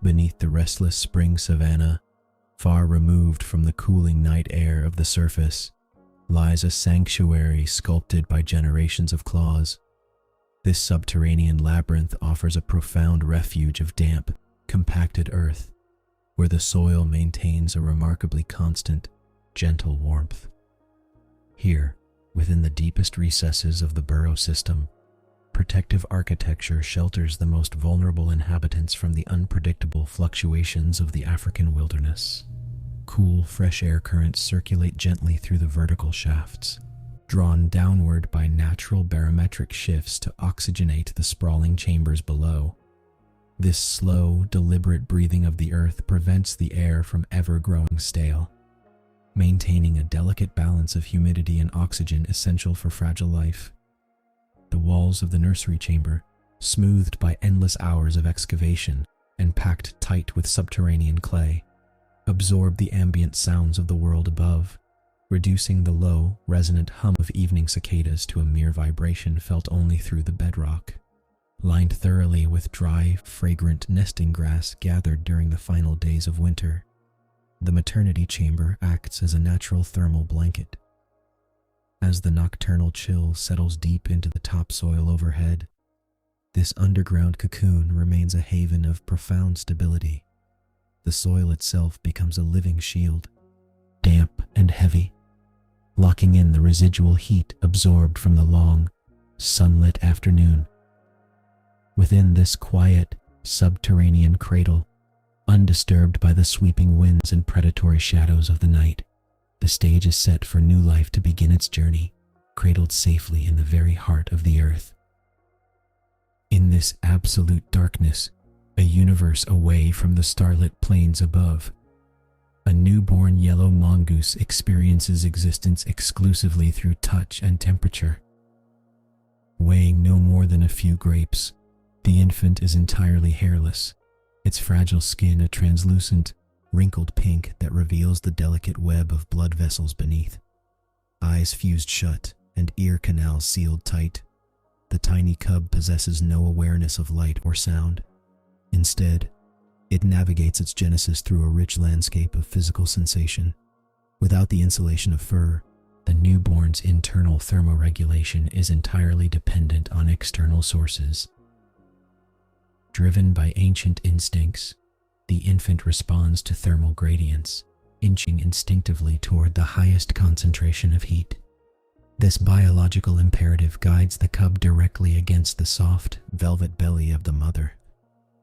Beneath the restless spring savanna, far removed from the cooling night air of the surface, lies a sanctuary sculpted by generations of claws. This subterranean labyrinth offers a profound refuge of damp, compacted earth, where the soil maintains a remarkably constant, gentle warmth. Here, within the deepest recesses of the burrow system, protective architecture shelters the most vulnerable inhabitants from the unpredictable fluctuations of the African wilderness. Cool, fresh air currents circulate gently through the vertical shafts, drawn downward by natural barometric shifts to oxygenate the sprawling chambers below. This slow, deliberate breathing of the earth prevents the air from ever growing stale, maintaining a delicate balance of humidity and oxygen essential for fragile life. The walls of the nursery chamber, smoothed by endless hours of excavation and packed tight with subterranean clay, absorb the ambient sounds of the world above, reducing the low, resonant hum of evening cicadas to a mere vibration felt only through the bedrock. Lined thoroughly with dry, fragrant nesting grass gathered during the final days of winter, the maternity chamber acts as a natural thermal blanket. As the nocturnal chill settles deep into the topsoil overhead, this underground cocoon remains a haven of profound stability. The soil itself becomes a living shield, damp and heavy, locking in the residual heat absorbed from the long, sunlit afternoon. Within this quiet, subterranean cradle, undisturbed by the sweeping winds and predatory shadows of the night, the stage is set for new life to begin its journey, cradled safely in the very heart of the earth. In this absolute darkness, a universe away from the starlit plains above, a newborn yellow mongoose experiences existence exclusively through touch and temperature. Weighing no more than a few grapes, the infant is entirely hairless, its fragile skin a translucent, wrinkled pink that reveals the delicate web of blood vessels beneath. Eyes fused shut and ear canals sealed tight, the tiny cub possesses no awareness of light or sound. Instead, it navigates its genesis through a rich landscape of physical sensation. Without the insulation of fur, the newborn's internal thermoregulation is entirely dependent on external sources. Driven by ancient instincts, the infant responds to thermal gradients, inching instinctively toward the highest concentration of heat. This biological imperative guides the cub directly against the soft, velvet belly of the mother,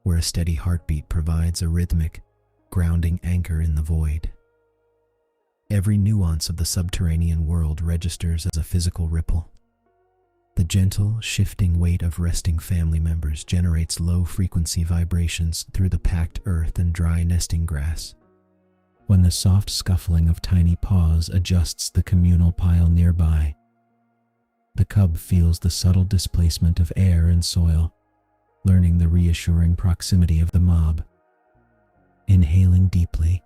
where a steady heartbeat provides a rhythmic, grounding anchor in the void. Every nuance of the subterranean world registers as a physical ripple. The gentle, shifting weight of resting family members generates low-frequency vibrations through the packed earth and dry nesting grass. When the soft scuffling of tiny paws adjusts the communal pile nearby, the cub feels the subtle displacement of air and soil, learning the reassuring proximity of the mob. Inhaling deeply,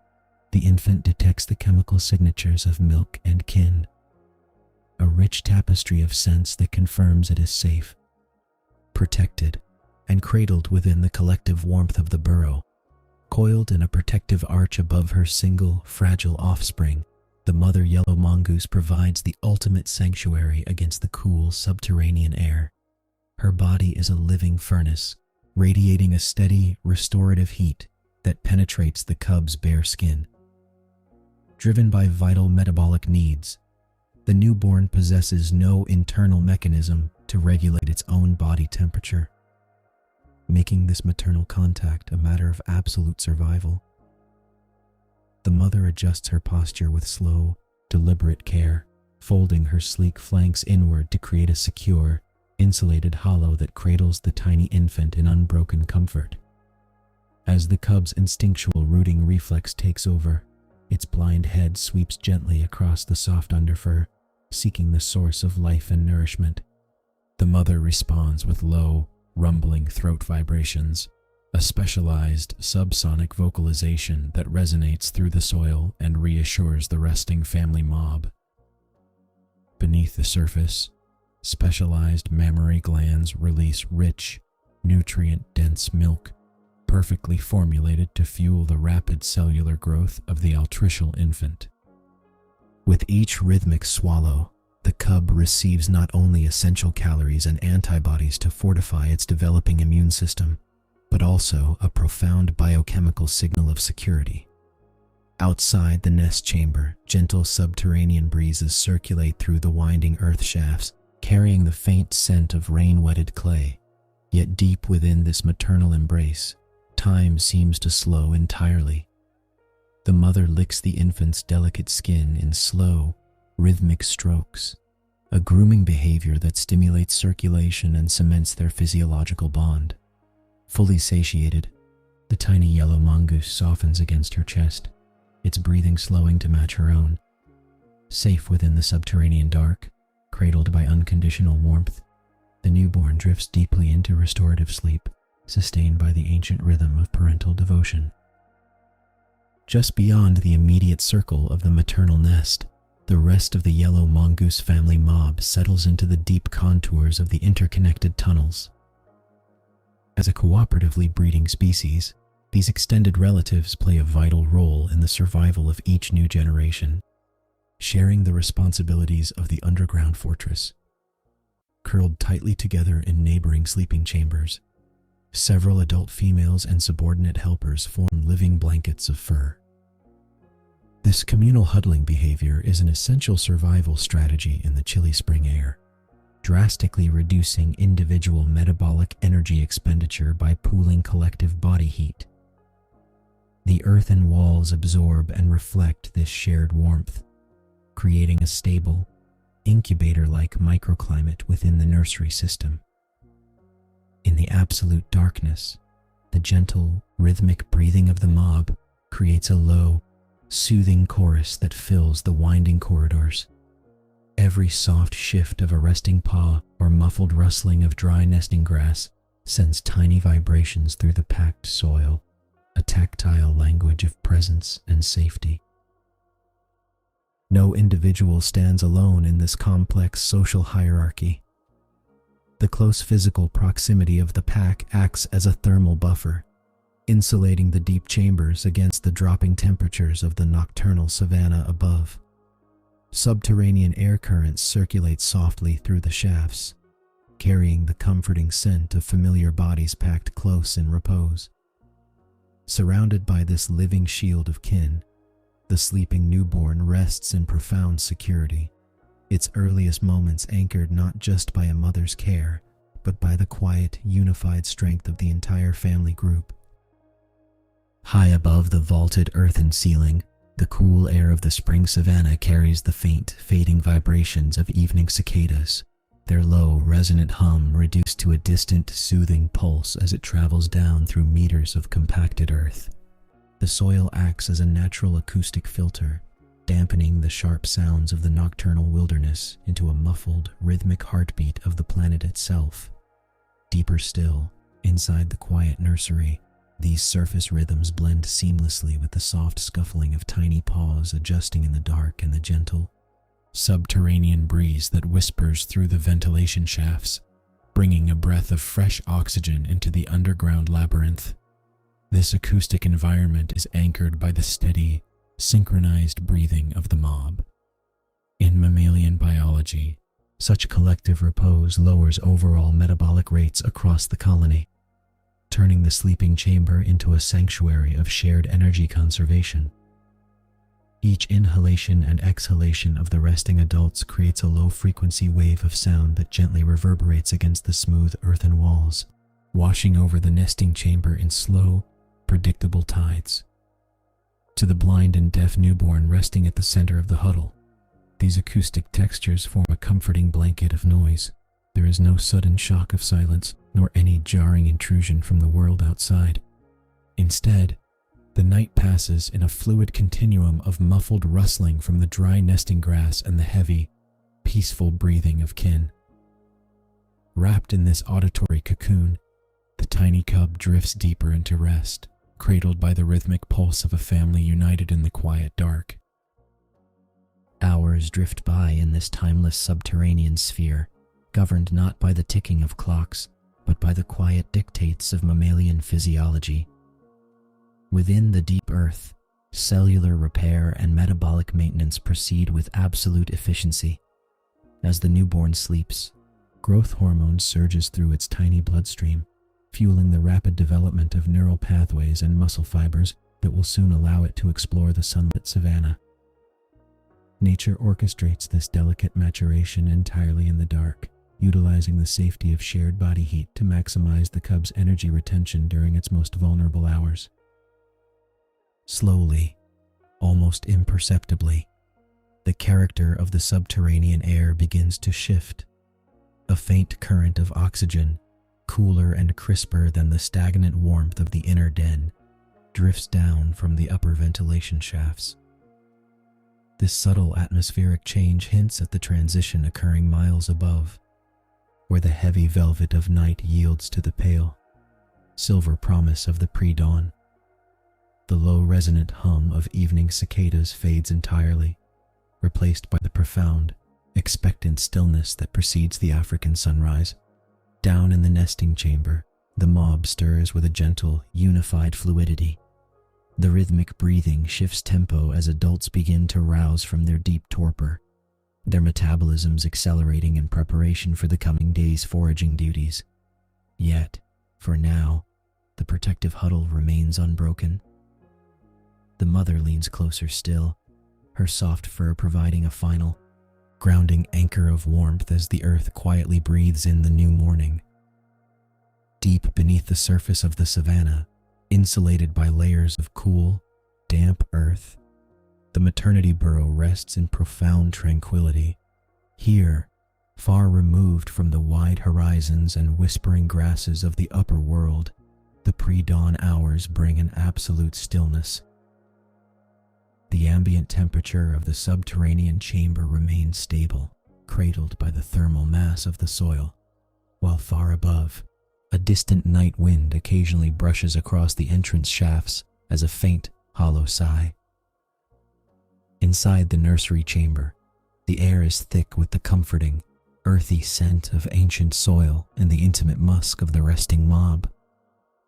the infant detects the chemical signatures of milk and kin, a rich tapestry of scents that confirms it is safe, protected, and cradled within the collective warmth of the burrow. Coiled in a protective arch above her single, fragile offspring, the mother yellow mongoose provides the ultimate sanctuary against the cool subterranean air. Her body is a living furnace, radiating a steady, restorative heat that penetrates the cub's bare skin. Driven by vital metabolic needs, the newborn possesses no internal mechanism to regulate its own body temperature, making this maternal contact a matter of absolute survival. The mother adjusts her posture with slow, deliberate care, folding her sleek flanks inward to create a secure, insulated hollow that cradles the tiny infant in unbroken comfort. As the cub's instinctual rooting reflex takes over, its blind head sweeps gently across the soft underfur, seeking the source of life and nourishment. The mother responds with low, rumbling throat vibrations, a specialized subsonic vocalization that resonates through the soil and reassures the resting family mob. Beneath the surface, specialized mammary glands release rich, nutrient-dense milk, perfectly formulated to fuel the rapid cellular growth of the altricial infant. With each rhythmic swallow, the cub receives not only essential calories and antibodies to fortify its developing immune system, but also a profound biochemical signal of security. Outside the nest chamber, gentle subterranean breezes circulate through the winding earth shafts, carrying the faint scent of rain-wetted clay. Yet deep within this maternal embrace, time seems to slow entirely. The mother licks the infant's delicate skin in slow, rhythmic strokes, a grooming behavior that stimulates circulation and cements their physiological bond. Fully satiated, the tiny yellow mongoose softens against her chest, its breathing slowing to match her own. Safe within the subterranean dark, cradled by unconditional warmth, the newborn drifts deeply into restorative sleep, sustained by the ancient rhythm of parental devotion. Just beyond the immediate circle of the maternal nest, the rest of the yellow mongoose family mob settles into the deep contours of the interconnected tunnels. As a cooperatively breeding species, these extended relatives play a vital role in the survival of each new generation, sharing the responsibilities of the underground fortress. Curled tightly together in neighboring sleeping chambers, several adult females and subordinate helpers form living blankets of fur. This communal huddling behavior is an essential survival strategy in the chilly spring air, drastically reducing individual metabolic energy expenditure by pooling collective body heat. The earthen walls absorb and reflect this shared warmth, creating a stable, incubator-like microclimate within the nursery system. In the absolute darkness, the gentle, rhythmic breathing of the mob creates a low, soothing chorus that fills the winding corridors. Every soft shift of a resting paw or muffled rustling of dry nesting grass sends tiny vibrations through the packed soil, a tactile language of presence and safety. No individual stands alone in this complex social hierarchy. The close physical proximity of the pack acts as a thermal buffer, insulating the deep chambers against the dropping temperatures of the nocturnal savanna above. Subterranean air currents circulate softly through the shafts, carrying the comforting scent of familiar bodies packed close in repose. Surrounded by this living shield of kin, the sleeping newborn rests in profound security, its earliest moments anchored not just by a mother's care, but by the quiet, unified strength of the entire family group. High above the vaulted earthen ceiling, the cool air of the spring savanna carries the faint, fading vibrations of evening cicadas, their low, resonant hum reduced to a distant, soothing pulse as it travels down through meters of compacted earth. The soil acts as a natural acoustic filter, dampening the sharp sounds of the nocturnal wilderness into a muffled, rhythmic heartbeat of the planet itself. Deeper still, inside the quiet nursery, these surface rhythms blend seamlessly with the soft scuffling of tiny paws adjusting in the dark and the gentle, subterranean breeze that whispers through the ventilation shafts, bringing a breath of fresh oxygen into the underground labyrinth. This acoustic environment is anchored by the steady, synchronized breathing of the mob. In mammalian biology, such collective repose lowers overall metabolic rates across the colony, turning the sleeping chamber into a sanctuary of shared energy conservation. Each inhalation and exhalation of the resting adults creates a low-frequency wave of sound that gently reverberates against the smooth earthen walls, washing over the nesting chamber in slow, predictable tides. To the blind and deaf newborn resting at the center of the huddle, these acoustic textures form a comforting blanket of noise. There is no sudden shock of silence, nor any jarring intrusion from the world outside. Instead, the night passes in a fluid continuum of muffled rustling from the dry nesting grass and the heavy, peaceful breathing of kin. Wrapped in this auditory cocoon, the tiny cub drifts deeper into rest, cradled by the rhythmic pulse of a family united in the quiet dark. Hours drift by in this timeless subterranean sphere, governed not by the ticking of clocks, but by the quiet dictates of mammalian physiology, Within the deep earth, cellular repair and metabolic maintenance proceed with absolute efficiency. As the newborn sleeps, growth hormone surges through its tiny bloodstream, fueling the rapid development of neural pathways and muscle fibers that will soon allow it to explore the sunlit savanna. Nature orchestrates this delicate maturation entirely in the dark, utilizing the safety of shared body heat to maximize the cub's energy retention during its most vulnerable hours. Slowly, almost imperceptibly, the character of the subterranean air begins to shift. A faint current of oxygen, cooler and crisper than the stagnant warmth of the inner den, drifts down from the upper ventilation shafts. This subtle atmospheric change hints at the transition occurring miles above, where the heavy velvet of night yields to the pale, silver promise of the pre-dawn. The low resonant hum of evening cicadas fades entirely, replaced by the profound, expectant stillness that precedes the African sunrise. Down in the nesting chamber, the mob stirs with a gentle, unified fluidity. The rhythmic breathing shifts tempo as adults begin to rouse from their deep torpor, their metabolisms accelerating in preparation for the coming day's foraging duties. Yet, for now, the protective huddle remains unbroken. The mother leans closer still, her soft fur providing a final, grounding anchor of warmth as the earth quietly breathes in the new morning. Deep beneath the surface of the savanna, insulated by layers of cool, damp earth, the maternity burrow rests in profound tranquility. Here, far removed from the wide horizons and whispering grasses of the upper world, the pre-dawn hours bring an absolute stillness. The ambient temperature of the subterranean chamber remains stable, cradled by the thermal mass of the soil, while far above, a distant night wind occasionally brushes across the entrance shafts as a faint, hollow sigh. Inside the nursery chamber, the air is thick with the comforting, earthy scent of ancient soil and the intimate musk of the resting mob.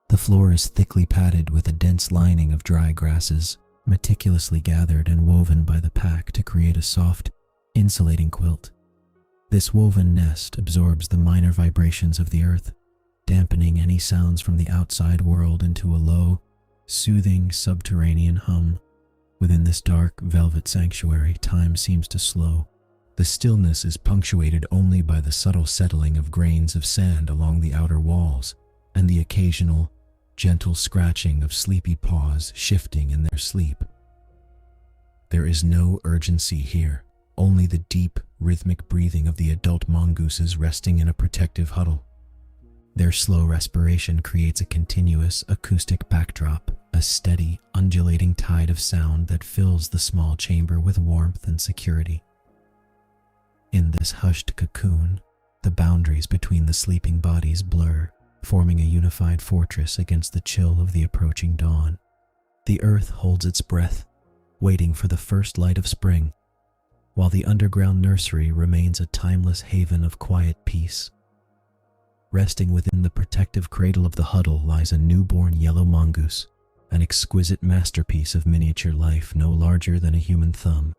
The floor is thickly padded with a dense lining of dry grasses, meticulously gathered and woven by the pack to create a soft, insulating quilt. This woven nest absorbs the minor vibrations of the earth, dampening any sounds from the outside world into a low, soothing subterranean hum. Within this dark, velvet sanctuary, time seems to slow. The stillness is punctuated only by the subtle settling of grains of sand along the outer walls and the occasional, gentle scratching of sleepy paws shifting in their sleep. There is no urgency here, only the deep, rhythmic breathing of the adult mongooses resting in a protective huddle. Their slow respiration creates a continuous acoustic backdrop, a steady, undulating tide of sound that fills the small chamber with warmth and security. In this hushed cocoon, the boundaries between the sleeping bodies blur, forming a unified fortress against the chill of the approaching dawn. The earth holds its breath, waiting for the first light of spring, while the underground nursery remains a timeless haven of quiet peace. Resting within the protective cradle of the huddle lies a newborn yellow mongoose, an exquisite masterpiece of miniature life no larger than a human thumb.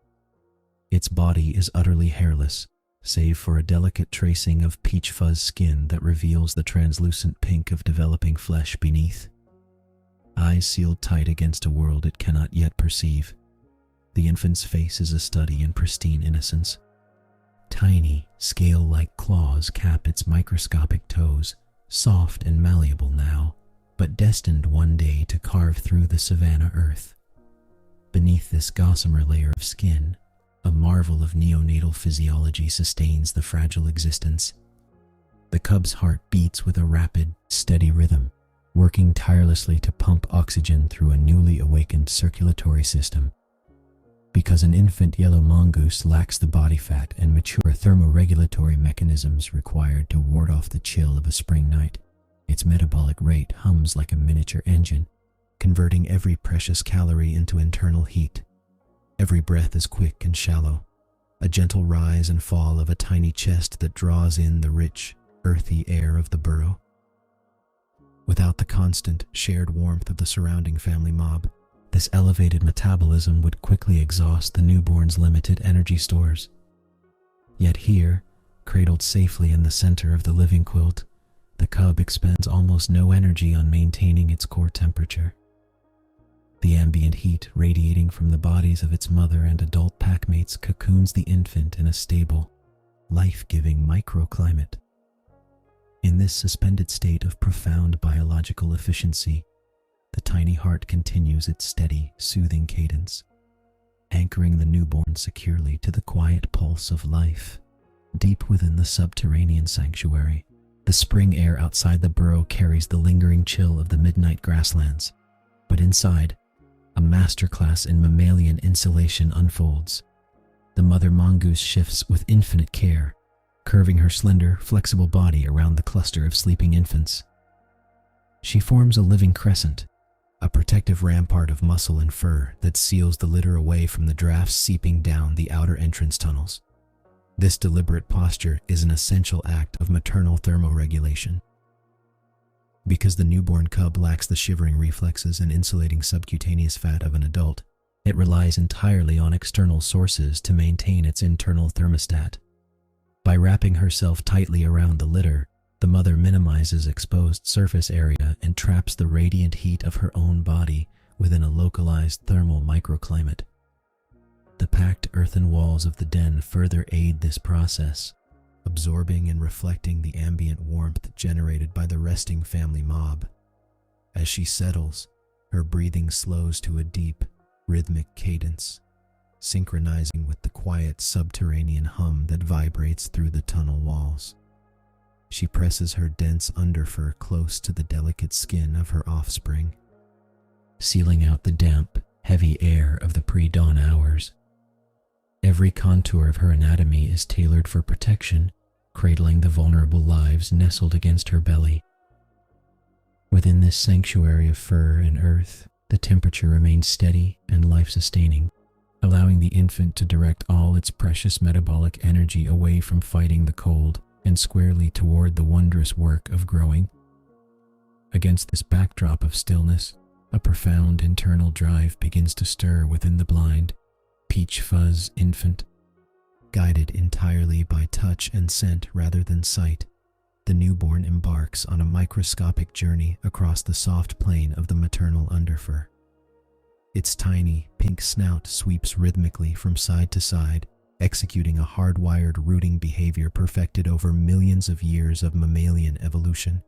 Its body is utterly hairless, save for a delicate tracing of peach fuzz skin that reveals the translucent pink of developing flesh beneath. Eyes sealed tight against a world it cannot yet perceive, the infant's face is a study in pristine innocence. Tiny, scale-like claws cap its microscopic toes, soft and malleable now, but destined one day to carve through the savanna earth. Beneath this gossamer layer of skin, a marvel of neonatal physiology sustains the fragile existence. The cub's heart beats with a rapid, steady rhythm, working tirelessly to pump oxygen through a newly awakened circulatory system. Because an infant yellow mongoose lacks the body fat and mature thermoregulatory mechanisms required to ward off the chill of a spring night, its metabolic rate hums like a miniature engine, converting every precious calorie into internal heat. Every breath is quick and shallow, a gentle rise and fall of a tiny chest that draws in the rich, earthy air of the burrow. Without the constant, shared warmth of the surrounding family mob, this elevated metabolism would quickly exhaust the newborn's limited energy stores. Yet here, cradled safely in the center of the living quilt, the cub expends almost no energy on maintaining its core temperature. The ambient heat radiating from the bodies of its mother and adult packmates cocoons the infant in a stable, life-giving microclimate. In this suspended state of profound biological efficiency, the tiny heart continues its steady, soothing cadence, anchoring the newborn securely to the quiet pulse of life. Deep within the subterranean sanctuary, the spring air outside the burrow carries the lingering chill of the midnight grasslands. But inside, a masterclass in mammalian insulation unfolds. The mother mongoose shifts with infinite care, curving her slender, flexible body around the cluster of sleeping infants. She forms a living crescent, a protective rampart of muscle and fur that seals the litter away from the drafts seeping down the outer entrance tunnels. This deliberate posture is an essential act of maternal thermoregulation. Because the newborn cub lacks the shivering reflexes and insulating subcutaneous fat of an adult, it relies entirely on external sources to maintain its internal thermostat. By wrapping herself tightly around the litter, the mother minimizes exposed surface area and traps the radiant heat of her own body within a localized thermal microclimate. The packed earthen walls of the den further aid this process, absorbing and reflecting the ambient warmth generated by the resting family mob. As she settles, her breathing slows to a deep, rhythmic cadence, synchronizing with the quiet subterranean hum that vibrates through the tunnel walls. She presses her dense underfur close to the delicate skin of her offspring, sealing out the damp, heavy air of the pre-dawn hours. Every contour of her anatomy is tailored for protection, cradling the vulnerable lives nestled against her belly. Within this sanctuary of fur and earth, the temperature remains steady and life-sustaining, allowing the infant to direct all its precious metabolic energy away from fighting the cold and squarely toward the wondrous work of growing. Against this backdrop of stillness, a profound internal drive begins to stir within the blind, peach fuzz infant. Guided entirely by touch and scent rather than sight, the newborn embarks on a microscopic journey across the soft plain of the maternal underfur. Its tiny, pink snout sweeps rhythmically from side to side, executing a hardwired rooting behavior perfected over millions of years of mammalian evolution.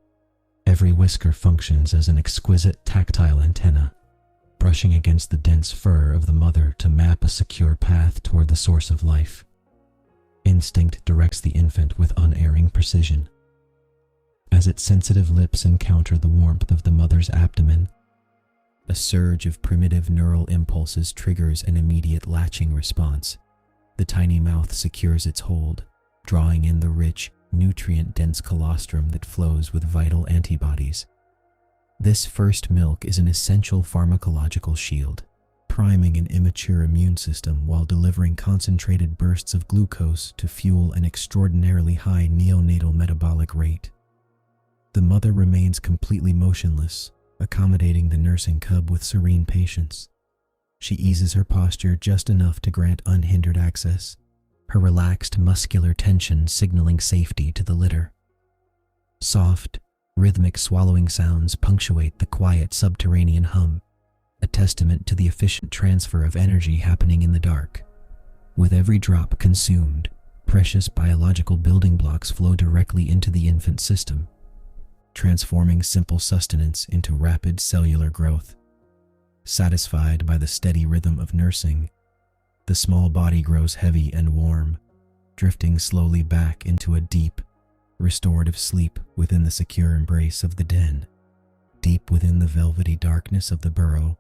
Every whisker functions as an exquisite tactile antenna, brushing against the dense fur of the mother to map a secure path toward the source of life. Instinct directs the infant with unerring precision. As its sensitive lips encounter the warmth of the mother's abdomen, a surge of primitive neural impulses triggers an immediate latching response. The tiny mouth secures its hold, drawing in the rich, nutrient-dense colostrum that flows with vital antibodies. This first milk is an essential pharmacological shield, priming an immature immune system while delivering concentrated bursts of glucose to fuel an extraordinarily high neonatal metabolic rate. The mother remains completely motionless, accommodating the nursing cub with serene patience. She eases her posture just enough to grant unhindered access, her relaxed muscular tension signaling safety to the litter. Soft, rhythmic swallowing sounds punctuate the quiet subterranean hum, a testament to the efficient transfer of energy happening in the dark. With every drop consumed, precious biological building blocks flow directly into the infant system, transforming simple sustenance into rapid cellular growth. Satisfied by the steady rhythm of nursing, the small body grows heavy and warm, drifting slowly back into a deep, restorative sleep within the secure embrace of the den. Deep within the velvety darkness of the burrow,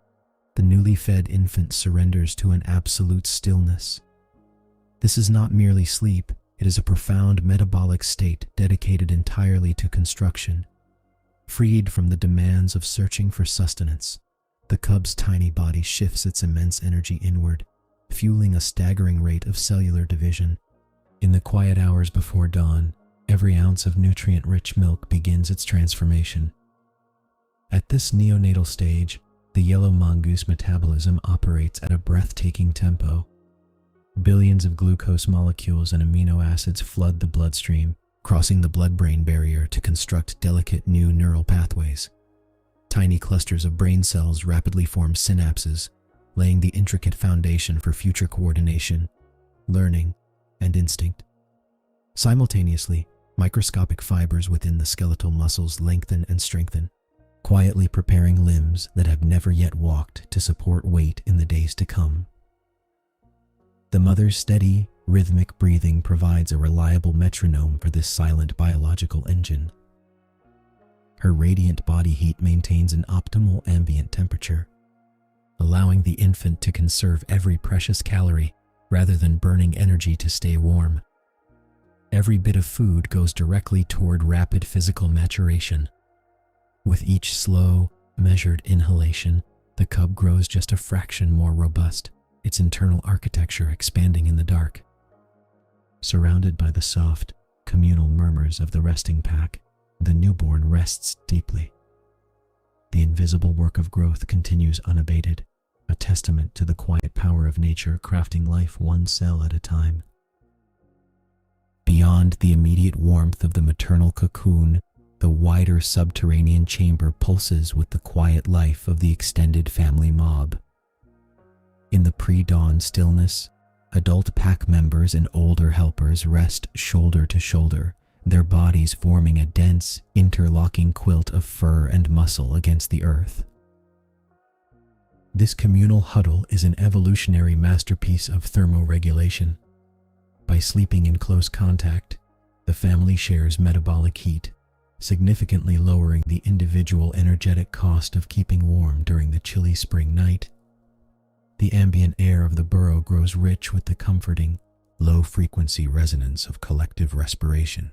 the newly fed infant surrenders to an absolute stillness. This is not merely sleep, it is a profound metabolic state dedicated entirely to construction. Freed from the demands of searching for sustenance, the cub's tiny body shifts its immense energy inward, fueling a staggering rate of cellular division. In the quiet hours before dawn, every ounce of nutrient-rich milk begins its transformation. At this neonatal stage, the yellow mongoose metabolism operates at a breathtaking tempo. Billions of glucose molecules and amino acids flood the bloodstream, crossing the blood-brain barrier to construct delicate new neural pathways. Tiny clusters of brain cells rapidly form synapses, laying the intricate foundation for future coordination, learning, and instinct. Simultaneously, microscopic fibers within the skeletal muscles lengthen and strengthen, quietly preparing limbs that have never yet walked to support weight in the days to come. The mother's steady, rhythmic breathing provides a reliable metronome for this silent biological engine. Her radiant body heat maintains an optimal ambient temperature, allowing the infant to conserve every precious calorie rather than burning energy to stay warm. Every bit of food goes directly toward rapid physical maturation. With each slow, measured inhalation, the cub grows just a fraction more robust, its internal architecture expanding in the dark. Surrounded by the soft, communal murmurs of the resting pack, the newborn rests deeply. The invisible work of growth continues unabated, a testament to the quiet power of nature crafting life one cell at a time. Beyond the immediate warmth of the maternal cocoon, the wider subterranean chamber pulses with the quiet life of the extended family mob. In the pre-dawn stillness, adult pack members and older helpers rest shoulder to shoulder, their bodies forming a dense, interlocking quilt of fur and muscle against the earth. This communal huddle is an evolutionary masterpiece of thermoregulation. By sleeping in close contact, the family shares metabolic heat, significantly lowering the individual energetic cost of keeping warm during the chilly spring night. The ambient air of the burrow grows rich with the comforting, low-frequency resonance of collective respiration.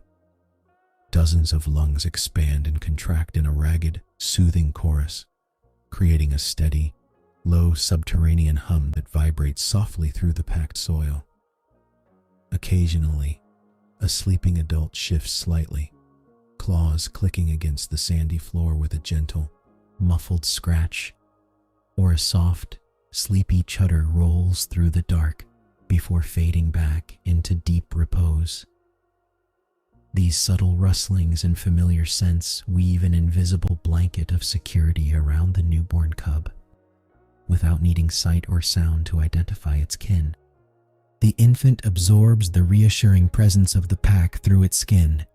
Dozens of lungs expand and contract in a ragged, soothing chorus, creating a steady, low subterranean hum that vibrates softly through the packed soil. Occasionally, a sleeping adult shifts slightly, claws clicking against the sandy floor with a gentle, muffled scratch, or a soft, sleepy chutter rolls through the dark before fading back into deep repose. These subtle rustlings and familiar scents weave an invisible blanket of security around the newborn cub, without needing sight or sound to identify its kin. The infant absorbs the reassuring presence of the pack through its skin.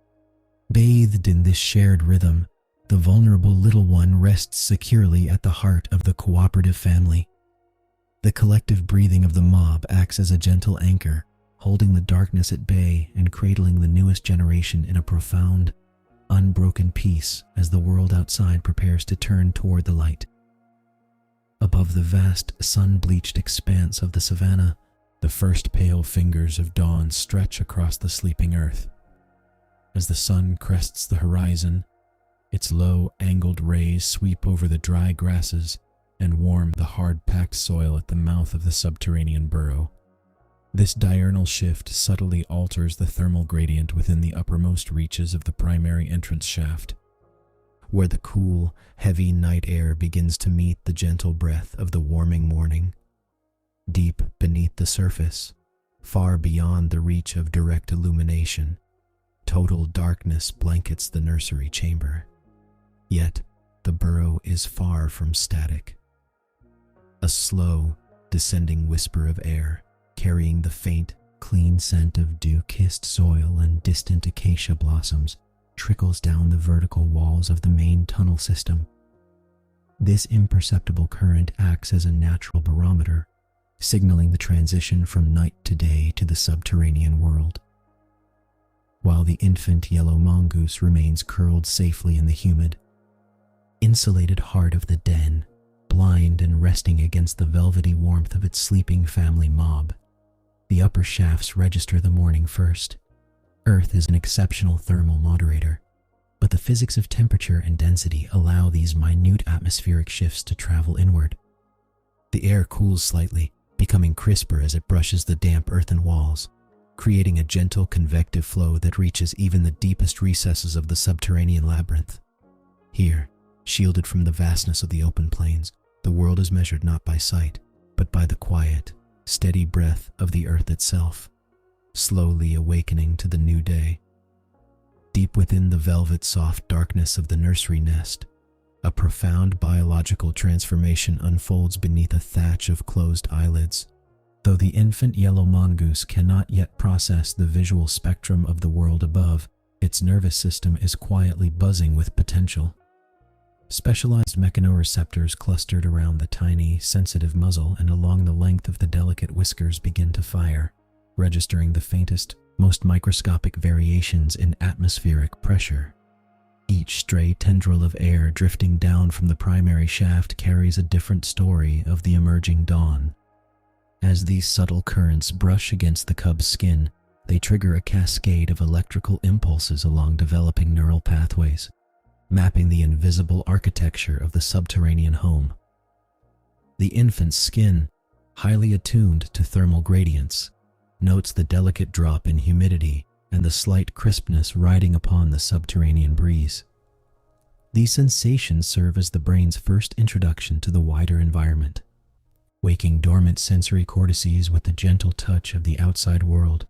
Bathed in this shared rhythm, the vulnerable little one rests securely at the heart of the cooperative family. The collective breathing of the mob acts as a gentle anchor, holding the darkness at bay and cradling the newest generation in a profound, unbroken peace as the world outside prepares to turn toward the light. Above the vast, sun-bleached expanse of the savanna, the first pale fingers of dawn stretch across the sleeping earth. As the sun crests the horizon, its low, angled rays sweep over the dry grasses and warm the hard-packed soil at the mouth of the subterranean burrow. This diurnal shift subtly alters the thermal gradient within the uppermost reaches of the primary entrance shaft, where the cool, heavy night air begins to meet the gentle breath of the warming morning. Deep beneath the surface, far beyond the reach of direct illumination, total darkness blankets the nursery chamber. Yet, the burrow is far from static. A slow, descending whisper of air, carrying the faint, clean scent of dew-kissed soil and distant acacia blossoms, trickles down the vertical walls of the main tunnel system. This imperceptible current acts as a natural barometer, signaling the transition from night to day to the subterranean world. While the infant yellow mongoose remains curled safely in the humid, insulated heart of the den, blind and resting against the velvety warmth of its sleeping family mob, the upper shafts register the morning first. Earth is an exceptional thermal moderator, but the physics of temperature and density allow these minute atmospheric shifts to travel inward. The air cools slightly, becoming crisper as it brushes the damp earthen walls, creating a gentle convective flow that reaches even the deepest recesses of the subterranean labyrinth. Here, Shielded from the vastness of the open plains, the world is measured not by sight, but by the quiet, steady breath of the earth itself, slowly awakening to the new day. Deep within the velvet soft darkness of the nursery nest, a profound biological transformation unfolds beneath a thatch of closed eyelids. Though the infant yellow mongoose cannot yet process the visual spectrum of the world above, its nervous system is quietly buzzing with potential. Specialized mechanoreceptors clustered around the tiny, sensitive muzzle and along the length of the delicate whiskers begin to fire, registering the faintest, most microscopic variations in atmospheric pressure. Each stray tendril of air drifting down from the primary shaft carries a different story of the emerging dawn. As these subtle currents brush against the cub's skin, they trigger a cascade of electrical impulses along developing neural pathways, mapping the invisible architecture of the subterranean home. The infant's skin, highly attuned to thermal gradients, notes the delicate drop in humidity and the slight crispness riding upon the subterranean breeze. These sensations serve as the brain's first introduction to the wider environment, waking dormant sensory cortices with the gentle touch of the outside world.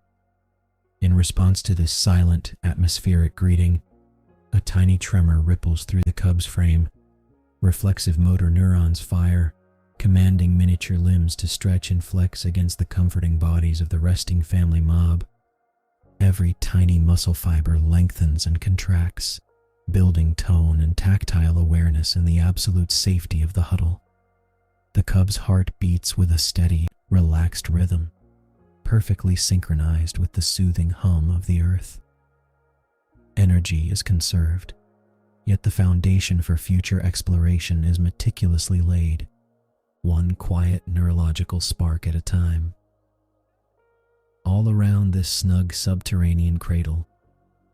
In response to this silent, atmospheric greeting, a tiny tremor ripples through the cub's frame. Reflexive motor neurons fire, commanding miniature limbs to stretch and flex against the comforting bodies of the resting family mob. Every tiny muscle fiber lengthens and contracts, building tone and tactile awareness in the absolute safety of the huddle. The cub's heart beats with a steady, relaxed rhythm, perfectly synchronized with the soothing hum of the earth. Energy is conserved, yet the foundation for future exploration is meticulously laid, one quiet neurological spark at a time. All around this snug subterranean cradle,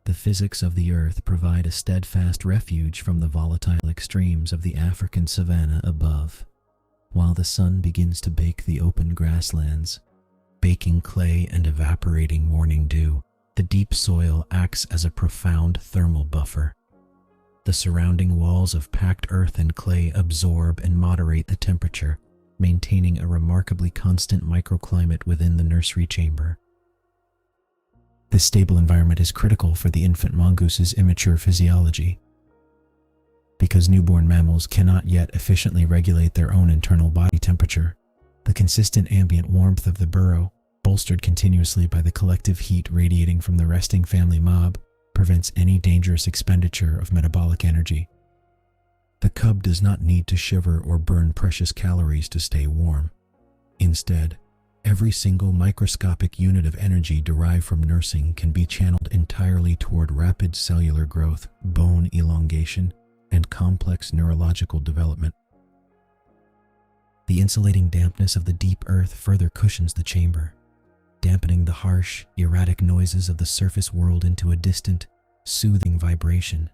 the physics of the earth provide a steadfast refuge from the volatile extremes of the African savanna above. While the sun begins to bake the open grasslands, baking clay and evaporating morning dew, the deep soil acts as a profound thermal buffer. The surrounding walls of packed earth and clay absorb and moderate the temperature, maintaining a remarkably constant microclimate within the nursery chamber. This stable environment is critical for the infant mongoose's immature physiology. Because newborn mammals cannot yet efficiently regulate their own internal body temperature, the consistent ambient warmth of the burrow, bolstered continuously by the collective heat radiating from the resting family mob, prevents any dangerous expenditure of metabolic energy. The cub does not need to shiver or burn precious calories to stay warm. Instead, every single microscopic unit of energy derived from nursing can be channeled entirely toward rapid cellular growth, bone elongation, and complex neurological development. The insulating dampness of the deep earth further cushions the chamber, dampening the harsh, erratic noises of the surface world into a distant, soothing vibration.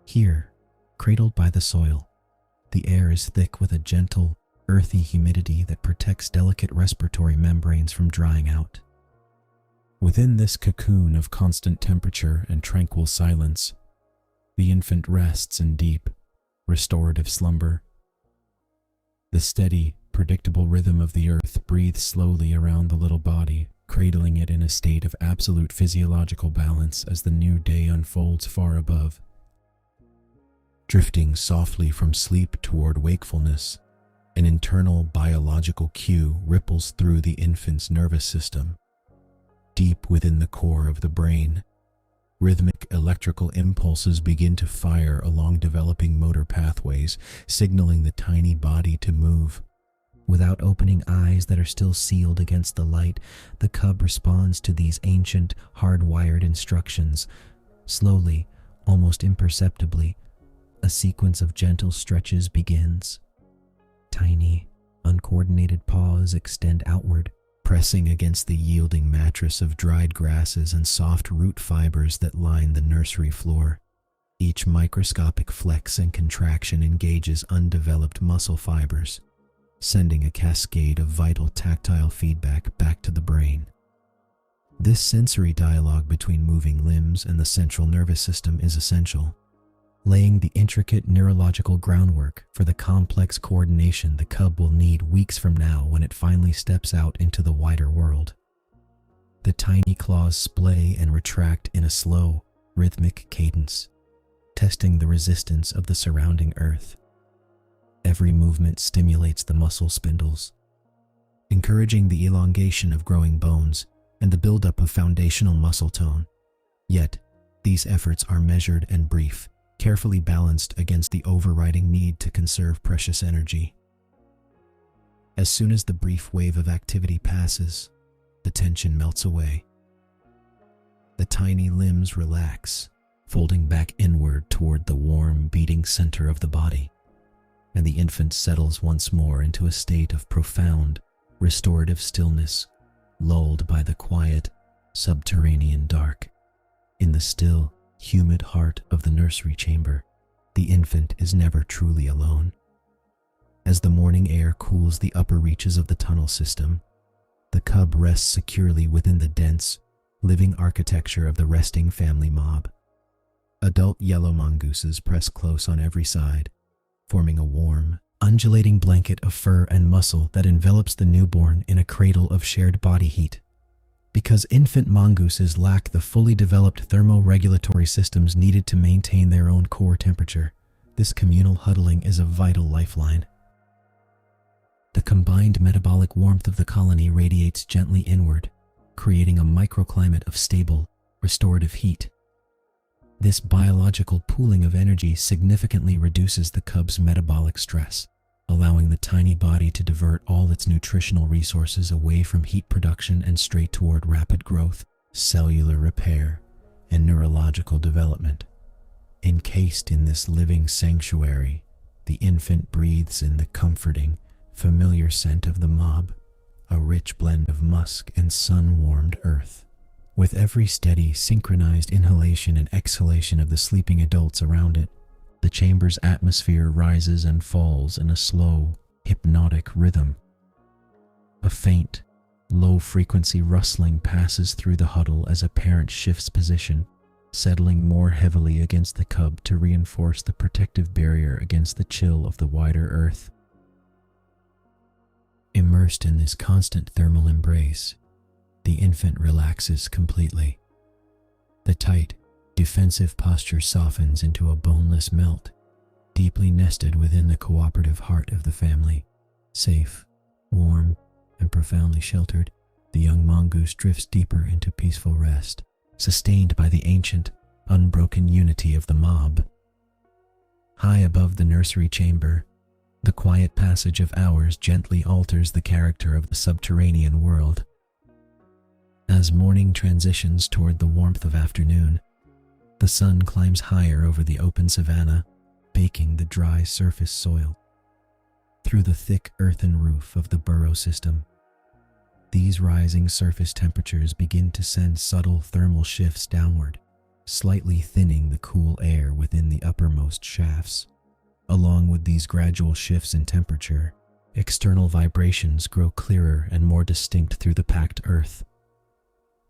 Here, cradled by the soil, the air is thick with a gentle, earthy humidity that protects delicate respiratory membranes from drying out. Within this cocoon of constant temperature and tranquil silence, the infant rests in deep, restorative slumber. The steady, predictable rhythm of the earth breathes slowly around the little body, cradling it in a state of absolute physiological balance as the new day unfolds far above. Drifting softly from sleep toward wakefulness, an internal biological cue ripples through the infant's nervous system. Deep within the core of the brain, rhythmic electrical impulses begin to fire along developing motor pathways, signaling the tiny body to move. Without opening eyes that are still sealed against the light, the cub responds to these ancient, hardwired instructions. Slowly, almost imperceptibly, a sequence of gentle stretches begins. Tiny, uncoordinated paws extend outward, pressing against the yielding mattress of dried grasses and soft root fibers that line the nursery floor. Each microscopic flex and contraction engages undeveloped muscle fibers, sending a cascade of vital tactile feedback back to the brain. This sensory dialogue between moving limbs and the central nervous system is essential. laying the intricate neurological groundwork for the complex coordination the cub will need weeks from now when it finally steps out into the wider world. The tiny claws splay and retract in a slow, rhythmic cadence, testing the resistance of the surrounding earth. Every movement stimulates the muscle spindles, encouraging the elongation of growing bones and the buildup of foundational muscle tone. Yet, these efforts are measured and brief, carefully balanced against the overriding need to conserve precious energy. As soon as the brief wave of activity passes, the tension melts away. The tiny limbs relax, folding back inward toward the warm, beating center of the body, and the infant settles once more into a state of profound, restorative stillness, lulled by the quiet, subterranean dark. In the still, humid heart of the nursery chamber, the infant is never truly alone. As the morning air cools the upper reaches of the tunnel system, the cub rests securely within the dense, living architecture of the resting family mob. Adult yellow mongooses press close on every side, forming a warm, undulating blanket of fur and muscle that envelops the newborn in a cradle of shared body heat. Because infant mongooses lack the fully developed thermoregulatory systems needed to maintain their own core temperature, this communal huddling is a vital lifeline. The combined metabolic warmth of the colony radiates gently inward, creating a microclimate of stable, restorative heat. This biological pooling of energy significantly reduces the cub's metabolic stress, allowing the tiny body to divert all its nutritional resources away from heat production and straight toward rapid growth, cellular repair, and neurological development. Encased in this living sanctuary, the infant breathes in the comforting, familiar scent of the mob, a rich blend of musk and sun-warmed earth. With every steady, synchronized inhalation and exhalation of the sleeping adults around it, the chamber's atmosphere rises and falls in a slow, hypnotic rhythm. A faint, low-frequency rustling passes through the huddle as a parent shifts position, settling more heavily against the cub to reinforce the protective barrier against the chill of the wider earth. Immersed in this constant thermal embrace, the infant relaxes completely. The tight, defensive posture softens into a boneless melt, deeply nested within the cooperative heart of the family. Safe, warm, and profoundly sheltered, the young mongoose drifts deeper into peaceful rest, sustained by the ancient, unbroken unity of the mob. High above the nursery chamber, the quiet passage of hours gently alters the character of the subterranean world. As morning transitions toward the warmth of afternoon, the sun climbs higher over the open savanna, baking the dry surface soil. Through the thick earthen roof of the burrow system, these rising surface temperatures begin to send subtle thermal shifts downward, slightly thinning the cool air within the uppermost shafts. Along with these gradual shifts in temperature, external vibrations grow clearer and more distinct through the packed earth.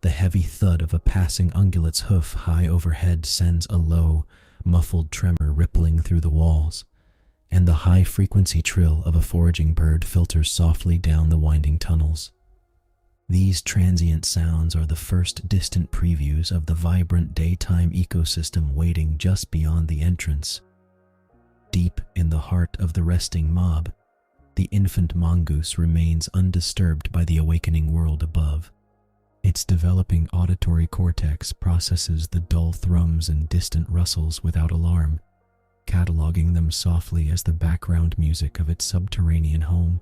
The heavy thud of a passing ungulate's hoof high overhead sends a low, muffled tremor rippling through the walls, and the high-frequency trill of a foraging bird filters softly down the winding tunnels. These transient sounds are the first distant previews of the vibrant daytime ecosystem waiting just beyond the entrance. Deep in the heart of the resting mob, the infant mongoose remains undisturbed by the awakening world above. Its developing auditory cortex processes the dull thrums and distant rustles without alarm, cataloging them softly as the background music of its subterranean home.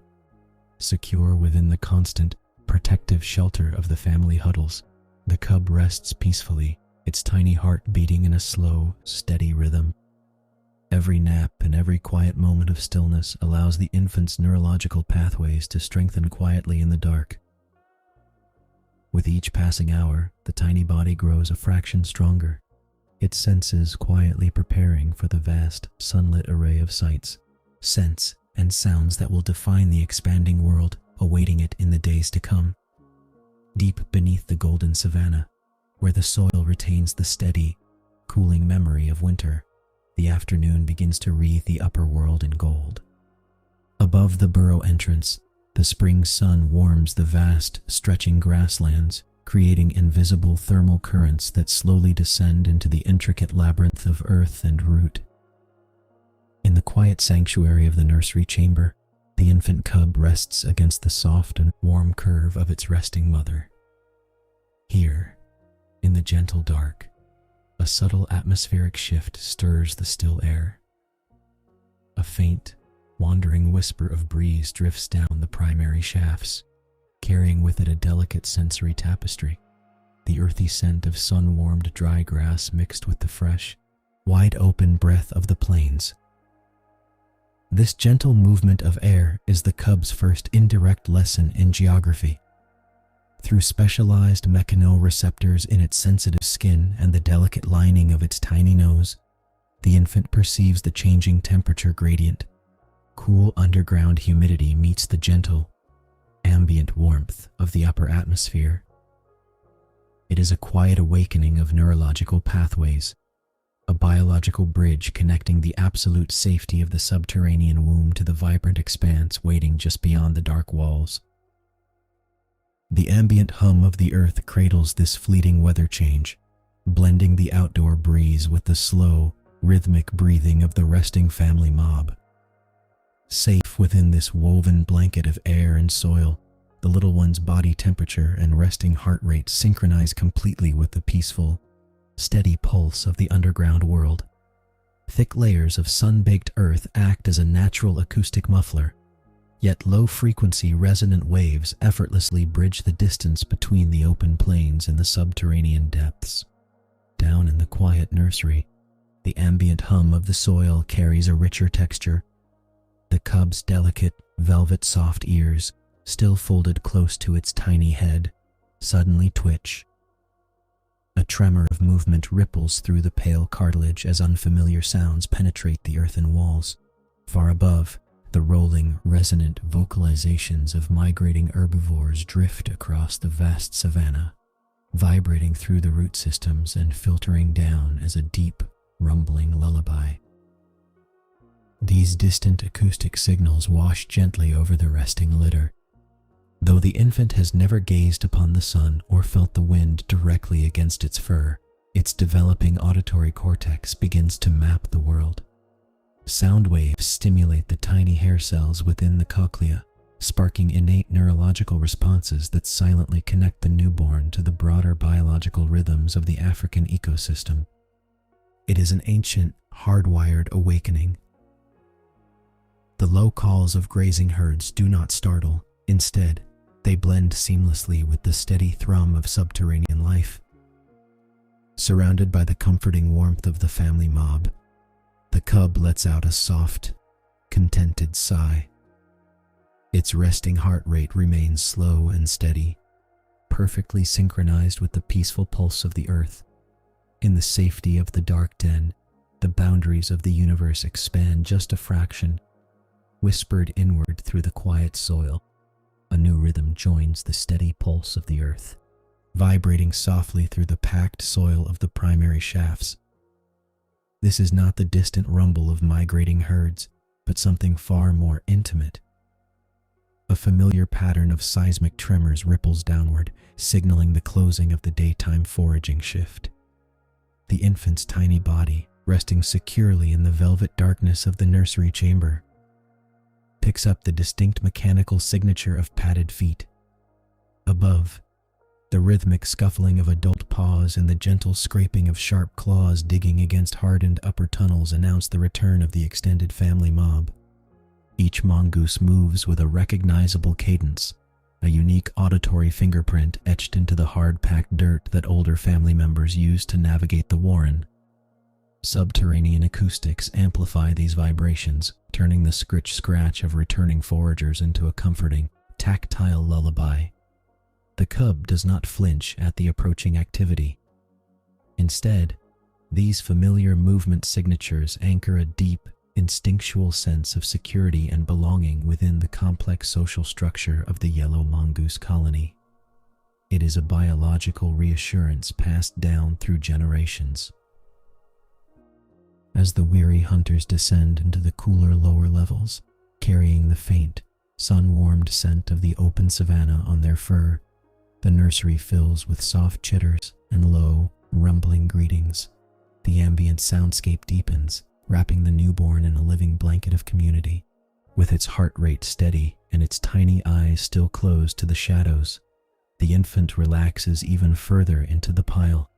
Secure within the constant, protective shelter of the family huddles, the cub rests peacefully, its tiny heart beating in a slow, steady rhythm. Every nap and every quiet moment of stillness allows the infant's neurological pathways to strengthen quietly in the dark. With each passing hour, the tiny body grows a fraction stronger, its senses quietly preparing for the vast, sunlit array of sights, scents, and sounds that will define the expanding world awaiting it in the days to come. Deep beneath the golden savanna, where the soil retains the steady, cooling memory of winter, the afternoon begins to wreathe the upper world in gold. Above the burrow entrance, the spring sun warms the vast, stretching grasslands, creating invisible thermal currents that slowly descend into the intricate labyrinth of earth and root. In the quiet sanctuary of the nursery chamber, the infant cub rests against the soft and warm curve of its resting mother. Here, in the gentle dark, a subtle atmospheric shift stirs the still air. A faint, wandering whisper of breeze drifts down the primary shafts, carrying with it a delicate sensory tapestry, the earthy scent of sun-warmed dry grass mixed with the fresh, wide-open breath of the plains. This gentle movement of air is the cub's first indirect lesson in geography. Through specialized mechanoreceptors in its sensitive skin and the delicate lining of its tiny nose, the infant perceives the changing temperature gradient. Cool underground humidity meets the gentle, ambient warmth of the upper atmosphere. It is a quiet awakening of neurological pathways, a biological bridge connecting the absolute safety of the subterranean womb to the vibrant expanse waiting just beyond the dark walls. The ambient hum of the earth cradles this fleeting weather change, blending the outdoor breeze with the slow, rhythmic breathing of the resting family mob. Safe within this woven blanket of air and soil, the little one's body temperature and resting heart rate synchronize completely with the peaceful, steady pulse of the underground world. Thick layers of sun-baked earth act as a natural acoustic muffler, yet low-frequency resonant waves effortlessly bridge the distance between the open plains and the subterranean depths. Down in the quiet nursery, the ambient hum of the soil carries a richer texture. The cub's delicate, velvet-soft ears, still folded close to its tiny head, suddenly twitch. A tremor of movement ripples through the pale cartilage as unfamiliar sounds penetrate the earthen walls. Far above, the rolling, resonant vocalizations of migrating herbivores drift across the vast savanna, vibrating through the root systems and filtering down as a deep, rumbling lullaby. These distant acoustic signals wash gently over the resting litter. Though the infant has never gazed upon the sun or felt the wind directly against its fur, its developing auditory cortex begins to map the world. Sound waves stimulate the tiny hair cells within the cochlea, sparking innate neurological responses that silently connect the newborn to the broader biological rhythms of the African ecosystem. It is an ancient, hardwired awakening. The low calls of grazing herds do not startle. Instead, they blend seamlessly with the steady thrum of subterranean life. Surrounded by the comforting warmth of the family mob, the cub lets out a soft, contented sigh. Its resting heart rate remains slow and steady, perfectly synchronized with the peaceful pulse of the earth. In the safety of the dark den, the boundaries of the universe expand just a fraction, whispered inward through the quiet soil. A new rhythm joins the steady pulse of the earth, vibrating softly through the packed soil of the primary shafts. This is not the distant rumble of migrating herds, but something far more intimate. A familiar pattern of seismic tremors ripples downward, signaling the closing of the daytime foraging shift. The infant's tiny body, resting securely in the velvet darkness of the nursery chamber, picks up the distinct mechanical signature of padded feet. Above, the rhythmic scuffling of adult paws and the gentle scraping of sharp claws digging against hardened upper tunnels announce the return of the extended family mob. Each mongoose moves with a recognizable cadence, a unique auditory fingerprint etched into the hard-packed dirt that older family members use to navigate the warren. Subterranean acoustics amplify these vibrations, turning the scritch-scratch of returning foragers into a comforting, tactile lullaby. The cub does not flinch at the approaching activity. Instead, these familiar movement signatures anchor a deep, instinctual sense of security and belonging within the complex social structure of the yellow mongoose colony. It is a biological reassurance passed down through generations. as the weary hunters descend into the cooler lower levels, carrying the faint, sun-warmed scent of the open savanna on their fur. The nursery fills with soft chitters and low, rumbling greetings. The ambient soundscape deepens, wrapping the newborn in a living blanket of community. With its heart rate steady and its tiny eyes still closed to the shadows, the infant relaxes even further into the pile,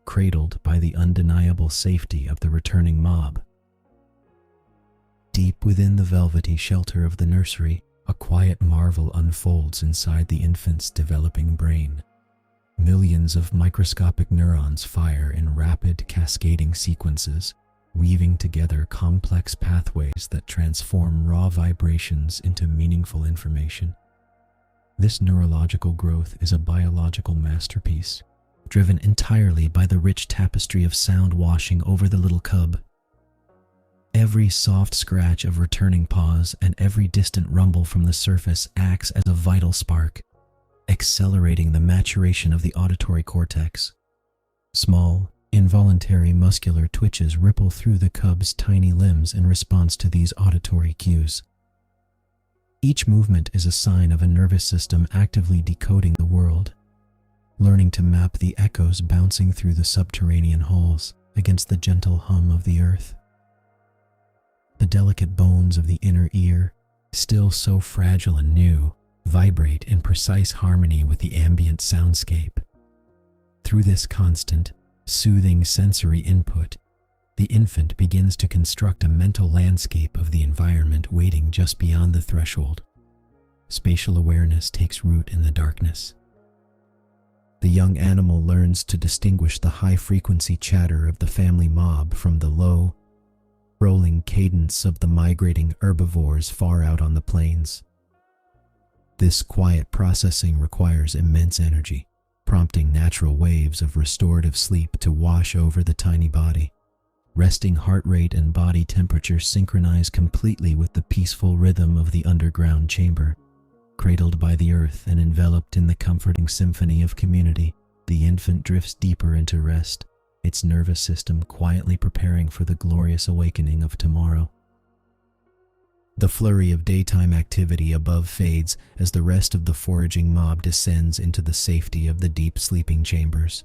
cradled by the undeniable safety of the returning mob. Deep within the velvety shelter of the nursery, a quiet marvel unfolds inside the infant's developing brain. Millions of microscopic neurons fire in rapid, cascading sequences, weaving together complex pathways that transform raw vibrations into meaningful information. This neurological growth is a biological masterpiece, driven entirely by the rich tapestry of sound washing over the little cub. Every soft scratch of returning paws and every distant rumble from the surface acts as a vital spark, accelerating the maturation of the auditory cortex. Small, involuntary muscular twitches ripple through the cub's tiny limbs in response to these auditory cues. Each movement is a sign of a nervous system actively decoding the world, learning to map the echoes bouncing through the subterranean halls against the gentle hum of the earth. The delicate bones of the inner ear, still so fragile and new, vibrate in precise harmony with the ambient soundscape. Through this constant, soothing sensory input, the infant begins to construct a mental landscape of the environment waiting just beyond the threshold. Spatial awareness takes root in the darkness. The young animal learns to distinguish the high-frequency chatter of the family mob from the low, rolling cadence of the migrating herbivores far out on the plains. This quiet processing requires immense energy, prompting natural waves of restorative sleep to wash over the tiny body. Resting heart rate and body temperature synchronize completely with the peaceful rhythm of the underground chamber. Cradled by the earth and enveloped in the comforting symphony of community, the infant drifts deeper into rest, its nervous system quietly preparing for the glorious awakening of tomorrow. The flurry of daytime activity above fades as the rest of the foraging mob descends into the safety of the deep sleeping chambers.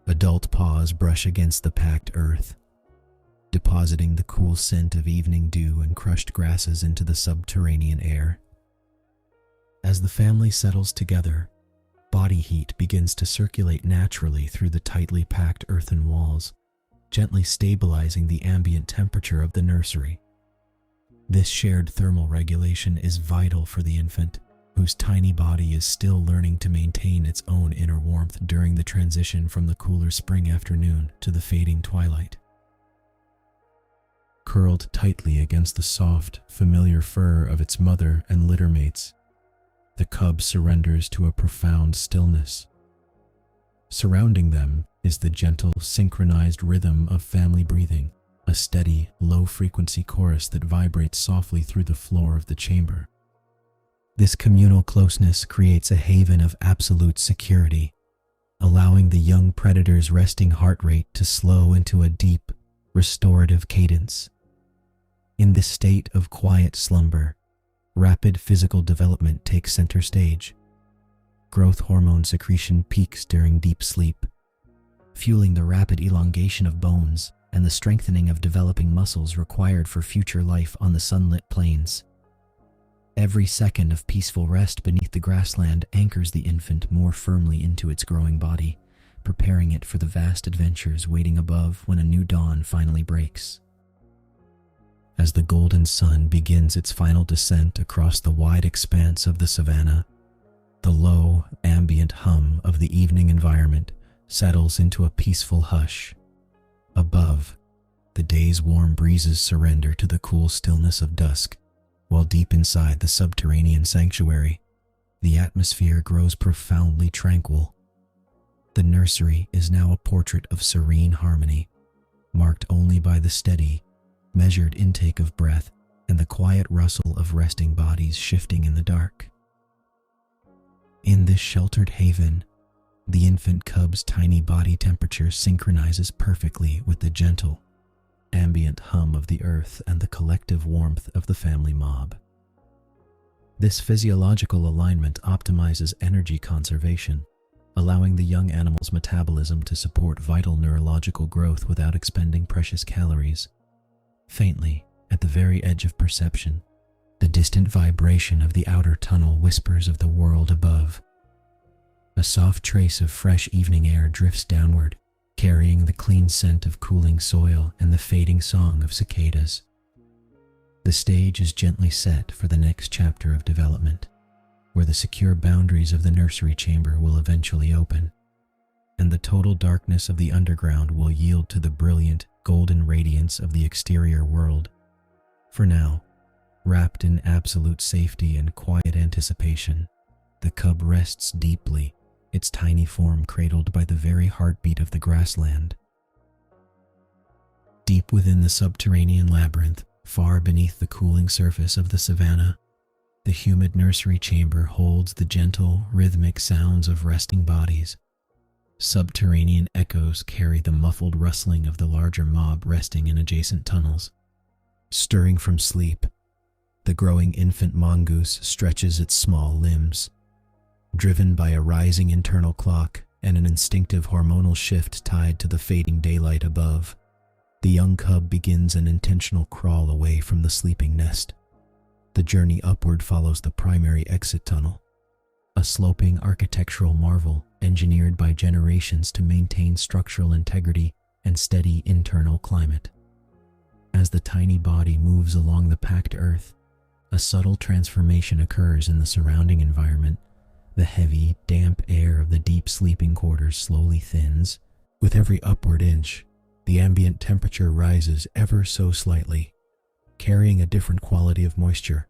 Adult paws brush against the packed earth, depositing the cool scent of evening dew and crushed grasses into the subterranean air. As the family settles together, body heat begins to circulate naturally through the tightly packed earthen walls, gently stabilizing the ambient temperature of the nursery. This shared thermal regulation is vital for the infant, whose tiny body is still learning to maintain its own inner warmth during the transition from the cooler spring afternoon to the fading twilight. Curled tightly against the soft, familiar fur of its mother and litter mates, the cub surrenders to a profound stillness. Surrounding them is the gentle, synchronized rhythm of family breathing, a steady, low-frequency chorus that vibrates softly through the floor of the chamber. This communal closeness creates a haven of absolute security, allowing the young predator's resting heart rate to slow into a deep, restorative cadence. In this state of quiet slumber, rapid physical development takes center stage. Growth hormone secretion peaks during deep sleep, fueling the rapid elongation of bones and the strengthening of developing muscles required for future life on the sunlit plains. Every second of peaceful rest beneath the grassland anchors the infant more firmly into its growing body, preparing it for the vast adventures waiting above when a new dawn finally breaks. As the golden sun begins its final descent across the wide expanse of the savanna, the low, ambient hum of the evening environment settles into a peaceful hush. Above, the day's warm breezes surrender to the cool stillness of dusk, while deep inside the subterranean sanctuary, the atmosphere grows profoundly tranquil. The nursery is now a portrait of serene harmony, marked only by the steady, measured intake of breath and the quiet rustle of resting bodies shifting in the dark. In this sheltered haven, the infant cub's tiny body temperature synchronizes perfectly with the gentle, ambient hum of the earth and the collective warmth of the family mob. This physiological alignment optimizes energy conservation, allowing the young animal's metabolism to support vital neurological growth without expending precious calories. Faintly, at the very edge of perception, the distant vibration of the outer tunnel whispers of the world above. A soft trace of fresh evening air drifts downward, carrying the clean scent of cooling soil and the fading song of cicadas. The stage is gently set for the next chapter of development, where the secure boundaries of the nursery chamber will eventually open, and the total darkness of the underground will yield to the brilliant, golden radiance of the exterior world. For now, wrapped in absolute safety and quiet anticipation, the cub rests deeply, its tiny form cradled by the very heartbeat of the grassland. Deep within the subterranean labyrinth, far beneath the cooling surface of the savanna, the humid nursery chamber holds the gentle, rhythmic sounds of resting bodies. Subterranean echoes carry the muffled rustling of the larger mob resting in adjacent tunnels. Stirring from sleep, the growing infant mongoose stretches its small limbs. Driven by a rising internal clock and an instinctive hormonal shift tied to the fading daylight above, the young cub begins an intentional crawl away from the sleeping nest. The journey upward follows the primary exit tunnel, a sloping architectural marvel engineered by generations to maintain structural integrity and steady internal climate. As the tiny body moves along the packed earth, a subtle transformation occurs in the surrounding environment. The heavy, damp air of the deep sleeping quarters slowly thins. With every upward inch, the ambient temperature rises ever so slightly, carrying a different quality of moisture.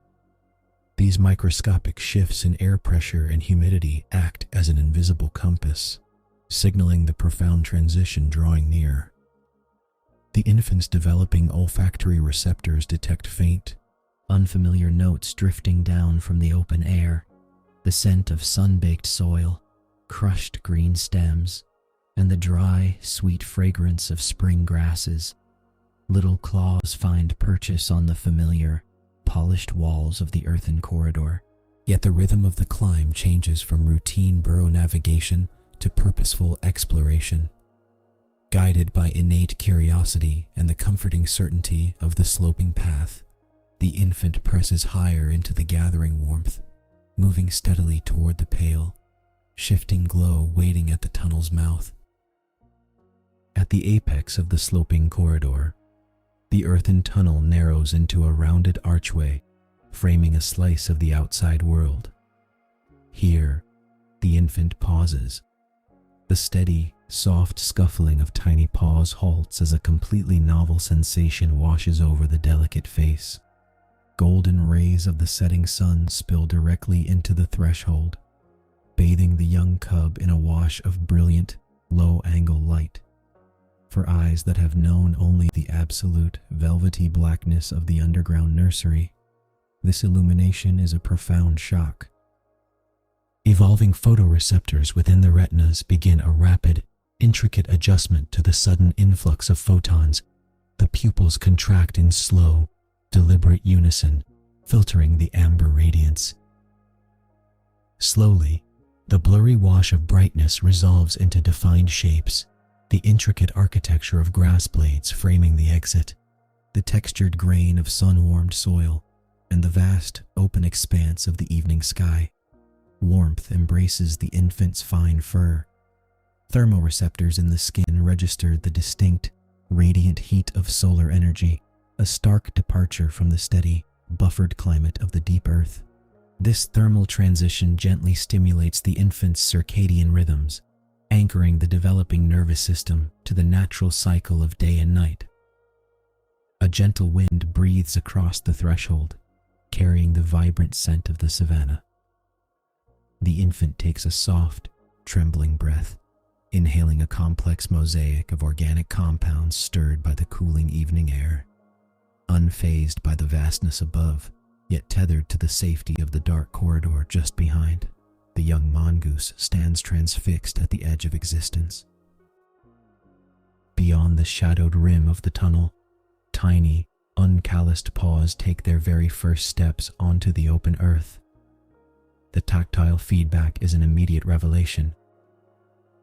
These microscopic shifts in air pressure and humidity act as an invisible compass, signaling the profound transition drawing near. The infant's developing olfactory receptors detect faint, unfamiliar notes drifting down from the open air, the scent of sun-baked soil, crushed green stems, and the dry, sweet fragrance of spring grasses. Little claws find purchase on the familiar, polished walls of the earthen corridor, yet the rhythm of the climb changes from routine burrow navigation to purposeful exploration. Guided by innate curiosity and the comforting certainty of the sloping path, the infant presses higher into the gathering warmth, moving steadily toward the pale, shifting glow waiting at the tunnel's mouth. At the apex of the sloping corridor, the earthen tunnel narrows into a rounded archway, framing a slice of the outside world. Here, the infant pauses. The steady, soft scuffling of tiny paws halts as a completely novel sensation washes over the delicate face. Golden rays of the setting sun spill directly into the threshold, bathing the young cub in a wash of brilliant, low-angle light. For eyes that have known only the absolute, velvety blackness of the underground nursery, this illumination is a profound shock. Evolving photoreceptors within the retinas begin a rapid, intricate adjustment to the sudden influx of photons. The pupils contract in slow, deliberate unison, filtering the amber radiance. Slowly, the blurry wash of brightness resolves into defined shapes, the intricate architecture of grass blades framing the exit, the textured grain of sun-warmed soil, and the vast, open expanse of the evening sky. Warmth embraces the infant's fine fur. Thermoreceptors in the skin register the distinct, radiant heat of solar energy, a stark departure from the steady, buffered climate of the deep earth. This thermal transition gently stimulates the infant's circadian rhythms, anchoring the developing nervous system to the natural cycle of day and night. A gentle wind breathes across the threshold, carrying the vibrant scent of the savanna. The infant takes a soft, trembling breath, inhaling a complex mosaic of organic compounds stirred by the cooling evening air. Unfazed by the vastness above, yet tethered to the safety of the dark corridor just behind, the young mongoose stands transfixed at the edge of existence. Beyond the shadowed rim of the tunnel, tiny, uncalloused paws take their very first steps onto the open earth. The tactile feedback is an immediate revelation.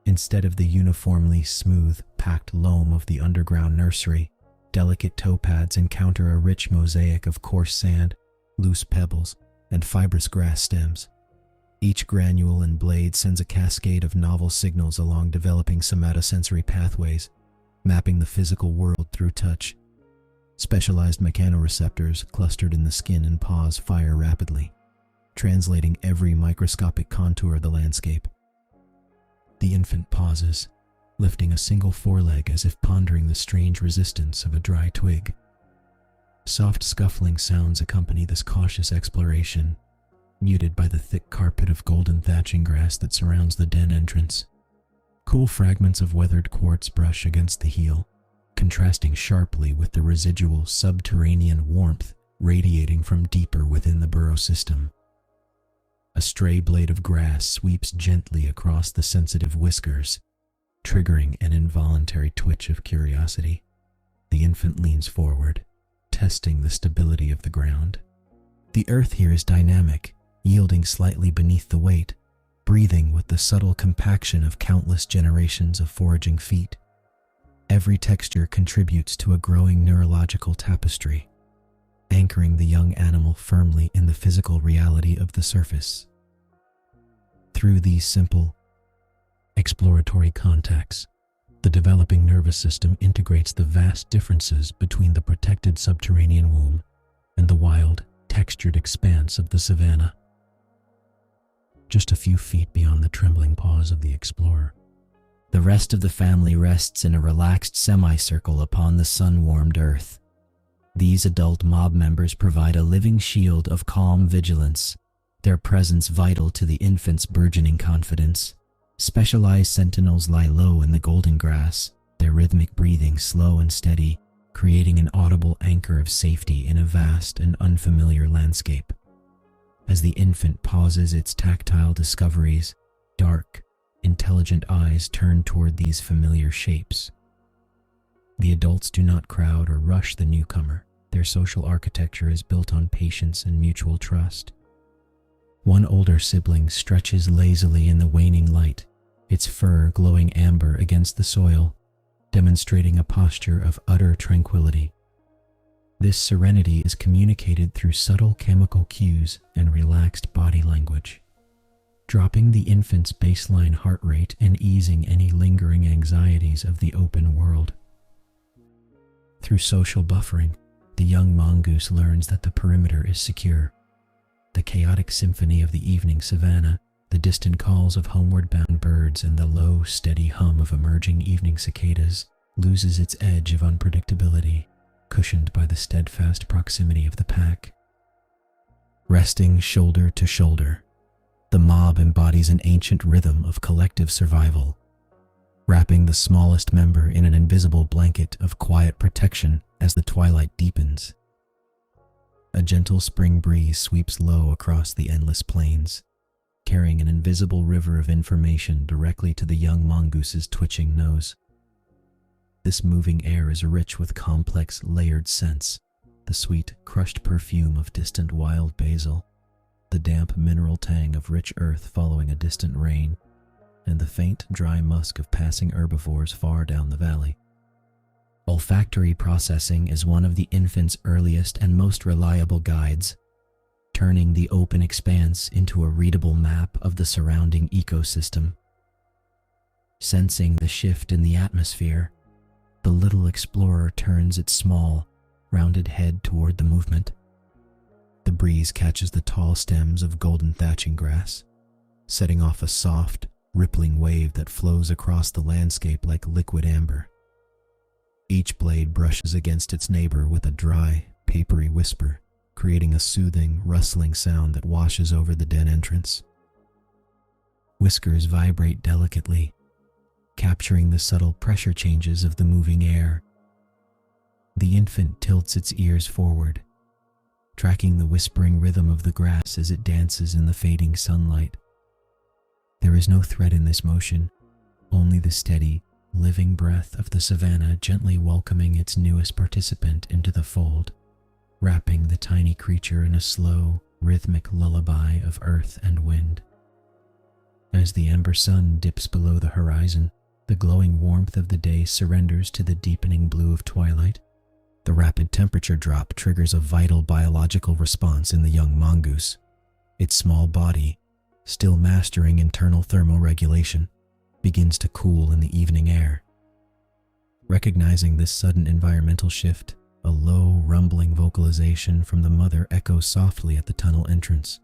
Instead of the uniformly smooth, packed loam of the underground nursery, delicate toe pads encounter a rich mosaic of coarse sand, loose pebbles, and fibrous grass stems. Each granule and blade sends a cascade of novel signals along developing somatosensory pathways, mapping the physical world through touch. Specialized mechanoreceptors clustered in the skin and paws fire rapidly, translating every microscopic contour of the landscape. The infant pauses, lifting a single foreleg as if pondering the strange resistance of a dry twig. Soft scuffling sounds accompany this cautious exploration, muted by the thick carpet of golden thatching grass that surrounds the den entrance. Cool fragments of weathered quartz brush against the heel, contrasting sharply with the residual subterranean warmth radiating from deeper within the burrow system. A stray blade of grass sweeps gently across the sensitive whiskers, triggering an involuntary twitch of curiosity. The infant leans forward, testing the stability of the ground. The earth here is dynamic, yielding slightly beneath the weight, breathing with the subtle compaction of countless generations of foraging feet. Every texture contributes to a growing neurological tapestry, anchoring the young animal firmly in the physical reality of the surface. Through these simple, exploratory contacts, the developing nervous system integrates the vast differences between the protected subterranean womb and the wild, textured expanse of the savanna. Just a few feet beyond the trembling paws of the explorer, the rest of the family rests in a relaxed semicircle upon the sun-warmed earth. These adult mob members provide a living shield of calm vigilance, their presence vital to the infant's burgeoning confidence. Specialized sentinels lie low in the golden grass, their rhythmic breathing slow and steady, creating an audible anchor of safety in a vast and unfamiliar landscape. As the infant pauses its tactile discoveries, dark, intelligent eyes turn toward these familiar shapes. The adults do not crowd or rush the newcomer. Their social architecture is built on patience and mutual trust. One older sibling stretches lazily in the waning light, its fur glowing amber against the soil, demonstrating a posture of utter tranquility. This serenity is communicated through subtle chemical cues and relaxed body language, dropping the infant's baseline heart rate and easing any lingering anxieties of the open world. Through social buffering, the young mongoose learns that the perimeter is secure. The chaotic symphony of the evening savanna, the distant calls of homeward-bound birds, and the low, steady hum of emerging evening cicadas loses its edge of unpredictability, cushioned by the steadfast proximity of the pack. Resting shoulder to shoulder, the mob embodies an ancient rhythm of collective survival, wrapping the smallest member in an invisible blanket of quiet protection as the twilight deepens. A gentle spring breeze sweeps low across the endless plains, carrying an invisible river of information directly to the young mongoose's twitching nose. This moving air is rich with complex, layered scents, the sweet, crushed perfume of distant wild basil, the damp mineral tang of rich earth following a distant rain, and the faint, dry musk of passing herbivores far down the valley. Olfactory processing is one of the infant's earliest and most reliable guides, turning the open expanse into a readable map of the surrounding ecosystem. Sensing the shift in the atmosphere, the little explorer turns its small, rounded head toward the movement. The breeze catches the tall stems of golden thatching grass, setting off a soft, rippling wave that flows across the landscape like liquid amber. Each blade brushes against its neighbor with a dry, papery whisper, creating a soothing, rustling sound that washes over the den entrance. Whiskers vibrate delicately, capturing the subtle pressure changes of the moving air. The infant tilts its ears forward, tracking the whispering rhythm of the grass as it dances in the fading sunlight. There is no threat in this motion, only the steady, living breath of the savanna gently welcoming its newest participant into the fold, wrapping the tiny creature in a slow, rhythmic lullaby of earth and wind. As the amber sun dips below the horizon, the glowing warmth of the day surrenders to the deepening blue of twilight. The rapid temperature drop triggers a vital biological response in the young mongoose. Its small body, still mastering internal thermal regulation, begins to cool in the evening air. Recognizing this sudden environmental shift, a low, rumbling vocalization from the mother echoes softly at the tunnel entrance,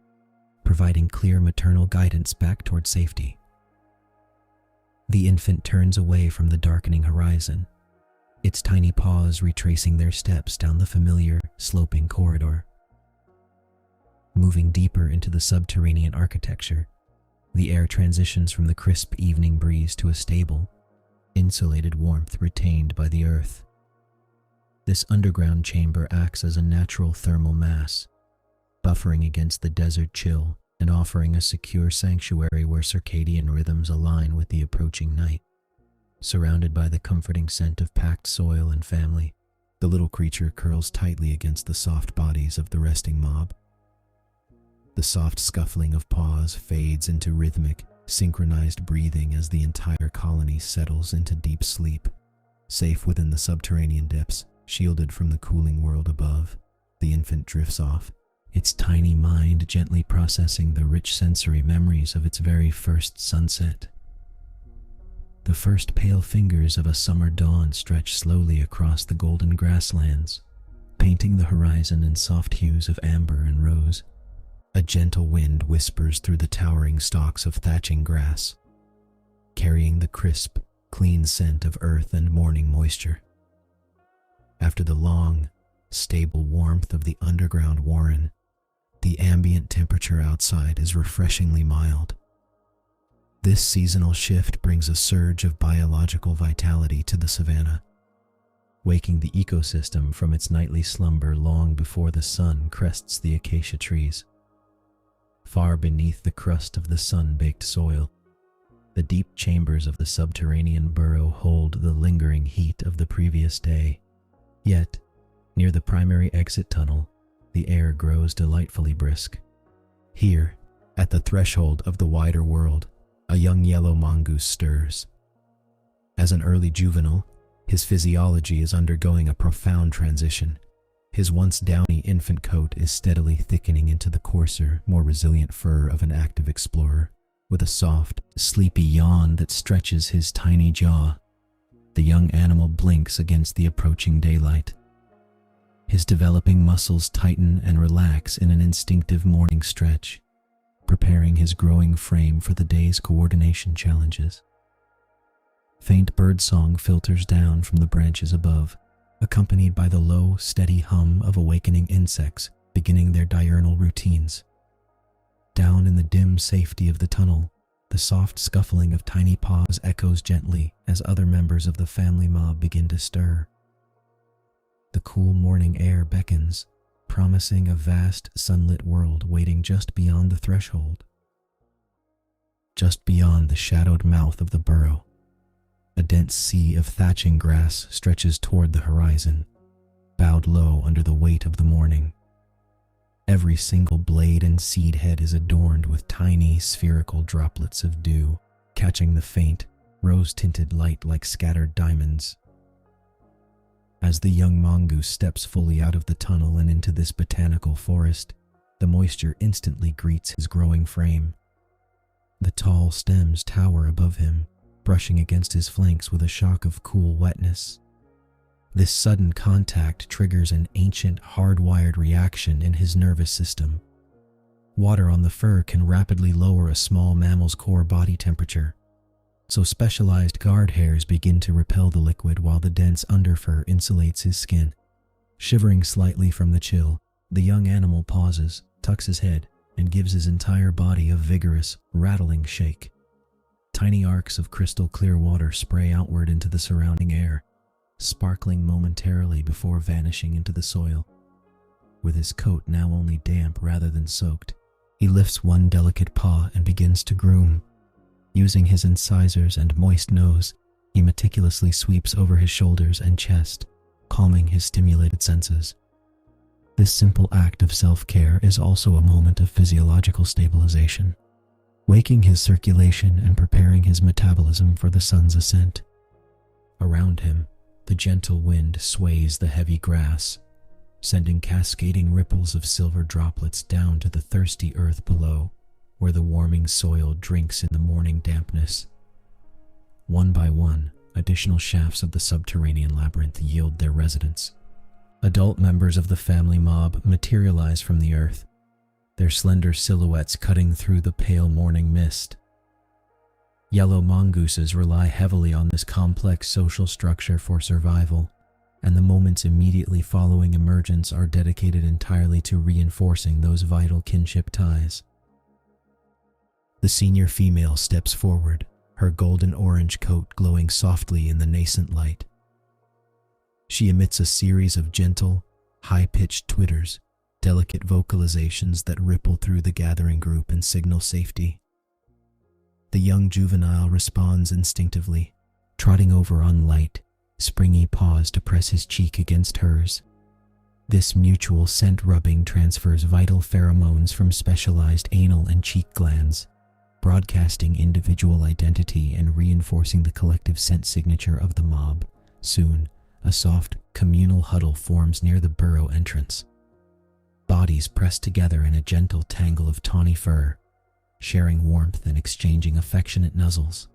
providing clear maternal guidance back toward safety. The infant turns away from the darkening horizon, its tiny paws retracing their steps down the familiar, sloping corridor. Moving deeper into the subterranean architecture, the air transitions from the crisp evening breeze to a stable, insulated warmth retained by the earth. This underground chamber acts as a natural thermal mass, buffering against the desert chill and offering a secure sanctuary where circadian rhythms align with the approaching night. Surrounded by the comforting scent of packed soil and family, the little creature curls tightly against the soft bodies of the resting mob. The soft scuffling of paws fades into rhythmic, synchronized breathing as the entire colony settles into deep sleep. Safe within the subterranean depths, shielded from the cooling world above, the infant drifts off, its tiny mind gently processing the rich sensory memories of its very first sunset. The first pale fingers of a summer dawn stretch slowly across the golden grasslands, painting the horizon in soft hues of amber and rose. A gentle wind whispers through the towering stalks of thatching grass, carrying the crisp, clean scent of earth and morning moisture. After the long, stable warmth of the underground warren, the ambient temperature outside is refreshingly mild. This seasonal shift brings a surge of biological vitality to the savanna, waking the ecosystem from its nightly slumber long before the sun crests the acacia trees. Far beneath the crust of the sun-baked soil, the deep chambers of the subterranean burrow hold the lingering heat of the previous day. Yet, near the primary exit tunnel, the air grows delightfully brisk. Here, at the threshold of the wider world, a young yellow mongoose stirs. As an early juvenile, his physiology is undergoing a profound transition. His once downy infant coat is steadily thickening into the coarser, more resilient fur of an active explorer, with a soft, sleepy yawn that stretches his tiny jaw. The young animal blinks against the approaching daylight. His developing muscles tighten and relax in an instinctive morning stretch, preparing his growing frame for the day's coordination challenges. Faint birdsong filters down from the branches above, accompanied by the low, steady hum of awakening insects beginning their diurnal routines. Down in the dim safety of the tunnel, the soft scuffling of tiny paws echoes gently as other members of the family mob begin to stir. The cool morning air beckons, promising a vast, sunlit world waiting just beyond the threshold. Just beyond the shadowed mouth of the burrow, a dense sea of thatching grass stretches toward the horizon, bowed low under the weight of the morning. Every single blade and seed head is adorned with tiny, spherical droplets of dew, catching the faint, rose-tinted light like scattered diamonds. As the young mongoose steps fully out of the tunnel and into this botanical forest, the moisture instantly greets his growing frame. The tall stems tower above him, brushing against his flanks with a shock of cool wetness. This sudden contact triggers an ancient, hardwired reaction in his nervous system. Water on the fur can rapidly lower a small mammal's core body temperature, so specialized guard hairs begin to repel the liquid while the dense underfur insulates his skin. Shivering slightly from the chill, the young animal pauses, tucks his head, and gives his entire body a vigorous, rattling shake. Tiny arcs of crystal clear water spray outward into the surrounding air, sparkling momentarily before vanishing into the soil. With his coat now only damp rather than soaked, he lifts one delicate paw and begins to groom. Using his incisors and moist nose, He meticulously sweeps over his shoulders and chest, calming his stimulated senses. This simple act of self-care is also a moment of physiological stabilization, waking his circulation and preparing his metabolism for the sun's ascent. Around him, the gentle wind sways the heavy grass, sending cascading ripples of silver droplets down to the thirsty earth below, where the warming soil drinks in the morning dampness. One by one, additional shafts of the subterranean labyrinth yield their residence. Adult members of the family mob materialize from the earth, their slender silhouettes cutting through the pale morning mist. Yellow mongooses rely heavily on this complex social structure for survival, and the moments immediately following emergence are dedicated entirely to reinforcing those vital kinship ties. The senior female steps forward, her golden-orange coat glowing softly in the nascent light. She emits a series of gentle, high-pitched twitters, delicate vocalizations that ripple through the gathering group and signal safety. The young juvenile responds instinctively, trotting over on light, springy paws to press his cheek against hers. This mutual scent rubbing transfers vital pheromones from specialized anal and cheek glands, broadcasting individual identity and reinforcing the collective scent signature of the mob. Soon, a soft, communal huddle forms near the burrow entrance. Bodies pressed together in a gentle tangle of tawny fur, sharing warmth and exchanging affectionate nuzzles.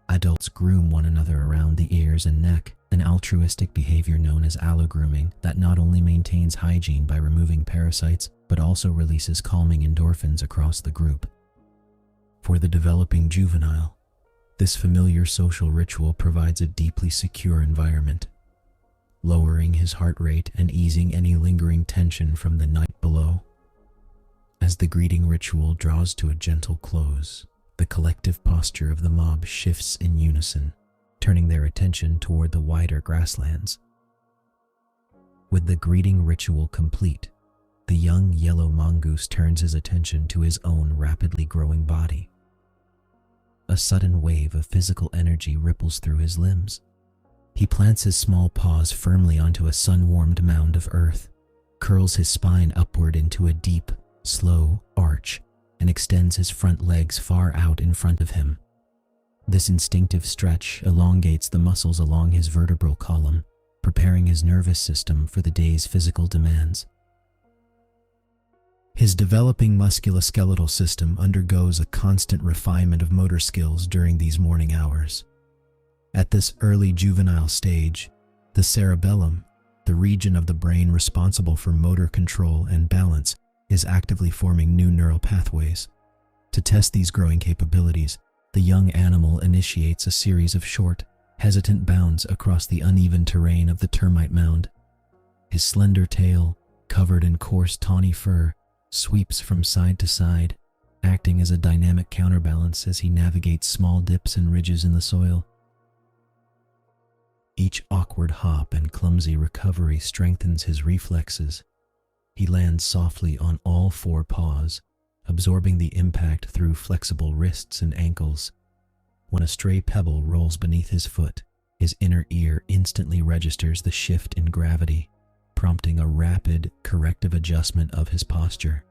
Adults groom one another around the ears and neck, an altruistic behavior known as allogrooming that not only maintains hygiene by removing parasites, but also releases calming endorphins across the group. For the developing juvenile, this familiar social ritual provides a deeply secure environment, lowering his heart rate and easing any lingering tension from the night below. As the greeting ritual draws to a gentle close, the collective posture of the mob shifts in unison, turning their attention toward the wider grasslands. With the greeting ritual complete, the young yellow mongoose turns his attention to his own rapidly growing body. A sudden wave of physical energy ripples through his limbs. He plants his small paws firmly onto a sun-warmed mound of earth, curls his spine upward into a deep, slow arch, and extends his front legs far out in front of him. This instinctive stretch elongates the muscles along his vertebral column, preparing his nervous system for the day's physical demands. His developing musculoskeletal system undergoes a constant refinement of motor skills during these morning hours. At this early juvenile stage, the cerebellum, the region of the brain responsible for motor control and balance, is actively forming new neural pathways. To test these growing capabilities, the young animal initiates a series of short, hesitant bounds across the uneven terrain of the termite mound. His slender tail, covered in coarse tawny fur, sweeps from side to side, acting as a dynamic counterbalance as he navigates small dips and ridges in the soil. Each awkward hop and clumsy recovery strengthens his reflexes. He lands softly on all four paws, absorbing the impact through flexible wrists and ankles. When a stray pebble rolls beneath his foot, his inner ear instantly registers the shift in gravity, prompting a rapid, corrective adjustment of his posture.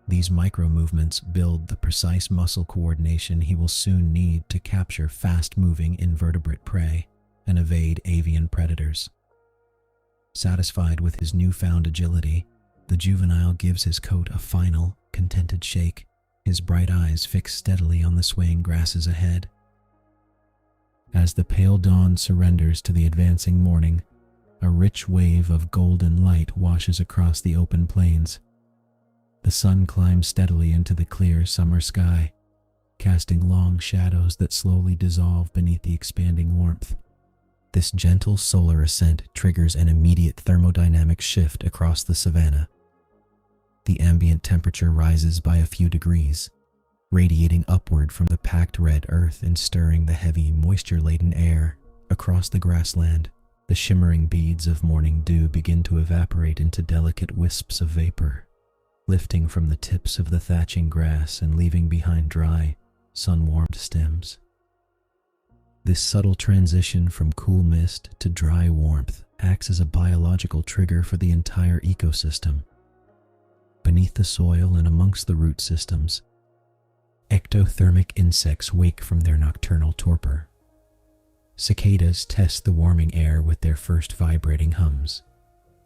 These micro-movements build the precise muscle coordination he will soon need to capture fast-moving invertebrate prey and evade avian predators. Satisfied with his newfound agility, the juvenile gives his coat a final, contented shake, his bright eyes fixed steadily on the swaying grasses ahead. As the pale dawn surrenders to the advancing morning, a rich wave of golden light washes across the open plains. The sun climbs steadily into the clear summer sky, casting long shadows that slowly dissolve beneath the expanding warmth. This gentle solar ascent triggers an immediate thermodynamic shift across the savanna. The ambient temperature rises by a few degrees, radiating upward from the packed red earth and stirring the heavy, moisture-laden air. Across the grassland, the shimmering beads of morning dew begin to evaporate into delicate wisps of vapor, lifting from the tips of the thatching grass and leaving behind dry, sun-warmed stems. This subtle transition from cool mist to dry warmth acts as a biological trigger for the entire ecosystem. Beneath the soil and amongst the root systems, ectothermic insects wake from their nocturnal torpor. Cicadas test the warming air with their first vibrating hums,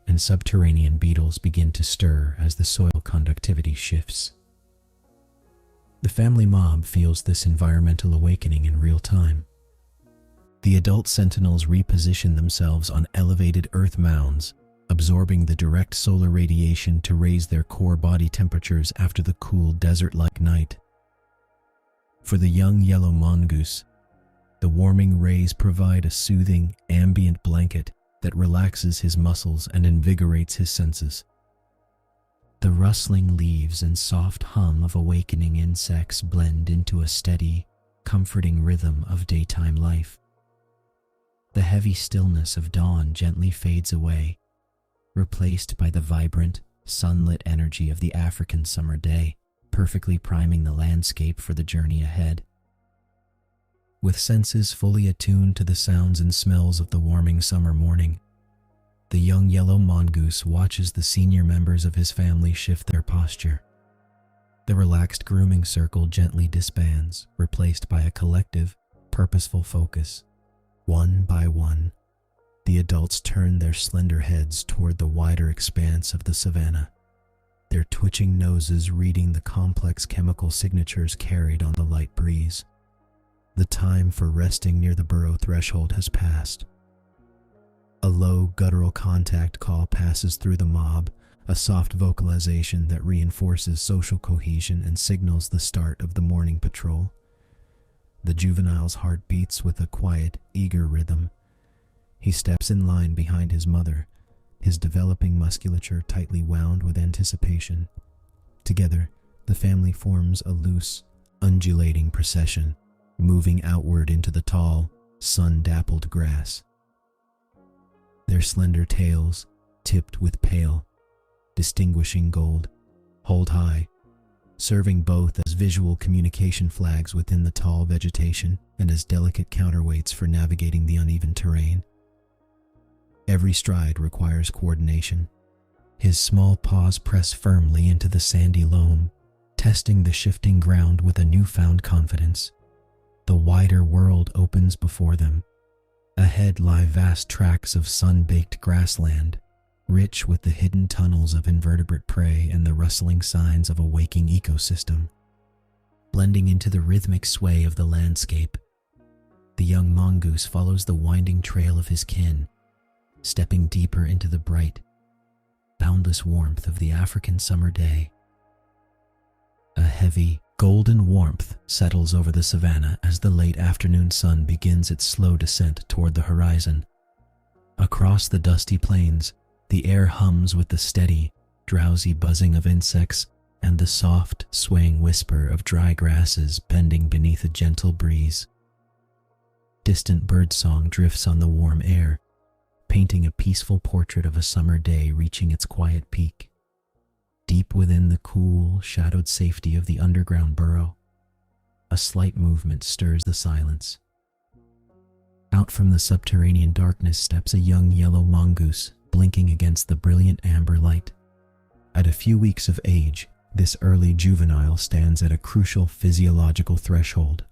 and subterranean beetles begin to stir as the soil conductivity shifts. The family mob feels this environmental awakening in real time. The adult sentinels reposition themselves on elevated earth mounds, absorbing the direct solar radiation to raise their core body temperatures after the cool desert-like night. For the young yellow mongoose, the warming rays provide a soothing, ambient blanket that relaxes his muscles and invigorates his senses. The rustling leaves and soft hum of awakening insects blend into a steady, comforting rhythm of daytime life. The heavy stillness of dawn gently fades away, replaced by the vibrant, sunlit energy of the African summer day, perfectly priming the landscape for the journey ahead. With senses fully attuned to the sounds and smells of the warming summer morning, the young yellow mongoose watches the senior members of his family shift their posture. The relaxed grooming circle gently disbands, replaced by a collective, purposeful focus. One by one, the adults turn their slender heads toward the wider expanse of the savanna, their twitching noses reading the complex chemical signatures carried on the light breeze. The time for resting near the burrow threshold has passed. A low, guttural contact call passes through the mob, a soft vocalization that reinforces social cohesion and signals the start of the morning patrol. The juvenile's heart beats with a quiet, eager rhythm. He steps in line behind his mother, his developing musculature tightly wound with anticipation. Together, the family forms a loose, undulating procession, moving outward into the tall, sun-dappled grass. Their slender tails, tipped with pale, distinguishing gold, hold high, serving both as visual communication flags within the tall vegetation and as delicate counterweights for navigating the uneven terrain. Every stride requires coordination. His small paws press firmly into the sandy loam, testing the shifting ground with a newfound confidence. The wider world opens before them. Ahead lie vast tracts of sun-baked grassland, rich with the hidden tunnels of invertebrate prey and the rustling signs of a waking ecosystem. Blending into the rhythmic sway of the landscape, the young mongoose follows the winding trail of his kin, stepping deeper into the bright, boundless warmth of the African summer day. A heavy, golden warmth settles over the savanna as the late afternoon sun begins its slow descent toward the horizon. Across the dusty plains, the air hums with the steady, drowsy buzzing of insects and the soft, swaying whisper of dry grasses bending beneath a gentle breeze. Distant birdsong drifts on the warm air, painting a peaceful portrait of a summer day reaching its quiet peak. Deep within the cool, shadowed safety of the underground burrow, a slight movement stirs the silence. Out from the subterranean darkness steps a young yellow mongoose, blinking against the brilliant amber light. At a few weeks of age, this early juvenile stands at a crucial physiological threshold.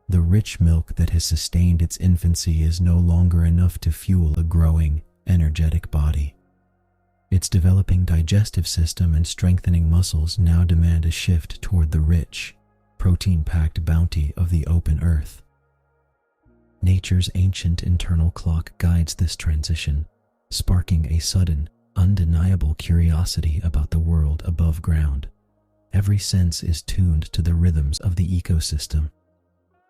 The rich milk that has sustained its infancy is no longer enough to fuel a growing, energetic body. Its developing digestive system and strengthening muscles now demand a shift toward the rich, protein-packed bounty of the open earth. Nature's ancient internal clock guides this transition, sparking a sudden, undeniable curiosity about the world above ground. Every sense is tuned to the rhythms of the ecosystem.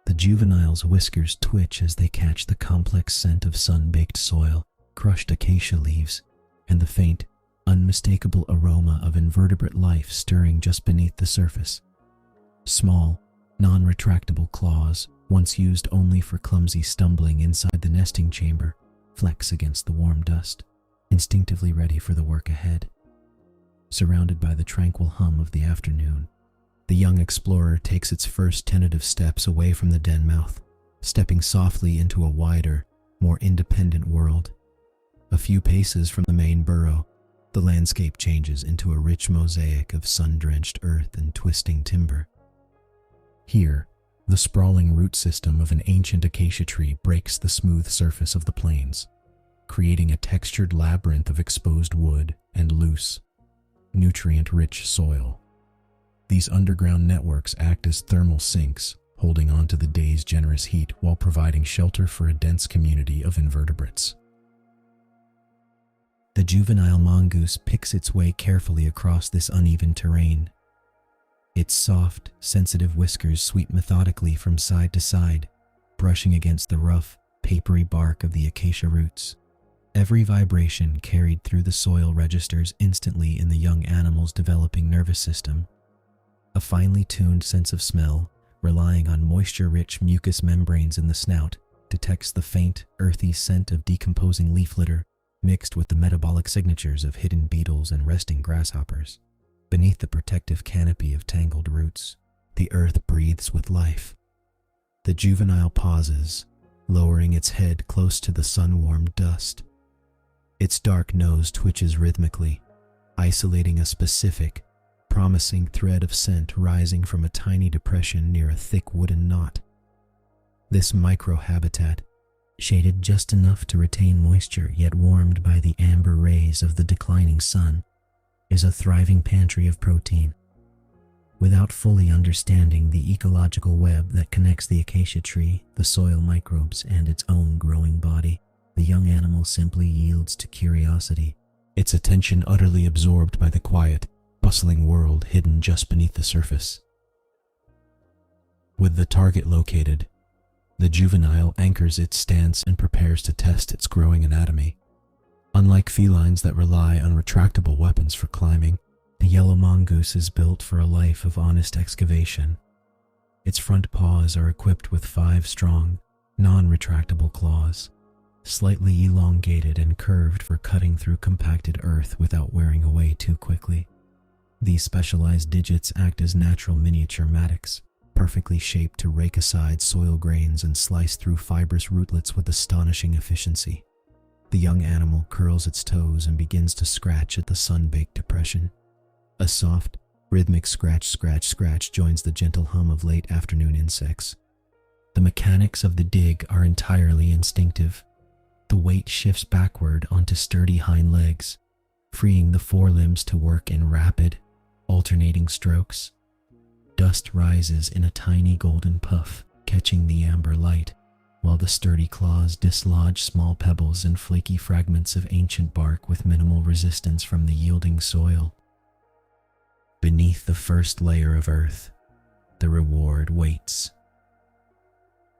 The juvenile's whiskers twitch as they catch the complex scent of sun-baked soil, crushed acacia leaves, and the faint, unmistakable aroma of invertebrate life stirring just beneath the surface. Small, non-retractable claws, once used only for clumsy stumbling inside the nesting chamber, flex against the warm dust, instinctively ready for the work ahead. Surrounded by the tranquil hum of the afternoon, the young explorer takes its first tentative steps away from the den mouth, stepping softly into a wider, more independent world. A few paces from the main burrow, the landscape changes into a rich mosaic of sun-drenched earth and twisting timber. Here, the sprawling root system of an ancient acacia tree breaks the smooth surface of the plains, creating a textured labyrinth of exposed wood and loose, nutrient-rich soil. These underground networks act as thermal sinks, holding on to the day's generous heat while providing shelter for a dense community of invertebrates. The juvenile mongoose picks its way carefully across this uneven terrain. Its soft, sensitive whiskers sweep methodically from side to side, brushing against the rough, papery bark of the acacia roots. Every vibration carried through the soil registers instantly in the young animal's developing nervous system. A finely tuned sense of smell, relying on moisture-rich mucous membranes in the snout, detects the faint, earthy scent of decomposing leaf litter mixed with the metabolic signatures of hidden beetles and resting grasshoppers. Beneath the protective canopy of tangled roots, the earth breathes with life. The juvenile pauses, lowering its head close to the sun-warmed dust. Its dark nose twitches rhythmically, isolating a specific, promising thread of scent rising from a tiny depression near a thick wooden knot. This microhabitat, shaded just enough to retain moisture yet warmed by the amber rays of the declining sun, is a thriving pantry of protein. Without fully understanding the ecological web that connects the acacia tree, the soil microbes, and its own growing body, the young animal simply yields to curiosity, its attention utterly absorbed by the quiet, bustling world hidden just beneath the surface. With the target located, the juvenile anchors its stance and prepares to test its growing anatomy. Unlike felines that rely on retractable weapons for climbing, the yellow mongoose is built for a life of honest excavation. Its front paws are equipped with 5 strong, non-retractable claws, slightly elongated and curved for cutting through compacted earth without wearing away too quickly. These specialized digits act as natural miniature mattocks, perfectly shaped to rake aside soil grains and slice through fibrous rootlets with astonishing efficiency. The young animal curls its toes and begins to scratch at the sun-baked depression. A soft, rhythmic scratch joins the gentle hum of late afternoon insects. The mechanics of the dig are entirely instinctive. The weight shifts backward onto sturdy hind legs, freeing the forelimbs to work in rapid, alternating strokes. Dust rises in a tiny golden puff, catching the amber light, while the sturdy claws dislodge small pebbles and flaky fragments of ancient bark with minimal resistance from the yielding soil. Beneath the first layer of earth, the reward waits.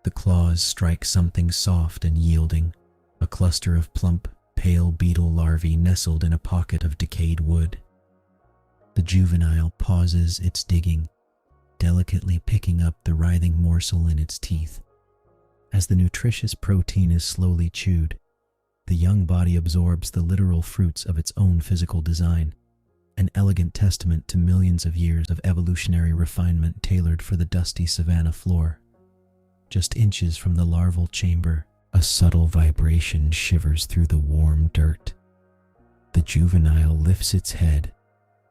The claws strike something soft and yielding, a cluster of plump, pale beetle larvae nestled in a pocket of decayed wood. The juvenile pauses its digging, delicately picking up the writhing morsel in its teeth. As the nutritious protein is slowly chewed, the young body absorbs the literal fruits of its own physical design, an elegant testament to millions of years of evolutionary refinement tailored for the dusty savanna floor. Just inches from the larval chamber, a subtle vibration shivers through the warm dirt. The juvenile lifts its head,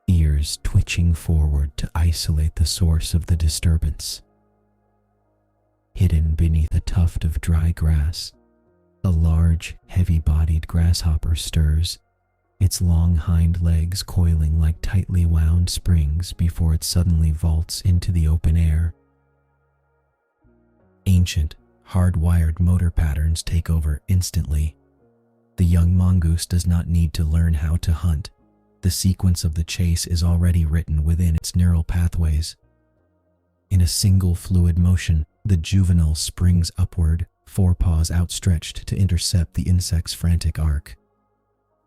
ears twitching forward to isolate the source of the disturbance. Hidden beneath a tuft of dry grass, a large, heavy-bodied grasshopper stirs, its long hind legs coiling like tightly wound springs before it suddenly vaults into the open air. Ancient, hardwired motor patterns take over instantly. The young mongoose does not need to learn how to hunt. The sequence of the chase is already written within its neural pathways. In a single fluid motion, the juvenile springs upward, forepaws outstretched to intercept the insect's frantic arc.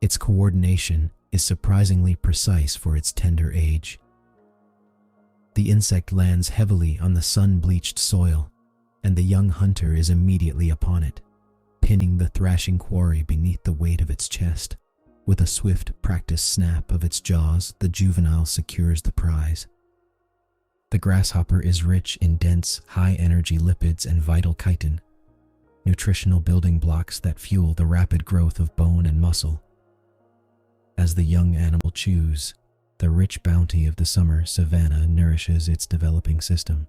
Its coordination is surprisingly precise for its tender age. The insect lands heavily on the sun-bleached soil, and the young hunter is immediately upon it, pinning the thrashing quarry beneath the weight of its chest. With a swift, practiced snap of its jaws, the juvenile secures the prize. The grasshopper is rich in dense, high-energy lipids and vital chitin, nutritional building blocks that fuel the rapid growth of bone and muscle. As the young animal chews, the rich bounty of the summer savanna nourishes its developing system.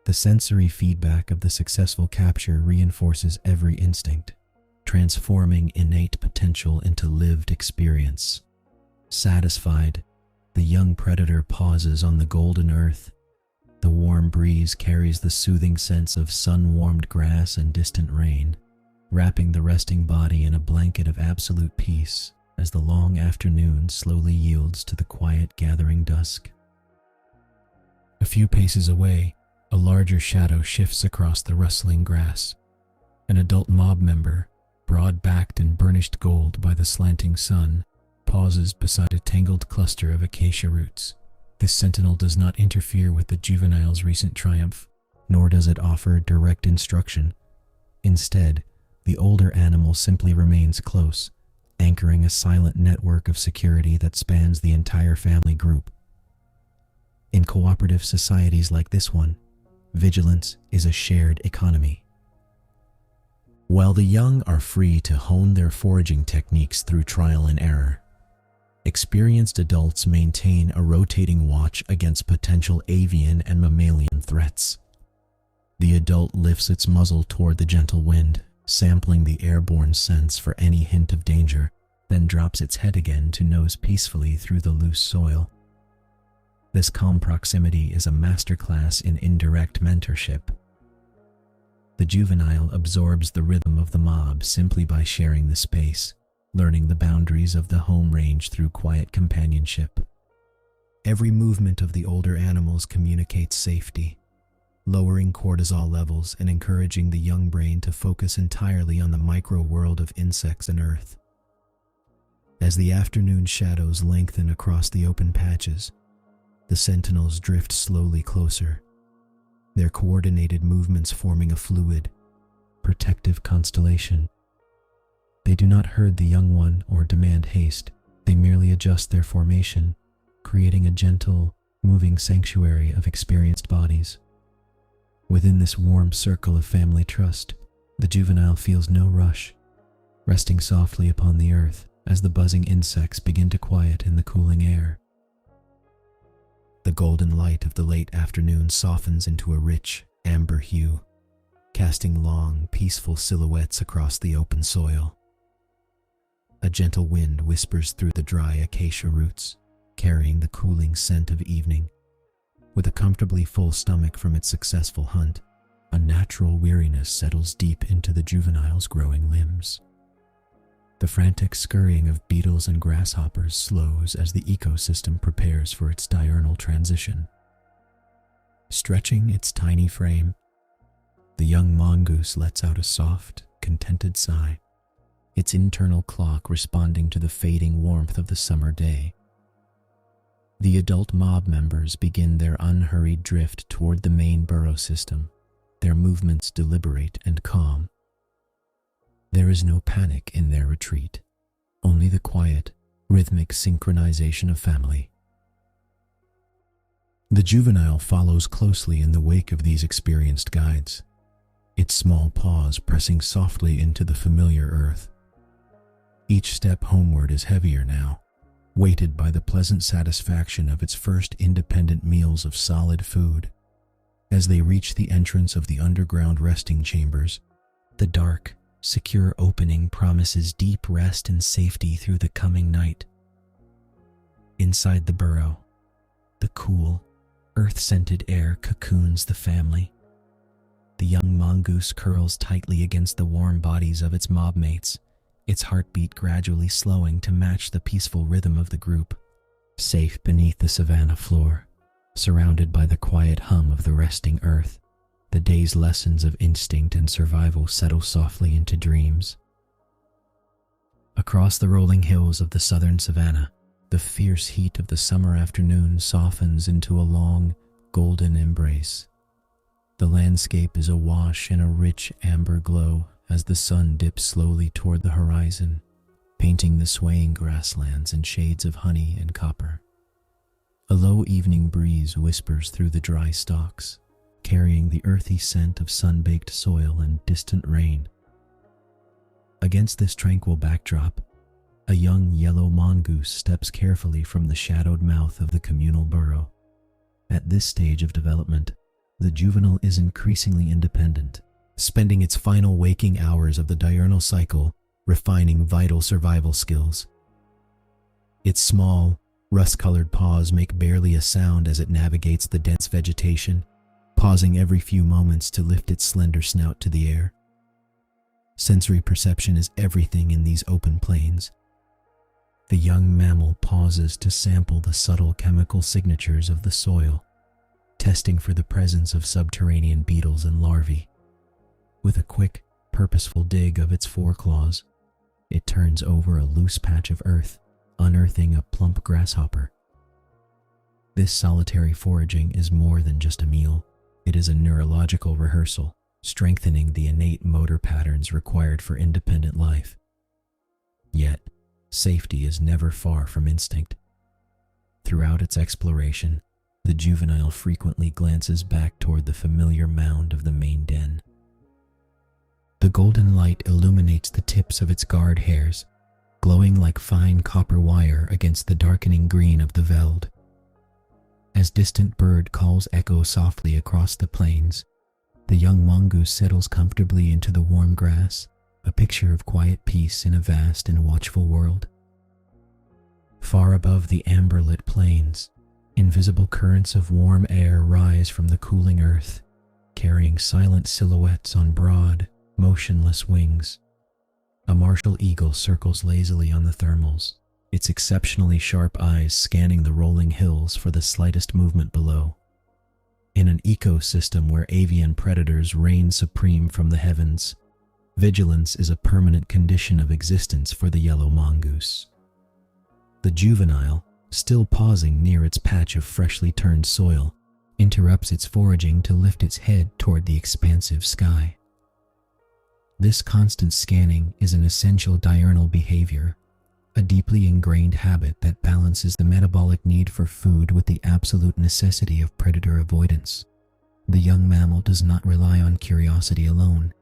The sensory feedback of the successful capture reinforces every instinct, transforming innate potential into lived experience. Satisfied, the young predator pauses on the golden earth. The warm breeze carries the soothing sense of sun-warmed grass and distant rain, wrapping the resting body in a blanket of absolute peace as the long afternoon slowly yields to the quiet gathering dusk. A few paces away, a larger shadow shifts across the rustling grass. An adult mob member, broad-backed and burnished gold by the slanting sun, pauses beside a tangled cluster of acacia roots. This sentinel does not interfere with the juvenile's recent triumph, nor does it offer direct instruction. Instead, the older animal simply remains close, anchoring a silent network of security that spans the entire family group. In cooperative societies like this one, vigilance is a shared economy. While the young are free to hone their foraging techniques through trial and error, experienced adults maintain a rotating watch against potential avian and mammalian threats. The adult lifts its muzzle toward the gentle wind, sampling the airborne scents for any hint of danger, then drops its head again to nose peacefully through the loose soil. This calm proximity is a masterclass in indirect mentorship. The juvenile absorbs the rhythm of the mob simply by sharing the space, learning the boundaries of the home range through quiet companionship. Every movement of the older animals communicates safety, lowering cortisol levels and encouraging the young brain to focus entirely on the micro world of insects and earth. As the afternoon shadows lengthen across the open patches, the sentinels drift slowly closer, their coordinated movements forming a fluid, protective constellation. They do not herd the young one or demand haste. They merely adjust their formation, creating a gentle, moving sanctuary of experienced bodies. Within this warm circle of family trust, the juvenile feels no rush, resting softly upon the earth as the buzzing insects begin to quiet in the cooling air. The golden light of the late afternoon softens into a rich, amber hue, casting long, peaceful silhouettes across the open soil. A gentle wind whispers through the dry acacia roots, carrying the cooling scent of evening. With a comfortably full stomach from its successful hunt, a natural weariness settles deep into the juvenile's growing limbs. The frantic scurrying of beetles and grasshoppers slows as the ecosystem prepares for its diurnal transition. Stretching its tiny frame, the young mongoose lets out a soft, contented sigh, its internal clock responding to the fading warmth of the summer day. The adult mob members begin their unhurried drift toward the main burrow system, their movements deliberate and calm. There is no panic in their retreat, only the quiet, rhythmic synchronization of family. The juvenile follows closely in the wake of these experienced guides, its small paws pressing softly into the familiar earth. Each step homeward is heavier now, weighted by the pleasant satisfaction of its first independent meals of solid food. As they reach the entrance of the underground resting chambers, the dark, secure opening promises deep rest and safety through the coming night. Inside the burrow, the cool, earth-scented air cocoons the family. The young mongoose curls tightly against the warm bodies of its mob mates, its heartbeat gradually slowing to match the peaceful rhythm of the group. Safe beneath the savanna floor, surrounded by the quiet hum of the resting earth, the day's lessons of instinct and survival settle softly into dreams. Across the rolling hills of the southern savanna, the fierce heat of the summer afternoon softens into a long, golden embrace. The landscape is awash in a rich amber glow as the sun dips slowly toward the horizon, painting the swaying grasslands in shades of honey and copper. A low evening breeze whispers through the dry stalks, carrying the earthy scent of sun-baked soil and distant rain. Against this tranquil backdrop, a young yellow mongoose steps carefully from the shadowed mouth of the communal burrow. At this stage of development, the juvenile is increasingly independent, spending its final waking hours of the diurnal cycle refining vital survival skills. Its small, rust-colored paws make barely a sound as it navigates the dense vegetation, pausing every few moments to lift its slender snout to the air. Sensory perception is everything in these open plains. The young mammal pauses to sample the subtle chemical signatures of the soil, testing for the presence of subterranean beetles and larvae. With a quick, purposeful dig of its foreclaws, it turns over a loose patch of earth, unearthing a plump grasshopper. This solitary foraging is more than just a meal. It is a neurological rehearsal, strengthening the innate motor patterns required for independent life. Yet, safety is never far from instinct. Throughout its exploration, the juvenile frequently glances back toward the familiar mound of the main den. The golden light illuminates the tips of its guard hairs, glowing like fine copper wire against the darkening green of the veld. As distant bird calls echo softly across the plains, the young mongoose settles comfortably into the warm grass, a picture of quiet peace in a vast and watchful world. Far above the amber-lit plains, invisible currents of warm air rise from the cooling earth, carrying silent silhouettes on broad, motionless wings. A martial eagle circles lazily on the thermals, its exceptionally sharp eyes scanning the rolling hills for the slightest movement below. In an ecosystem where avian predators reign supreme from the heavens, vigilance is a permanent condition of existence for the yellow mongoose. The juvenile, still pausing near its patch of freshly turned soil, interrupts its foraging to lift its head toward the expansive sky. This constant scanning is an essential diurnal behavior, a deeply ingrained habit that balances the metabolic need for food with the absolute necessity of predator avoidance. The young mammal does not rely on curiosity alone.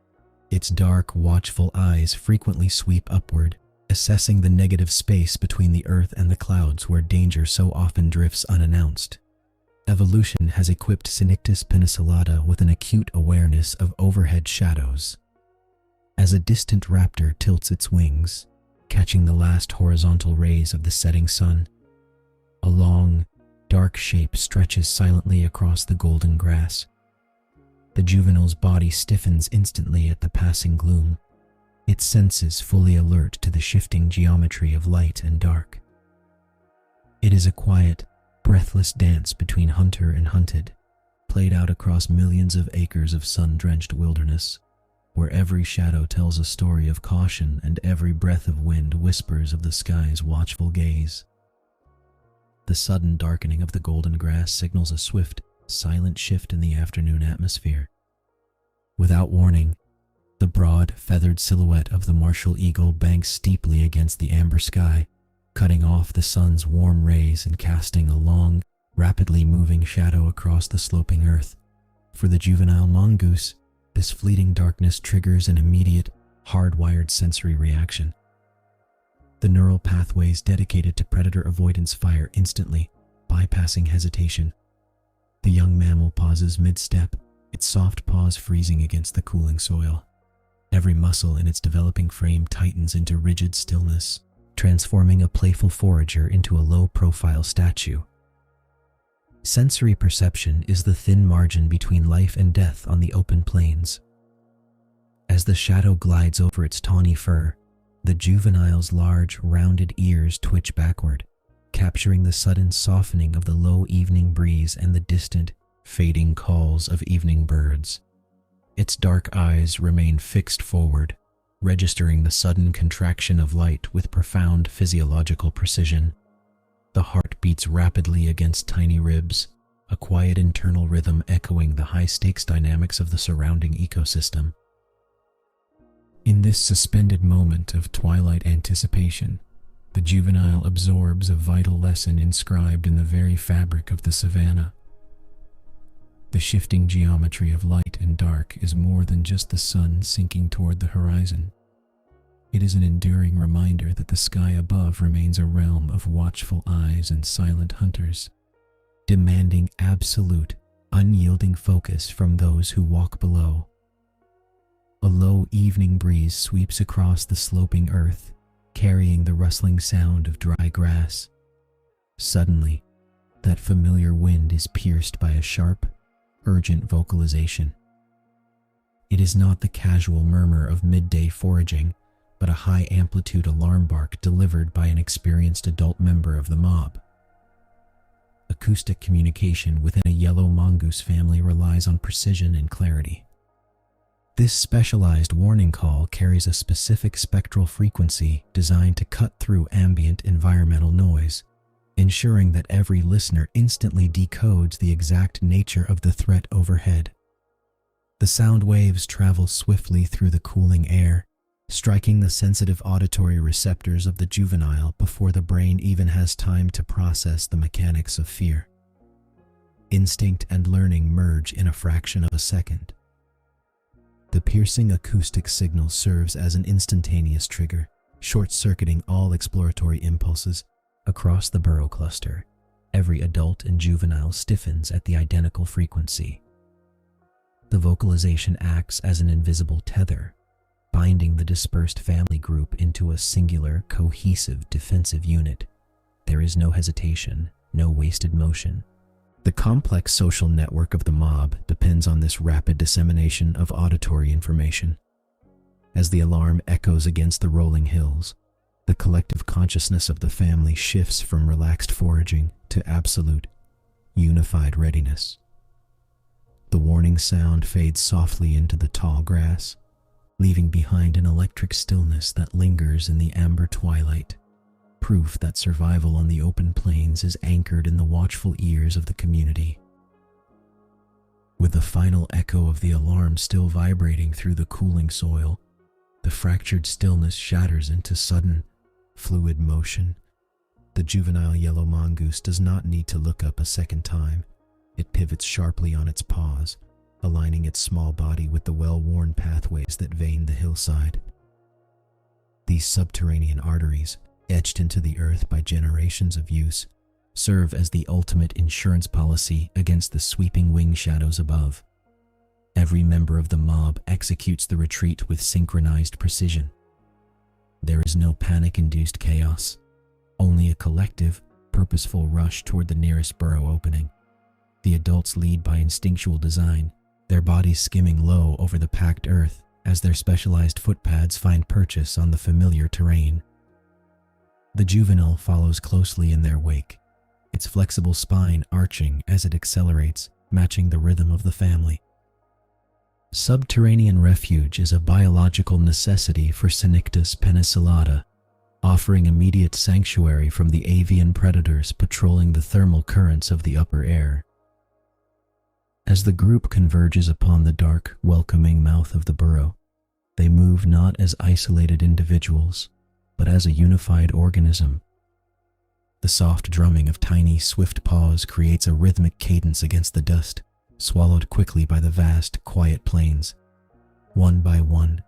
Its dark, watchful eyes frequently sweep upward, assessing the negative space between the earth and the clouds where danger so often drifts unannounced. Evolution has equipped Synictis penicillata with an acute awareness of overhead shadows. As a distant raptor tilts its wings, catching the last horizontal rays of the setting sun, a long, dark shape stretches silently across the golden grass. The juvenile's body stiffens instantly at the passing gloom, its senses fully alert to the shifting geometry of light and dark. It is a quiet, breathless dance between hunter and hunted, played out across millions of acres of sun-drenched wilderness, where every shadow tells a story of caution and every breath of wind whispers of the sky's watchful gaze. The sudden darkening of the golden grass signals a swift, silent shift in the afternoon atmosphere. Without warning, the broad, feathered silhouette of the martial eagle banks steeply against the amber sky, cutting off the sun's warm rays and casting a long, rapidly moving shadow across the sloping earth. For the juvenile mongoose, this fleeting darkness triggers an immediate, hardwired sensory reaction. The neural pathways dedicated to predator avoidance fire instantly, bypassing hesitation. The young mammal pauses mid-step, its soft paws freezing against the cooling soil. Every muscle in its developing frame tightens into rigid stillness, transforming a playful forager into a low-profile statue. Sensory perception is the thin margin between life and death on the open plains. As the shadow glides over its tawny fur, the juvenile's large, rounded ears twitch backward, capturing the sudden softening of the low evening breeze and the distant, fading calls of evening birds. Its dark eyes remain fixed forward, registering the sudden contraction of light with profound physiological precision. The heart beats rapidly against tiny ribs, a quiet internal rhythm echoing the high-stakes dynamics of the surrounding ecosystem. In this suspended moment of twilight anticipation, the juvenile absorbs a vital lesson inscribed in the very fabric of the savanna. The shifting geometry of light and dark is more than just the sun sinking toward the horizon. It is an enduring reminder that the sky above remains a realm of watchful eyes and silent hunters, demanding absolute, unyielding focus from those who walk below. A low evening breeze sweeps across the sloping earth, carrying the rustling sound of dry grass. Suddenly, that familiar wind is pierced by a sharp, urgent vocalization. It is not the casual murmur of midday foraging, but a high-amplitude alarm bark delivered by an experienced adult member of the mob. Acoustic communication within a yellow mongoose family relies on precision and clarity. This specialized warning call carries a specific spectral frequency designed to cut through ambient environmental noise, ensuring that every listener instantly decodes the exact nature of the threat overhead. The sound waves travel swiftly through the cooling air, striking the sensitive auditory receptors of the juvenile before the brain even has time to process the mechanics of fear. Instinct and learning merge in a fraction of a second. The piercing acoustic signal serves as an instantaneous trigger, short-circuiting all exploratory impulses. Across the burrow cluster, every adult and juvenile stiffens at the identical frequency. The vocalization acts as an invisible tether, binding the dispersed family group into a singular, cohesive defensive unit. There is no hesitation, no wasted motion. The complex social network of the mob depends on this rapid dissemination of auditory information. As the alarm echoes against the rolling hills, the collective consciousness of the family shifts from relaxed foraging to absolute, unified readiness. The warning sound fades softly into the tall grass, leaving behind an electric stillness that lingers in the amber twilight, proof that survival on the open plains is anchored in the watchful ears of the community. With the final echo of the alarm still vibrating through the cooling soil, the fractured stillness shatters into sudden, fluid motion. The juvenile yellow mongoose does not need to look up a second time. It pivots sharply on its paws, aligning its small body with the well-worn pathways that vein the hillside. These subterranean arteries, etched into the earth by generations of use, serve as the ultimate insurance policy against the sweeping wing shadows above. Every member of the mob executes the retreat with synchronized precision. There is no panic-induced chaos, only a collective, purposeful rush toward the nearest burrow opening. The adults lead by instinctual design, their bodies skimming low over the packed earth as their specialized footpads find purchase on the familiar terrain. The juvenile follows closely in their wake, its flexible spine arching as it accelerates, matching the rhythm of the family. Subterranean refuge is a biological necessity for Synictus penicillata, offering immediate sanctuary from the avian predators patrolling the thermal currents of the upper air. As the group converges upon the dark, welcoming mouth of the burrow, they move not as isolated individuals, but as a unified organism. The soft drumming of tiny, swift paws creates a rhythmic cadence against the dust, swallowed quickly by the vast, quiet plains. One by one,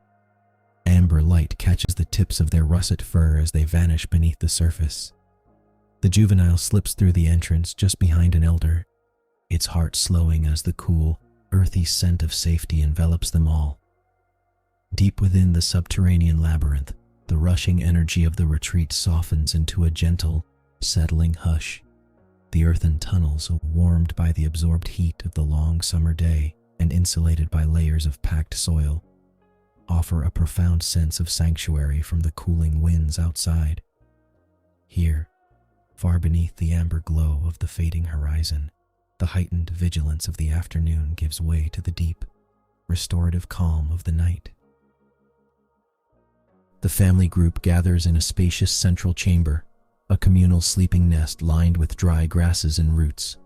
amber light catches the tips of their russet fur as they vanish beneath the surface. The juvenile slips through the entrance just behind an elder, its heart slowing as the cool, earthy scent of safety envelops them all. Deep within the subterranean labyrinth, the rushing energy of the retreat softens into a gentle, settling hush. The earthen tunnels, warmed by the absorbed heat of the long summer day and insulated by layers of packed soil, offer a profound sense of sanctuary from the cooling winds outside. Here, far beneath the amber glow of the fading horizon, the heightened vigilance of the afternoon gives way to the deep, restorative calm of the night. The family group gathers in a spacious central chamber, a communal sleeping nest lined with dry grasses and roots.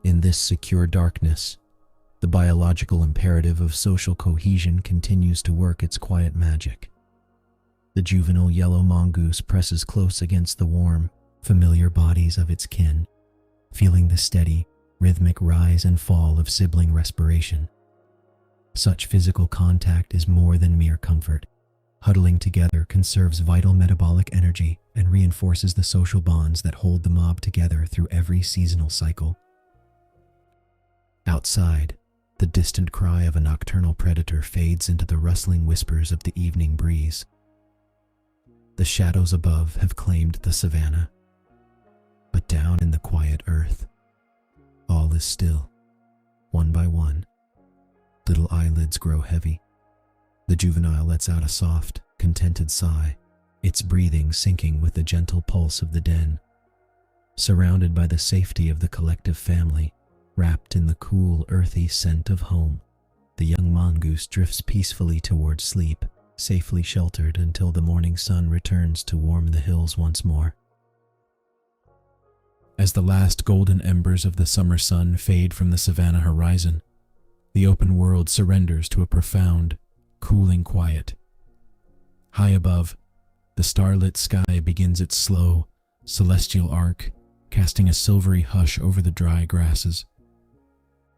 In this secure darkness, the biological imperative of social cohesion continues to work its quiet magic. The juvenile yellow mongoose presses close against the warm, familiar bodies of its kin, feeling the steady, rhythmic rise and fall of sibling respiration. Such physical contact is more than mere comfort. Huddling together conserves vital metabolic energy and reinforces the social bonds that hold the mob together through every seasonal cycle. Outside, the distant cry of a nocturnal predator fades into the rustling whispers of the evening breeze. The shadows above have claimed the savanna, but down in the quiet earth, all is still. One by one, little eyelids grow heavy. The juvenile lets out a soft, contented sigh, its breathing syncing with the gentle pulse of the den. Surrounded by the safety of the collective family, wrapped in the cool, earthy scent of home, the young mongoose drifts peacefully towards sleep, safely sheltered until the morning sun returns to warm the hills once more. As the last golden embers of the summer sun fade from the savanna horizon, the open world surrenders to a profound, cooling quiet. High above, the starlit sky begins its slow, celestial arc, casting a silvery hush over the dry grasses.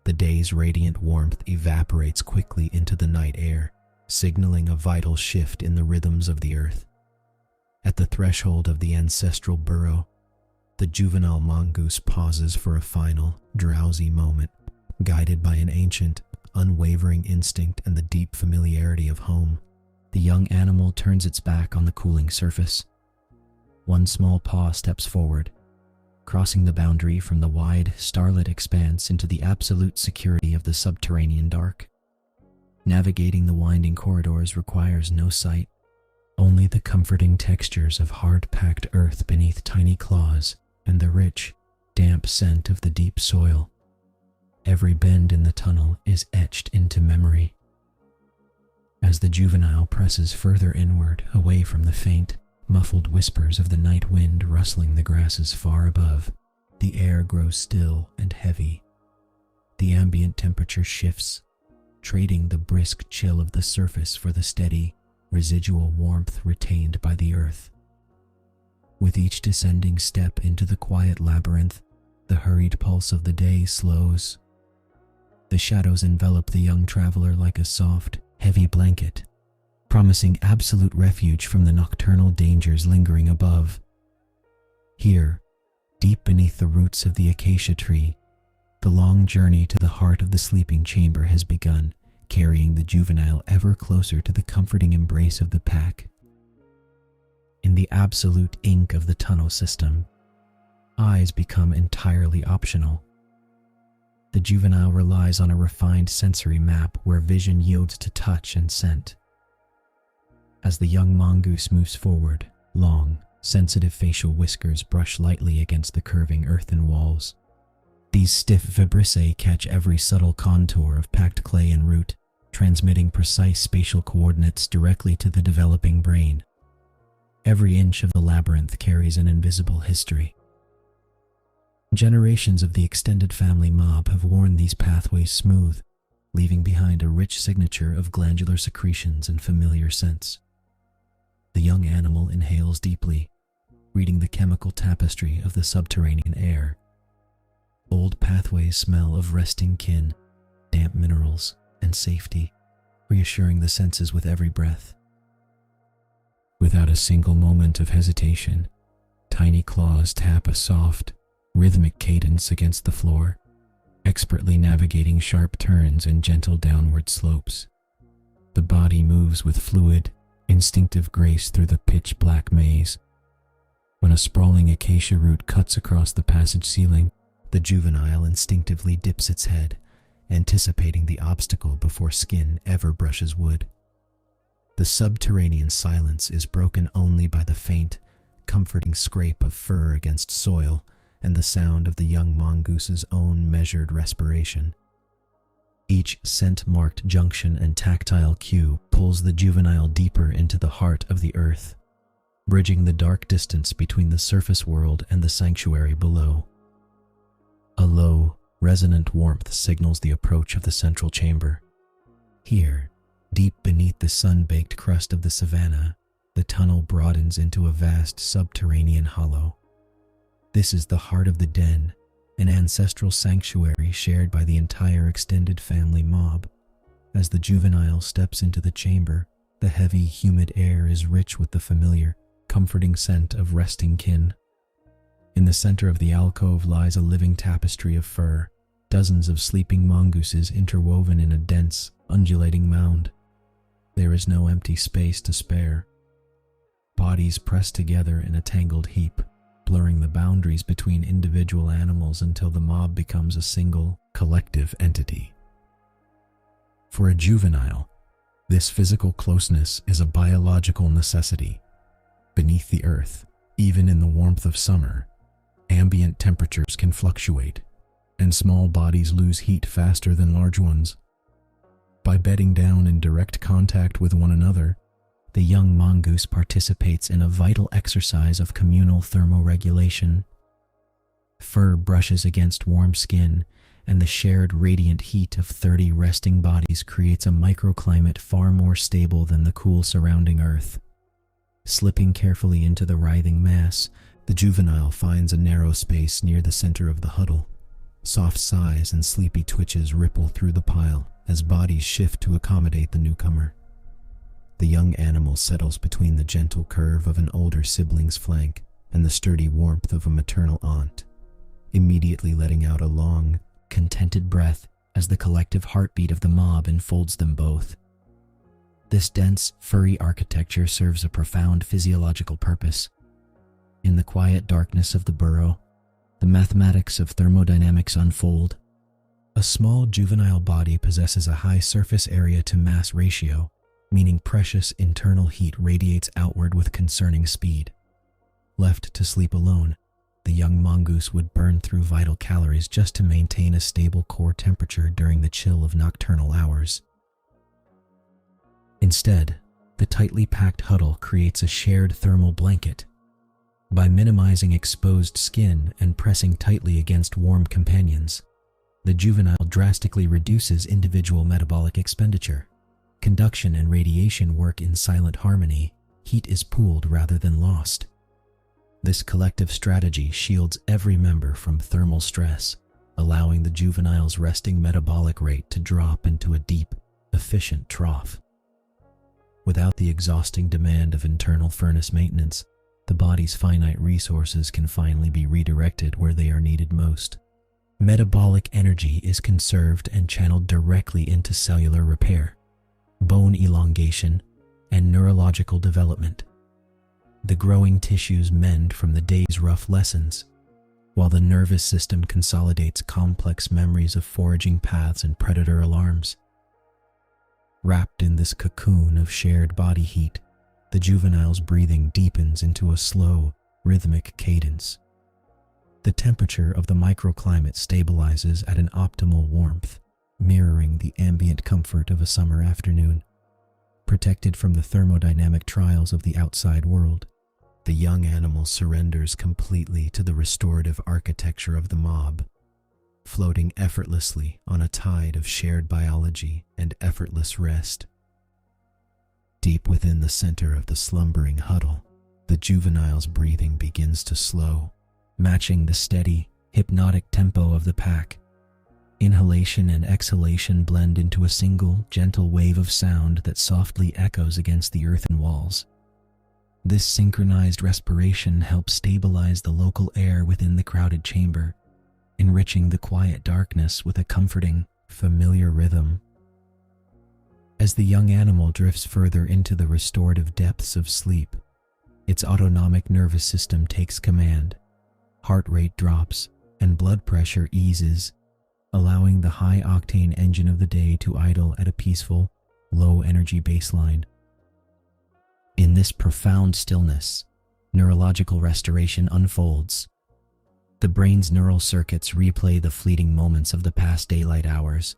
The day's radiant warmth evaporates quickly into the night air, signaling a vital shift in the rhythms of the earth. At the threshold of the ancestral burrow, the juvenile mongoose pauses for a final, drowsy moment, guided by an ancient, unwavering instinct and the deep familiarity of home. The young animal turns its back on the cooling surface. One small paw steps forward, crossing the boundary from the wide, starlit expanse into the absolute security of the subterranean dark. Navigating the winding corridors requires no sight, only the comforting textures of hard-packed earth beneath tiny claws and the rich, damp scent of the deep soil. Every bend in the tunnel is etched into memory. As the juvenile presses further inward, away from the faint, muffled whispers of the night wind rustling the grasses far above, the air grows still and heavy. The ambient temperature shifts, trading the brisk chill of the surface for the steady, residual warmth retained by the earth. With each descending step into the quiet labyrinth, the hurried pulse of the day slows. The shadows envelop the young traveler like a soft, heavy blanket, promising absolute refuge from the nocturnal dangers lingering above. Here, deep beneath the roots of the acacia tree, the long journey to the heart of the sleeping chamber has begun, carrying the juvenile ever closer to the comforting embrace of the pack. In the absolute ink of the tunnel system, eyes become entirely optional. The juvenile relies on a refined sensory map where vision yields to touch and scent. As the young mongoose moves forward, long, sensitive facial whiskers brush lightly against the curving earthen walls. These stiff vibrissae catch every subtle contour of packed clay and root, transmitting precise spatial coordinates directly to the developing brain. Every inch of the labyrinth carries an invisible history. Generations of the extended family mob have worn these pathways smooth, leaving behind a rich signature of glandular secretions and familiar scents. The young animal inhales deeply, reading the chemical tapestry of the subterranean air. Old pathways smell of resting kin, damp minerals, and safety, reassuring the senses with every breath. Without a single moment of hesitation, tiny claws tap a soft, rhythmic cadence against the floor, expertly navigating sharp turns and gentle downward slopes. The body moves with fluid, instinctive grace through the pitch-black maze. When a sprawling acacia root cuts across the passage ceiling, the juvenile instinctively dips its head, anticipating the obstacle before skin ever brushes wood. The subterranean silence is broken only by the faint, comforting scrape of fur against soil and the sound of the young mongoose's own measured respiration. Each scent-marked junction and tactile cue pulls the juvenile deeper into the heart of the earth, bridging the dark distance between the surface world and the sanctuary below. A low, resonant warmth signals the approach of the central chamber. Here, deep beneath the sun-baked crust of the savanna, the tunnel broadens into a vast subterranean hollow. This is the heart of the den, an ancestral sanctuary shared by the entire extended family mob. As the juvenile steps into the chamber, the heavy, humid air is rich with the familiar, comforting scent of resting kin. In the center of the alcove lies a living tapestry of fur, dozens of sleeping mongooses interwoven in a dense, undulating mound. There is no empty space to spare. Bodies pressed together in a tangled heap, blurring the boundaries between individual animals until the mob becomes a single, collective entity. For a juvenile, this physical closeness is a biological necessity. Beneath the earth, even in the warmth of summer, ambient temperatures can fluctuate, and small bodies lose heat faster than large ones. By bedding down in direct contact with one another, the young mongoose participates in a vital exercise of communal thermoregulation. Fur brushes against warm skin, and the shared radiant heat of 30 resting bodies creates a microclimate far more stable than the cool surrounding earth. Slipping carefully into the writhing mass, the juvenile finds a narrow space near the center of the huddle. Soft sighs and sleepy twitches ripple through the pile as bodies shift to accommodate the newcomer. The young animal settles between the gentle curve of an older sibling's flank and the sturdy warmth of a maternal aunt, immediately letting out a long, contented breath as the collective heartbeat of the mob enfolds them both. This dense, furry architecture serves a profound physiological purpose. In the quiet darkness of the burrow, the mathematics of thermodynamics unfold. A small juvenile body possesses a high surface area to mass ratio, meaning precious internal heat radiates outward with concerning speed. Left to sleep alone, the young mongoose would burn through vital calories just to maintain a stable core temperature during the chill of nocturnal hours. Instead, the tightly packed huddle creates a shared thermal blanket. By minimizing exposed skin and pressing tightly against warm companions, the juvenile drastically reduces individual metabolic expenditure. Conduction and radiation work in silent harmony. Heat is pooled rather than lost. This collective strategy shields every member from thermal stress, allowing the juvenile's resting metabolic rate to drop into a deep, efficient trough. Without the exhausting demand of internal furnace maintenance, the body's finite resources can finally be redirected where they are needed most. Metabolic energy is conserved and channeled directly into cellular repair, bone elongation, and neurological development. The growing tissues mend from the day's rough lessons, while the nervous system consolidates complex memories of foraging paths and predator alarms. Wrapped in this cocoon of shared body heat, the juvenile's breathing deepens into a slow, rhythmic cadence. The temperature of the microclimate stabilizes at an optimal warmth, mirroring the ambient comfort of a summer afternoon. Protected from the thermodynamic trials of the outside world, the young animal surrenders completely to the restorative architecture of the mob, floating effortlessly on a tide of shared biology and effortless rest. Deep within the center of the slumbering huddle, the juvenile's breathing begins to slow, matching the steady, hypnotic tempo of the pack. Inhalation and exhalation blend into a single, gentle wave of sound that softly echoes against the earthen walls. This synchronized respiration helps stabilize the local air within the crowded chamber, enriching the quiet darkness with a comforting, familiar rhythm. As the young animal drifts further into the restorative depths of sleep, its autonomic nervous system takes command. Heart rate drops, and blood pressure eases, allowing the high-octane engine of the day to idle at a peaceful, low-energy baseline. In this profound stillness, neurological restoration unfolds. The brain's neural circuits replay the fleeting moments of the past daylight hours,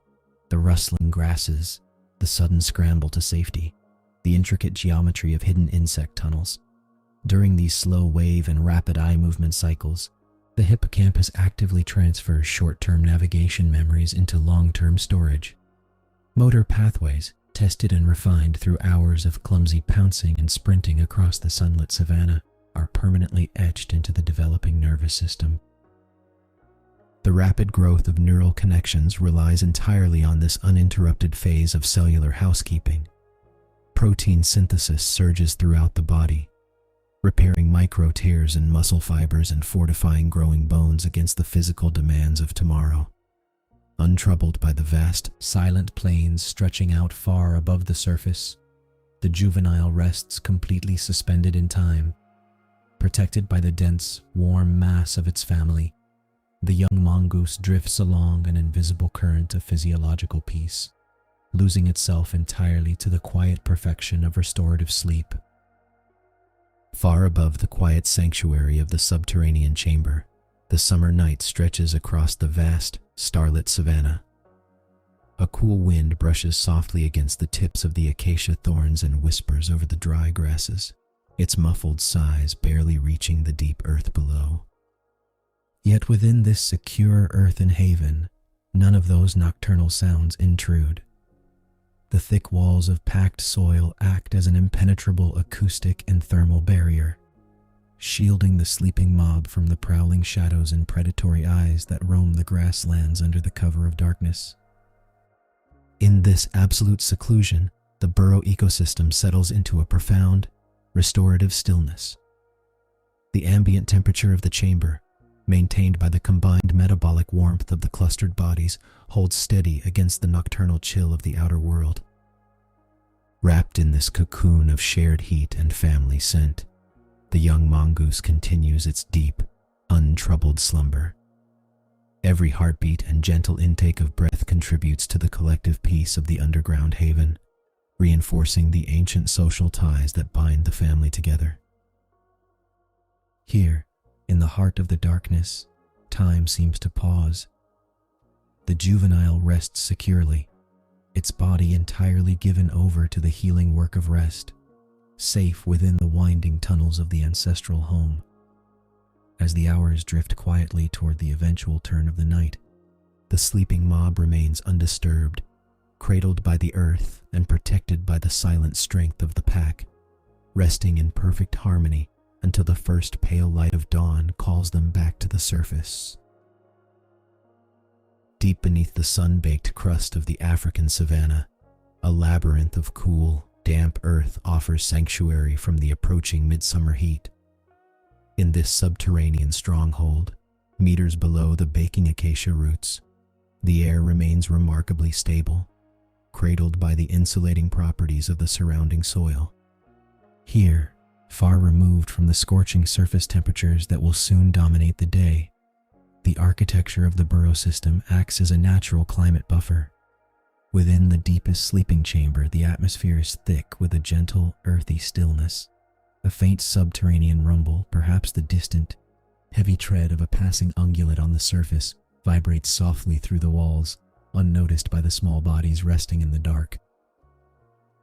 the rustling grasses, the sudden scramble to safety, the intricate geometry of hidden insect tunnels. During these slow wave and rapid eye movement cycles, the hippocampus actively transfers short-term navigation memories into long-term storage. Motor pathways, tested and refined through hours of clumsy pouncing and sprinting across the sunlit savanna, are permanently etched into the developing nervous system. The rapid growth of neural connections relies entirely on this uninterrupted phase of cellular housekeeping. Protein synthesis surges throughout the body, repairing micro tears in muscle fibers and fortifying growing bones against the physical demands of tomorrow. Untroubled by the vast, silent plains stretching out far above the surface, the juvenile rests completely suspended in time. Protected by the dense, warm mass of its family, the young mongoose drifts along an invisible current of physiological peace, losing itself entirely to the quiet perfection of restorative sleep. Far above the quiet sanctuary of the subterranean chamber, the summer night stretches across the vast, starlit savanna. A cool wind brushes softly against the tips of the acacia thorns and whispers over the dry grasses, its muffled sighs barely reaching the deep earth below. Yet within this secure earthen haven, none of those nocturnal sounds intrude. The thick walls of packed soil act as an impenetrable acoustic and thermal barrier, shielding the sleeping mob from the prowling shadows and predatory eyes that roam the grasslands under the cover of darkness. In this absolute seclusion, the burrow ecosystem settles into a profound, restorative stillness. The ambient temperature of the chamber, maintained by the combined metabolic warmth of the clustered bodies, holds steady against the nocturnal chill of the outer world. Wrapped in this cocoon of shared heat and family scent, the young mongoose continues its deep, untroubled slumber. Every heartbeat and gentle intake of breath contributes to the collective peace of the underground haven, reinforcing the ancient social ties that bind the family together. Here, in the heart of the darkness, time seems to pause. The juvenile rests securely, its body entirely given over to the healing work of rest, safe within the winding tunnels of the ancestral home. As the hours drift quietly toward the eventual turn of the night, the sleeping mob remains undisturbed, cradled by the earth and protected by the silent strength of the pack, resting in perfect harmony until the first pale light of dawn calls them back to the surface. Deep beneath the sun-baked crust of the African savanna, a labyrinth of cool, damp earth offers sanctuary from the approaching midsummer heat. In this subterranean stronghold, meters below the baking acacia roots, the air remains remarkably stable, cradled by the insulating properties of the surrounding soil. Here, far removed from the scorching surface temperatures that will soon dominate the day, the architecture of the burrow system acts as a natural climate buffer. Within the deepest sleeping chamber, the atmosphere is thick with a gentle, earthy stillness. A faint subterranean rumble, perhaps the distant, heavy tread of a passing ungulate on the surface, vibrates softly through the walls, unnoticed by the small bodies resting in the dark.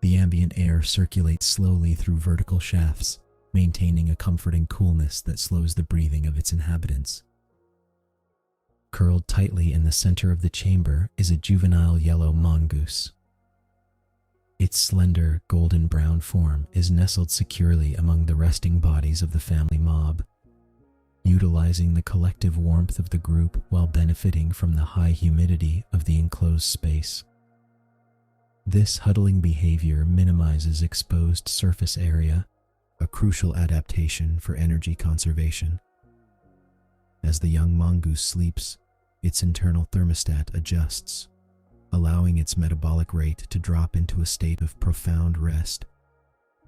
The ambient air circulates slowly through vertical shafts, maintaining a comforting coolness that slows the breathing of its inhabitants. Curled tightly in the center of the chamber is a juvenile yellow mongoose. Its slender, golden-brown form is nestled securely among the resting bodies of the family mob, utilizing the collective warmth of the group while benefiting from the high humidity of the enclosed space. This huddling behavior minimizes exposed surface area, a crucial adaptation for energy conservation. As the young mongoose sleeps, its internal thermostat adjusts, allowing its metabolic rate to drop into a state of profound rest.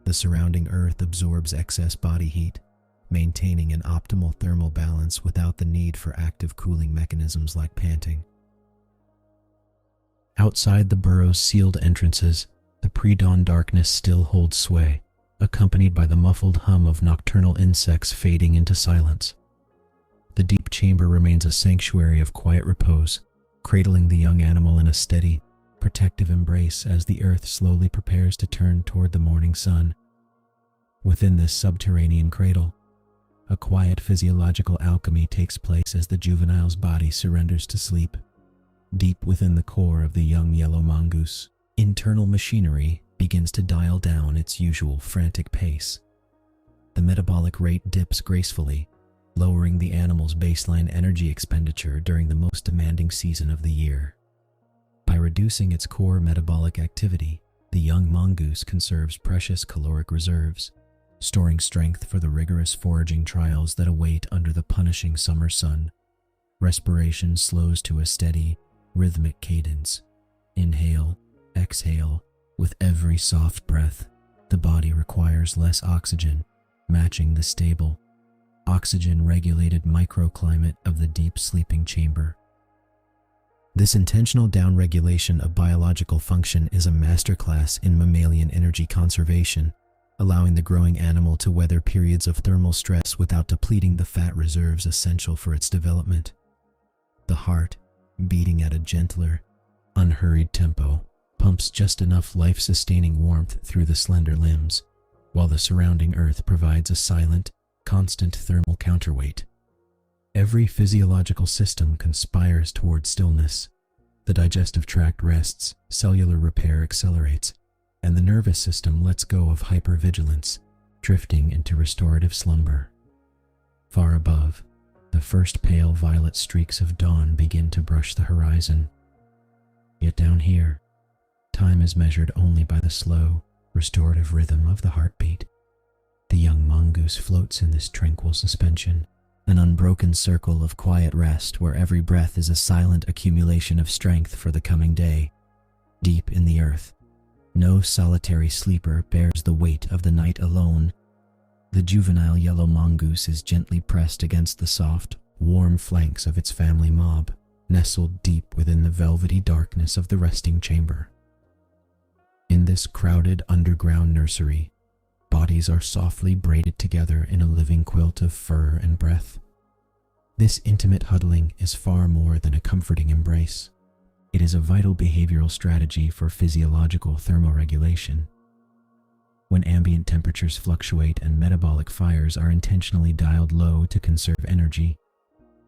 The surrounding earth absorbs excess body heat, maintaining an optimal thermal balance without the need for active cooling mechanisms like panting. Outside the burrow's sealed entrances, the pre-dawn darkness still holds sway, accompanied by the muffled hum of nocturnal insects fading into silence. The deep chamber remains a sanctuary of quiet repose, cradling the young animal in a steady, protective embrace as the earth slowly prepares to turn toward the morning sun. Within this subterranean cradle, a quiet physiological alchemy takes place as the juvenile's body surrenders to sleep. Deep within the core of the young yellow mongoose, internal machinery begins to dial down its usual frantic pace. The metabolic rate dips gracefully, lowering the animal's baseline energy expenditure during the most demanding season of the year. By reducing its core metabolic activity, the young mongoose conserves precious caloric reserves, storing strength for the rigorous foraging trials that await under the punishing summer sun. Respiration slows to a steady, rhythmic cadence. Inhale, exhale. With every soft breath, the body requires less oxygen, matching the stable, oxygen-regulated microclimate of the deep sleeping chamber. This intentional downregulation of biological function is a masterclass in mammalian energy conservation, allowing the growing animal to weather periods of thermal stress without depleting the fat reserves essential for its development. The heart, beating at a gentler, unhurried tempo, pumps just enough life-sustaining warmth through the slender limbs, while the surrounding earth provides a silent, constant thermal counterweight. Every physiological system conspires toward stillness. The digestive tract rests, cellular repair accelerates, and the nervous system lets go of hypervigilance, drifting into restorative slumber. Far above, the first pale violet streaks of dawn begin to brush the horizon. Yet down here, time is measured only by the slow, restorative rhythm of the heartbeat. The young mongoose floats in this tranquil suspension, an unbroken circle of quiet rest where every breath is a silent accumulation of strength for the coming day. Deep in the earth, no solitary sleeper bears the weight of the night alone. The juvenile yellow mongoose is gently pressed against the soft, warm flanks of its family mob, nestled deep within the velvety darkness of the resting chamber. In this crowded underground nursery, bodies are softly braided together in a living quilt of fur and breath. This intimate huddling is far more than a comforting embrace. It is a vital behavioral strategy for physiological thermoregulation. When ambient temperatures fluctuate and metabolic fires are intentionally dialed low to conserve energy,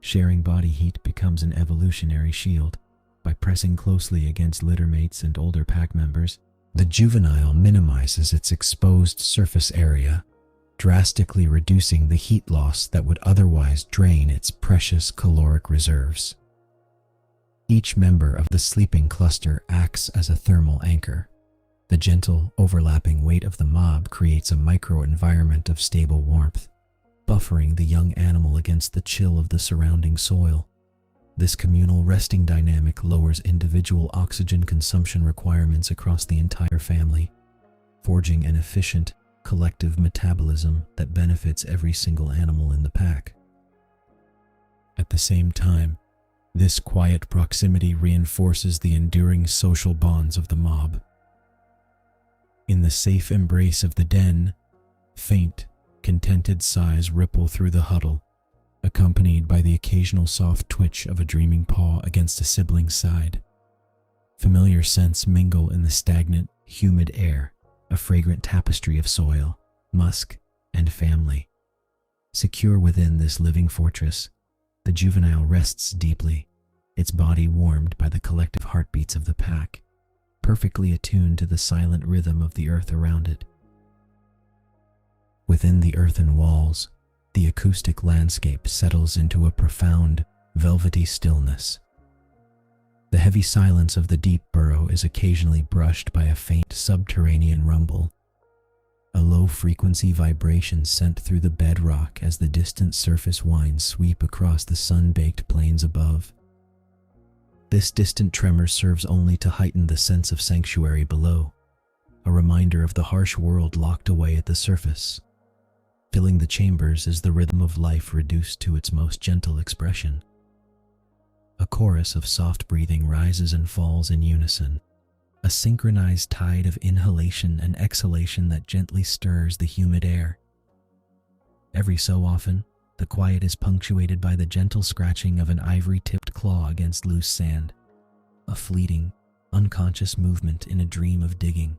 sharing body heat becomes an evolutionary shield. By pressing closely against littermates and older pack members, the juvenile minimizes its exposed surface area, drastically reducing the heat loss that would otherwise drain its precious caloric reserves. Each member of the sleeping cluster acts as a thermal anchor. The gentle, overlapping weight of the mob creates a microenvironment of stable warmth, buffering the young animal against the chill of the surrounding soil. This communal resting dynamic lowers individual oxygen consumption requirements across the entire family, forging an efficient, collective metabolism that benefits every single animal in the pack. At the same time, this quiet proximity reinforces the enduring social bonds of the mob. In the safe embrace of the den, faint, contented sighs ripple through the huddle, accompanied by the occasional soft twitch of a dreaming paw against a sibling's side. Familiar scents mingle in the stagnant, humid air, a fragrant tapestry of soil, musk, and family. Secure within this living fortress, the juvenile rests deeply, its body warmed by the collective heartbeats of the pack, perfectly attuned to the silent rhythm of the earth around it. Within the earthen walls, the acoustic landscape settles into a profound, velvety stillness. The heavy silence of the deep burrow is occasionally brushed by a faint subterranean rumble, a low-frequency vibration sent through the bedrock as the distant surface winds sweep across the sun-baked plains above. This distant tremor serves only to heighten the sense of sanctuary below, a reminder of the harsh world locked away at the surface. Filling the chambers is the rhythm of life reduced to its most gentle expression. A chorus of soft breathing rises and falls in unison, a synchronized tide of inhalation and exhalation that gently stirs the humid air. Every so often, the quiet is punctuated by the gentle scratching of an ivory-tipped claw against loose sand, a fleeting, unconscious movement in a dream of digging.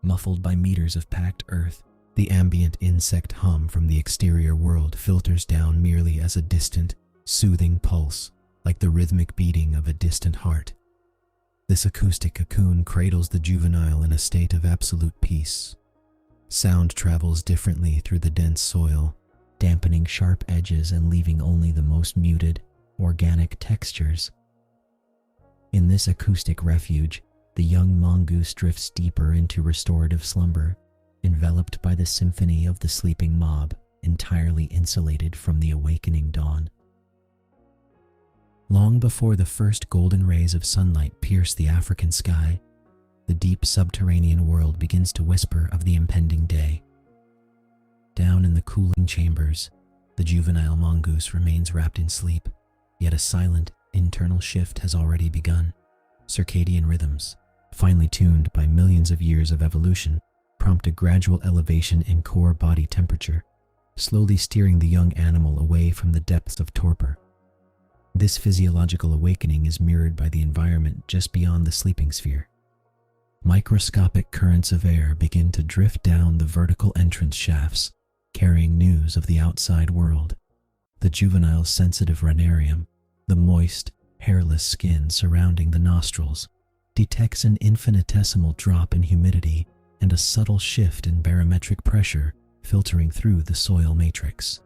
Muffled by meters of packed earth, the ambient insect hum from the exterior world filters down merely as a distant, soothing pulse, like the rhythmic beating of a distant heart. This acoustic cocoon cradles the juvenile in a state of absolute peace. Sound travels differently through the dense soil, dampening sharp edges and leaving only the most muted, organic textures. In this acoustic refuge, the young mongoose drifts deeper into restorative slumber, enveloped by the symphony of the sleeping mob, entirely insulated from the awakening dawn. Long before the first golden rays of sunlight pierce the African sky, the deep subterranean world begins to whisper of the impending day. Down in the cooling chambers, the juvenile mongoose remains wrapped in sleep, yet a silent, internal shift has already begun. Circadian rhythms, finely tuned by millions of years of evolution, prompt a gradual elevation in core body temperature, slowly steering the young animal away from the depths of torpor. This physiological awakening is mirrored by the environment just beyond the sleeping sphere. Microscopic currents of air begin to drift down the vertical entrance shafts, carrying news of the outside world. The juvenile's sensitive rhinarium, the moist, hairless skin surrounding the nostrils, detects an infinitesimal drop in humidity and a subtle shift in barometric pressure filtering through the soil matrix.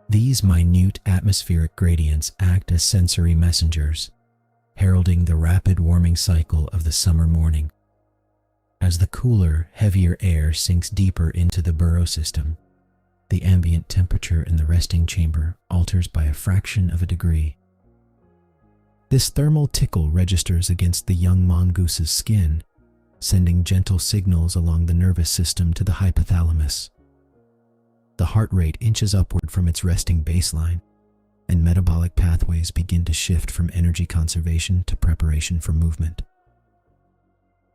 These minute atmospheric gradients act as sensory messengers, heralding the rapid warming cycle of the summer morning. As the cooler, heavier air sinks deeper into the burrow system, the ambient temperature in the resting chamber alters by a fraction of a degree. This thermal tickle registers against the young mongoose's skin, sending gentle signals along the nervous system to the hypothalamus. The heart rate inches upward from its resting baseline, and metabolic pathways begin to shift from energy conservation to preparation for movement.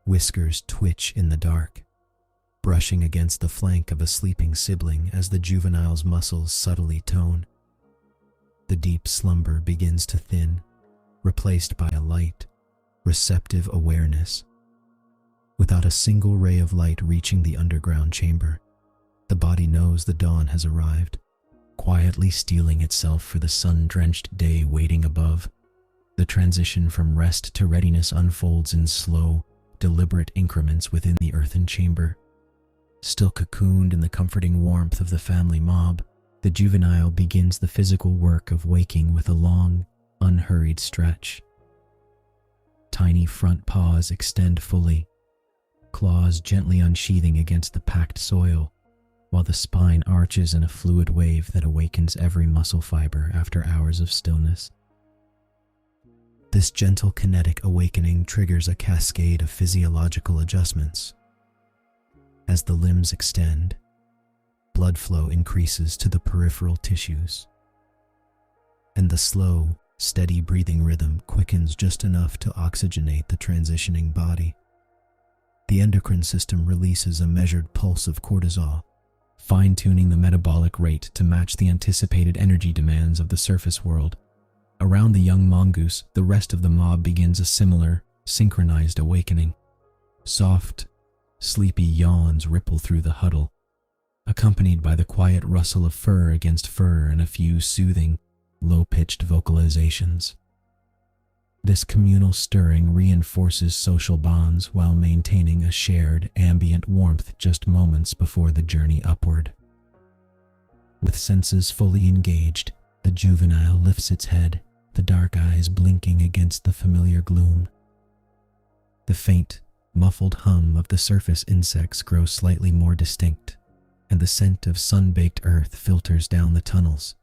Whiskers twitch in the dark, brushing against the flank of a sleeping sibling as the juvenile's muscles subtly tone. The deep slumber begins to thin, replaced by a light, receptive awareness. Without a single ray of light reaching the underground chamber, the body knows the dawn has arrived, quietly steeling itself for the sun-drenched day waiting above. The transition from rest to readiness unfolds in slow, deliberate increments within the earthen chamber. Still cocooned in the comforting warmth of the family mob, the juvenile begins the physical work of waking with a long, unhurried stretch. Tiny front paws extend fully, claws gently unsheathing against the packed soil, while the spine arches in a fluid wave that awakens every muscle fiber after hours of stillness. This gentle kinetic awakening triggers a cascade of physiological adjustments. As the limbs extend, blood flow increases to the peripheral tissues, and the slow, steady breathing rhythm quickens just enough to oxygenate the transitioning body. The endocrine system releases a measured pulse of cortisol, fine-tuning the metabolic rate to match the anticipated energy demands of the surface world. Around the young mongoose, the rest of the mob begins a similar, synchronized awakening. Soft, sleepy yawns ripple through the huddle, accompanied by the quiet rustle of fur against fur and a few soothing, low-pitched vocalizations. This communal stirring reinforces social bonds while maintaining a shared ambient warmth just moments before the journey upward. With senses fully engaged, the juvenile lifts its head, the dark eyes blinking against the familiar gloom. The faint, muffled hum of the surface insects grows slightly more distinct, and the scent of sun-baked earth filters down the tunnels.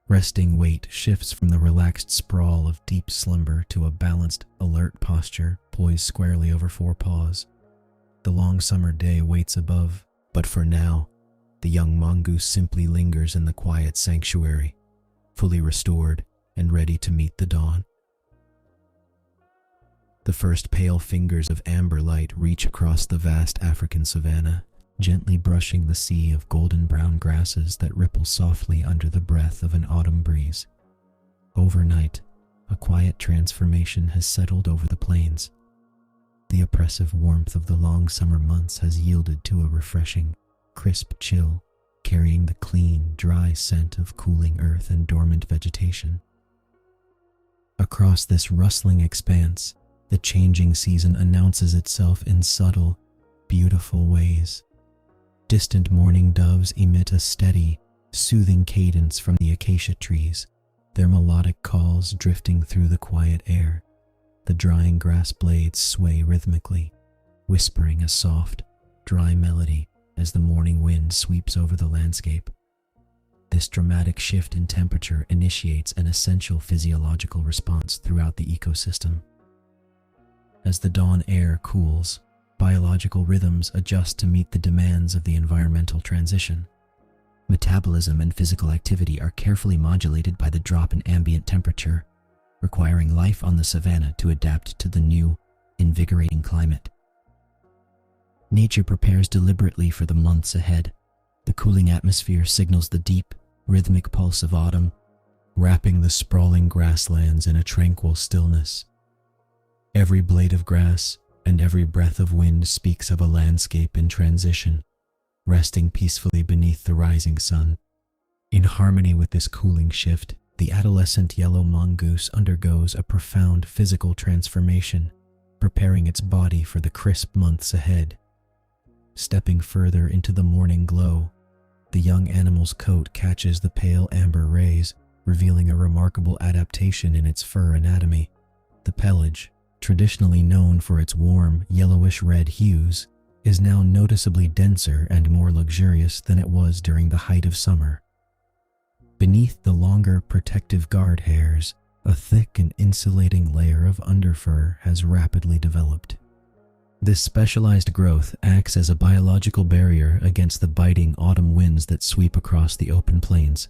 Resting weight shifts from the relaxed sprawl of deep slumber to a balanced, alert posture poised squarely over four paws. The long summer day waits above, but for now, the young mongoose simply lingers in the quiet sanctuary, fully restored and ready to meet the dawn. The first pale fingers of amber light reach across the vast African savanna, gently brushing the sea of golden brown grasses that ripple softly under the breath of an autumn breeze. Overnight, a quiet transformation has settled over the plains. The oppressive warmth of the long summer months has yielded to a refreshing, crisp chill, carrying the clean, dry scent of cooling earth and dormant vegetation. Across this rustling expanse, the changing season announces itself in subtle, beautiful ways. Distant mourning doves emit a steady, soothing cadence from the acacia trees, their melodic calls drifting through the quiet air. The drying grass blades sway rhythmically, whispering a soft, dry melody as the morning wind sweeps over the landscape. This dramatic shift in temperature initiates an essential physiological response throughout the ecosystem. As the dawn air cools, biological rhythms adjust to meet the demands of the environmental transition. Metabolism and physical activity are carefully modulated by the drop in ambient temperature, requiring life on the savanna to adapt to the new, invigorating climate. Nature prepares deliberately for the months ahead. The cooling atmosphere signals the deep, rhythmic pulse of autumn, wrapping the sprawling grasslands in a tranquil stillness. Every blade of grass and every breath of wind speaks of a landscape in transition, resting peacefully beneath the rising sun. In harmony with this cooling shift, the adolescent yellow mongoose undergoes a profound physical transformation, preparing its body for the crisp months ahead. Stepping further into the morning glow, the young animal's coat catches the pale amber rays, revealing a remarkable adaptation in its fur anatomy. The pelage, traditionally known for its warm, yellowish-red hues, is now noticeably denser and more luxurious than it was during the height of summer. Beneath the longer protective guard hairs, a thick and insulating layer of underfur has rapidly developed. This specialized growth acts as a biological barrier against the biting autumn winds that sweep across the open plains.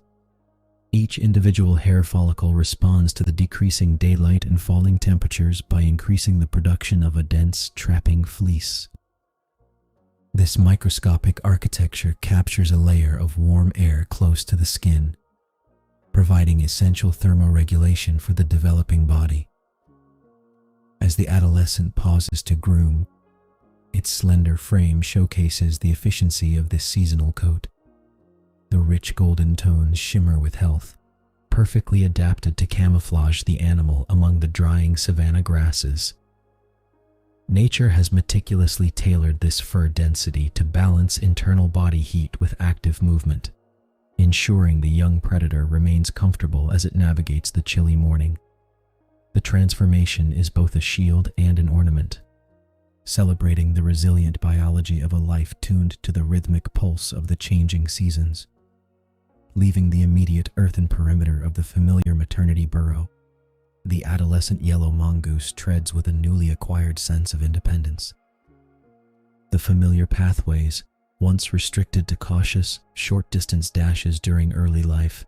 Each individual hair follicle responds to the decreasing daylight and falling temperatures by increasing the production of a dense, trapping fleece. This microscopic architecture captures a layer of warm air close to the skin, providing essential thermoregulation for the developing body. As the adolescent pauses to groom, its slender frame showcases the efficiency of this seasonal coat. The rich golden tones shimmer with health, perfectly adapted to camouflage the animal among the drying savanna grasses. Nature has meticulously tailored this fur density to balance internal body heat with active movement, ensuring the young predator remains comfortable as it navigates the chilly morning. The transformation is both a shield and an ornament, celebrating the resilient biology of a life tuned to the rhythmic pulse of the changing seasons. Leaving the immediate earthen perimeter of the familiar maternity burrow, the adolescent yellow mongoose treads with a newly acquired sense of independence. The familiar pathways, once restricted to cautious, short-distance dashes during early life,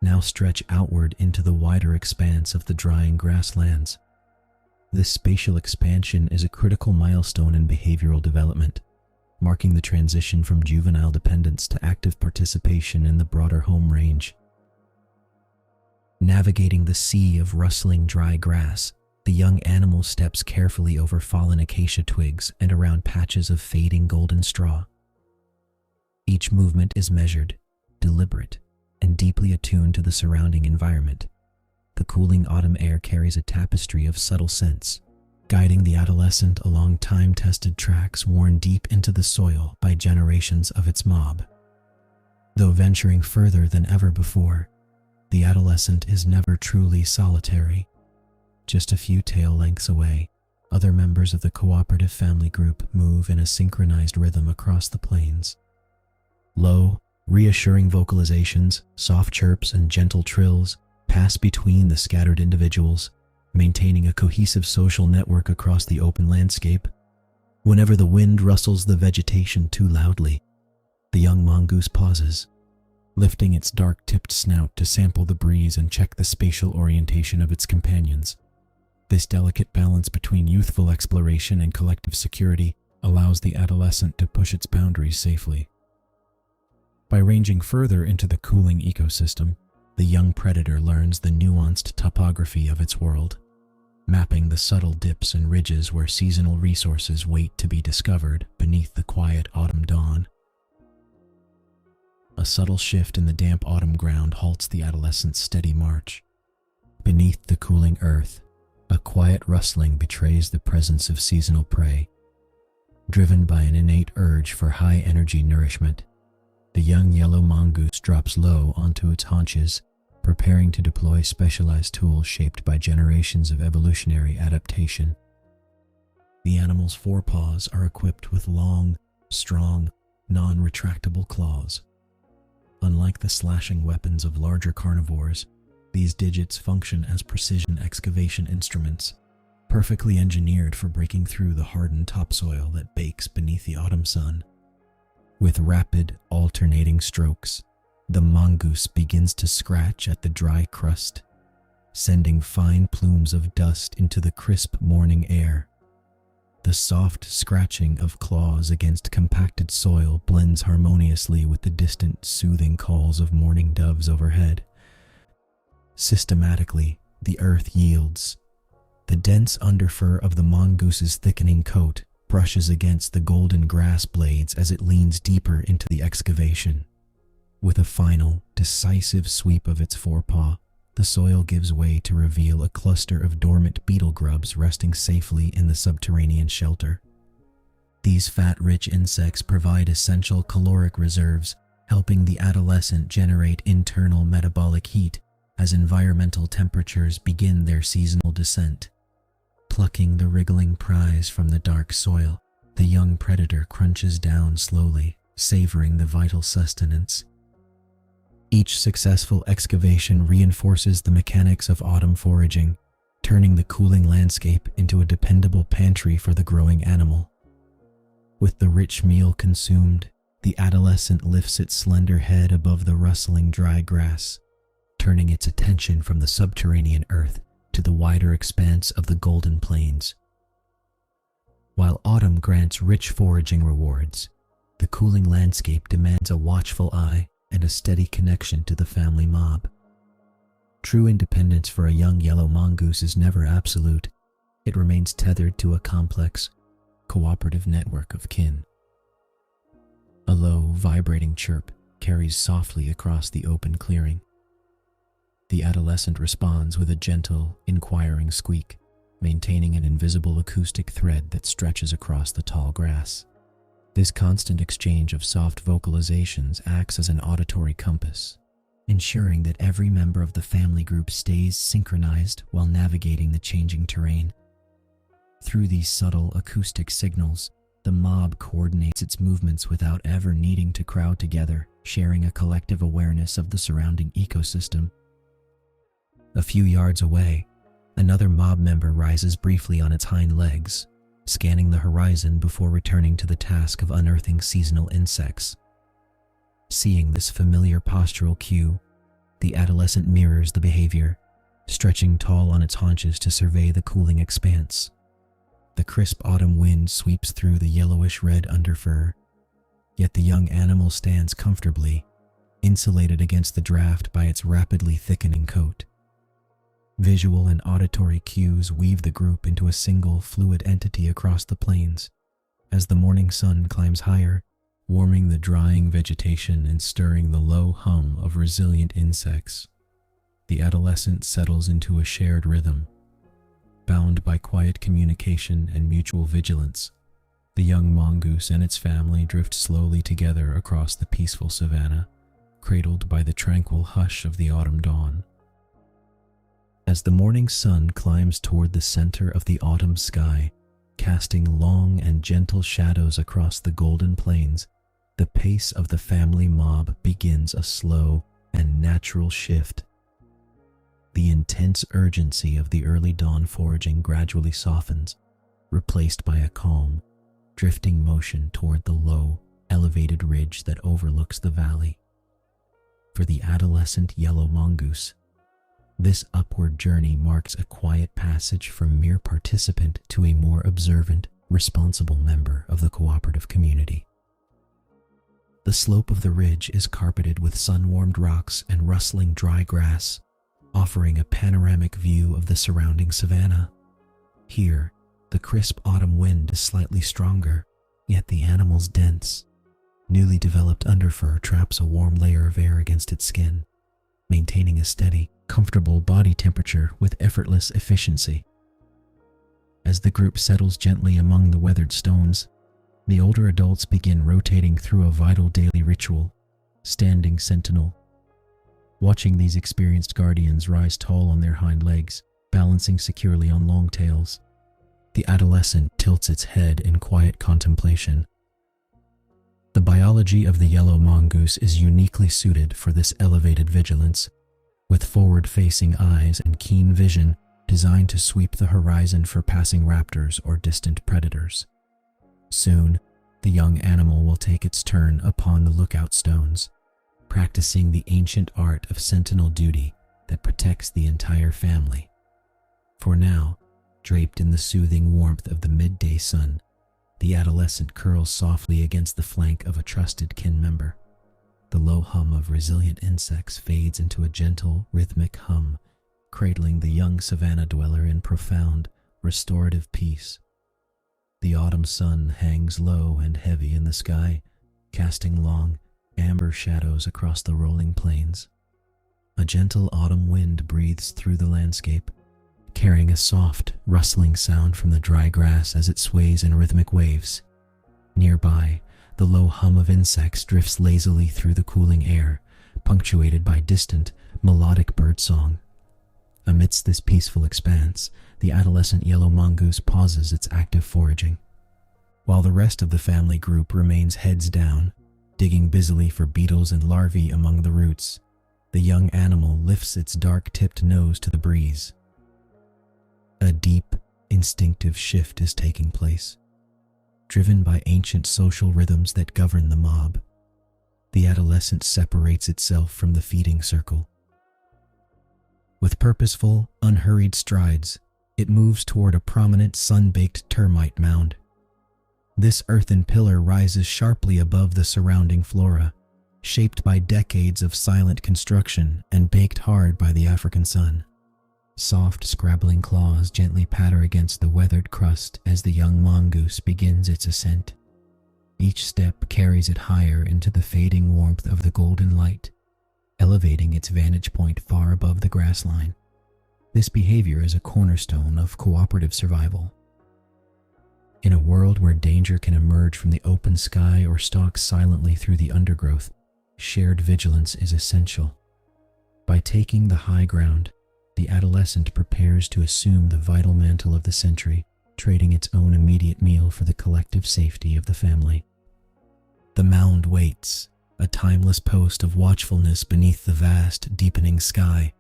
now stretch outward into the wider expanse of the drying grasslands. This spatial expansion is a critical milestone in behavioral development, marking the transition from juvenile dependence to active participation in the broader home range. Navigating the sea of rustling dry grass, the young animal steps carefully over fallen acacia twigs and around patches of fading golden straw. Each movement is measured, deliberate, and deeply attuned to the surrounding environment. The cooling autumn air carries a tapestry of subtle scents, guiding the adolescent along time-tested tracks worn deep into the soil by generations of its mob. Though venturing further than ever before, the adolescent is never truly solitary. Just a few tail lengths away, other members of the cooperative family group move in a synchronized rhythm across the plains. Low, reassuring vocalizations, soft chirps, and gentle trills pass between the scattered individuals, maintaining a cohesive social network across the open landscape. Whenever the wind rustles the vegetation too loudly, the young mongoose pauses, lifting its dark-tipped snout to sample the breeze and check the spatial orientation of its companions. This delicate balance between youthful exploration and collective security allows the adolescent to push its boundaries safely. By ranging further into the cooling ecosystem, the young predator learns the nuanced topography of its world, mapping the subtle dips and ridges where seasonal resources wait to be discovered beneath the quiet autumn dawn. A subtle shift in the damp autumn ground halts the adolescent's steady march. Beneath the cooling earth, a quiet rustling betrays the presence of seasonal prey, driven by an innate urge for high-energy nourishment. The young yellow mongoose drops low onto its haunches, preparing to deploy specialized tools shaped by generations of evolutionary adaptation. The animal's forepaws are equipped with long, strong, non-retractable claws. Unlike the slashing weapons of larger carnivores, these digits function as precision excavation instruments, perfectly engineered for breaking through the hardened topsoil that bakes beneath the autumn sun. With rapid, alternating strokes, the mongoose begins to scratch at the dry crust, sending fine plumes of dust into the crisp morning air. The soft scratching of claws against compacted soil blends harmoniously with the distant, soothing calls of mourning doves overhead. Systematically, the earth yields. The dense underfur of the mongoose's thickening coat brushes against the golden grass blades as it leans deeper into the excavation. With a final, decisive sweep of its forepaw, the soil gives way to reveal a cluster of dormant beetle grubs resting safely in the subterranean shelter. These fat-rich insects provide essential caloric reserves, helping the adolescent generate internal metabolic heat as environmental temperatures begin their seasonal descent. Plucking the wriggling prize from the dark soil, the young predator crunches down slowly, savoring the vital sustenance. Each successful excavation reinforces the mechanics of autumn foraging, turning the cooling landscape into a dependable pantry for the growing animal. With the rich meal consumed, the adolescent lifts its slender head above the rustling dry grass, turning its attention from the subterranean earth to the wider expanse of the golden plains. While autumn grants rich foraging rewards, the cooling landscape demands a watchful eye and a steady connection to the family mob. True independence for a young yellow mongoose is never absolute. It remains tethered to a complex, cooperative network of kin. A low, vibrating chirp carries softly across the open clearing. The adolescent responds with a gentle, inquiring squeak, maintaining an invisible acoustic thread that stretches across the tall grass. This constant exchange of soft vocalizations acts as an auditory compass, ensuring that every member of the family group stays synchronized while navigating the changing terrain. Through these subtle acoustic signals, the mob coordinates its movements without ever needing to crowd together, sharing a collective awareness of the surrounding ecosystem. A few yards away, another mob member rises briefly on its hind legs, scanning the horizon before returning to the task of unearthing seasonal insects. Seeing this familiar postural cue, the adolescent mirrors the behavior, stretching tall on its haunches to survey the cooling expanse. The crisp autumn wind sweeps through the yellowish-red underfur, yet the young animal stands comfortably, insulated against the draft by its rapidly thickening coat. Visual and auditory cues weave the group into a single, fluid entity across the plains. As the morning sun climbs higher, warming the drying vegetation and stirring the low hum of resilient insects, the adolescent settles into a shared rhythm. Bound by quiet communication and mutual vigilance, the young mongoose and its family drift slowly together across the peaceful savanna, cradled by the tranquil hush of the autumn dawn. As the morning sun climbs toward the center of the autumn sky, casting long and gentle shadows across the golden plains, the pace of the family mob begins a slow and natural shift. The intense urgency of the early dawn foraging gradually softens, replaced by a calm, drifting motion toward the low, elevated ridge that overlooks the valley. For the adolescent yellow mongoose, this upward journey marks a quiet passage from mere participant to a more observant, responsible member of the cooperative community. The slope of the ridge is carpeted with sun-warmed rocks and rustling dry grass, offering a panoramic view of the surrounding savanna. Here, the crisp autumn wind is slightly stronger, yet the animal's dense, newly developed underfur traps a warm layer of air against its skin, maintaining a steady, comfortable body temperature with effortless efficiency. As the group settles gently among the weathered stones, the older adults begin rotating through a vital daily ritual, standing sentinel. Watching these experienced guardians rise tall on their hind legs, balancing securely on long tails, the adolescent tilts its head in quiet contemplation. The biology of the yellow mongoose is uniquely suited for this elevated vigilance, with forward-facing eyes and keen vision designed to sweep the horizon for passing raptors or distant predators. Soon, the young animal will take its turn upon the lookout stones, practicing the ancient art of sentinel duty that protects the entire family. For now, draped in the soothing warmth of the midday sun, the adolescent curls softly against the flank of a trusted kin member. The low hum of resilient insects fades into a gentle, rhythmic hum, cradling the young savanna dweller in profound, restorative peace. The autumn sun hangs low and heavy in the sky, casting long, amber shadows across the rolling plains. A gentle autumn wind breathes through the landscape, carrying a soft, rustling sound from the dry grass as it sways in rhythmic waves. Nearby, the low hum of insects drifts lazily through the cooling air, punctuated by distant, melodic birdsong. Amidst this peaceful expanse, the adolescent yellow mongoose pauses its active foraging. While the rest of the family group remains heads down, digging busily for beetles and larvae among the roots, the young animal lifts its dark-tipped nose to the breeze. A deep, instinctive shift is taking place. Driven by ancient social rhythms that govern the mob, the adolescent separates itself from the feeding circle. With purposeful, unhurried strides, it moves toward a prominent sun-baked termite mound. This earthen pillar rises sharply above the surrounding flora, shaped by decades of silent construction and baked hard by the African sun. Soft, scrabbling claws gently patter against the weathered crust as the young mongoose begins its ascent. Each step carries it higher into the fading warmth of the golden light, elevating its vantage point far above the grass line. This behavior is a cornerstone of cooperative survival. In a world where danger can emerge from the open sky or stalk silently through the undergrowth, shared vigilance is essential. By taking the high ground, the adolescent prepares to assume the vital mantle of the century, trading its own immediate meal for the collective safety of the family. The mound waits, a timeless post of watchfulness beneath the vast, deepening sky.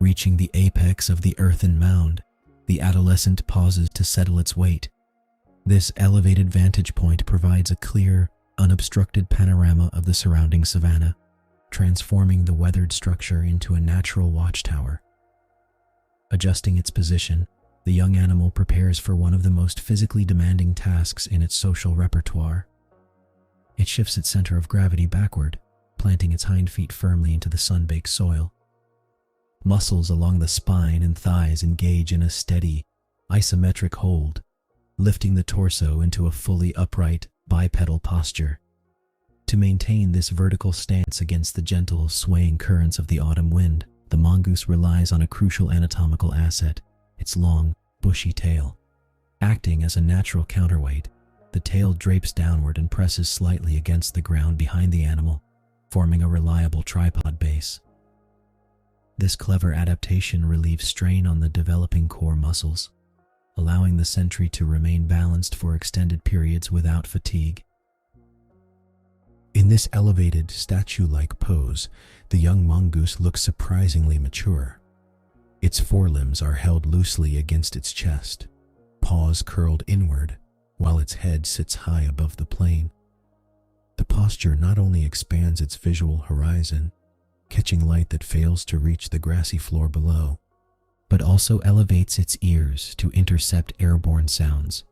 Reaching the apex of the earthen mound, the adolescent pauses to settle its weight. This elevated vantage point provides a clear, unobstructed panorama of the surrounding savanna, transforming the weathered structure into a natural watchtower. Adjusting its position, the young animal prepares for one of the most physically demanding tasks in its social repertoire. It shifts its center of gravity backward, planting its hind feet firmly into the sun-baked soil. Muscles along the spine and thighs engage in a steady, isometric hold, lifting the torso into a fully upright, bipedal posture. To maintain this vertical stance against the gentle, swaying currents of the autumn wind, the mongoose relies on a crucial anatomical asset, its long, bushy tail. Acting as a natural counterweight, the tail drapes downward and presses slightly against the ground behind the animal, forming a reliable tripod base. This clever adaptation relieves strain on the developing core muscles, allowing the sentry to remain balanced for extended periods without fatigue. In this elevated, statue-like pose, the young mongoose looks surprisingly mature. Its forelimbs are held loosely against its chest, paws curled inward, while its head sits high above the plain. The posture not only expands its visual horizon, catching light that fails to reach the grassy floor below, but also elevates its ears to intercept airborne sounds.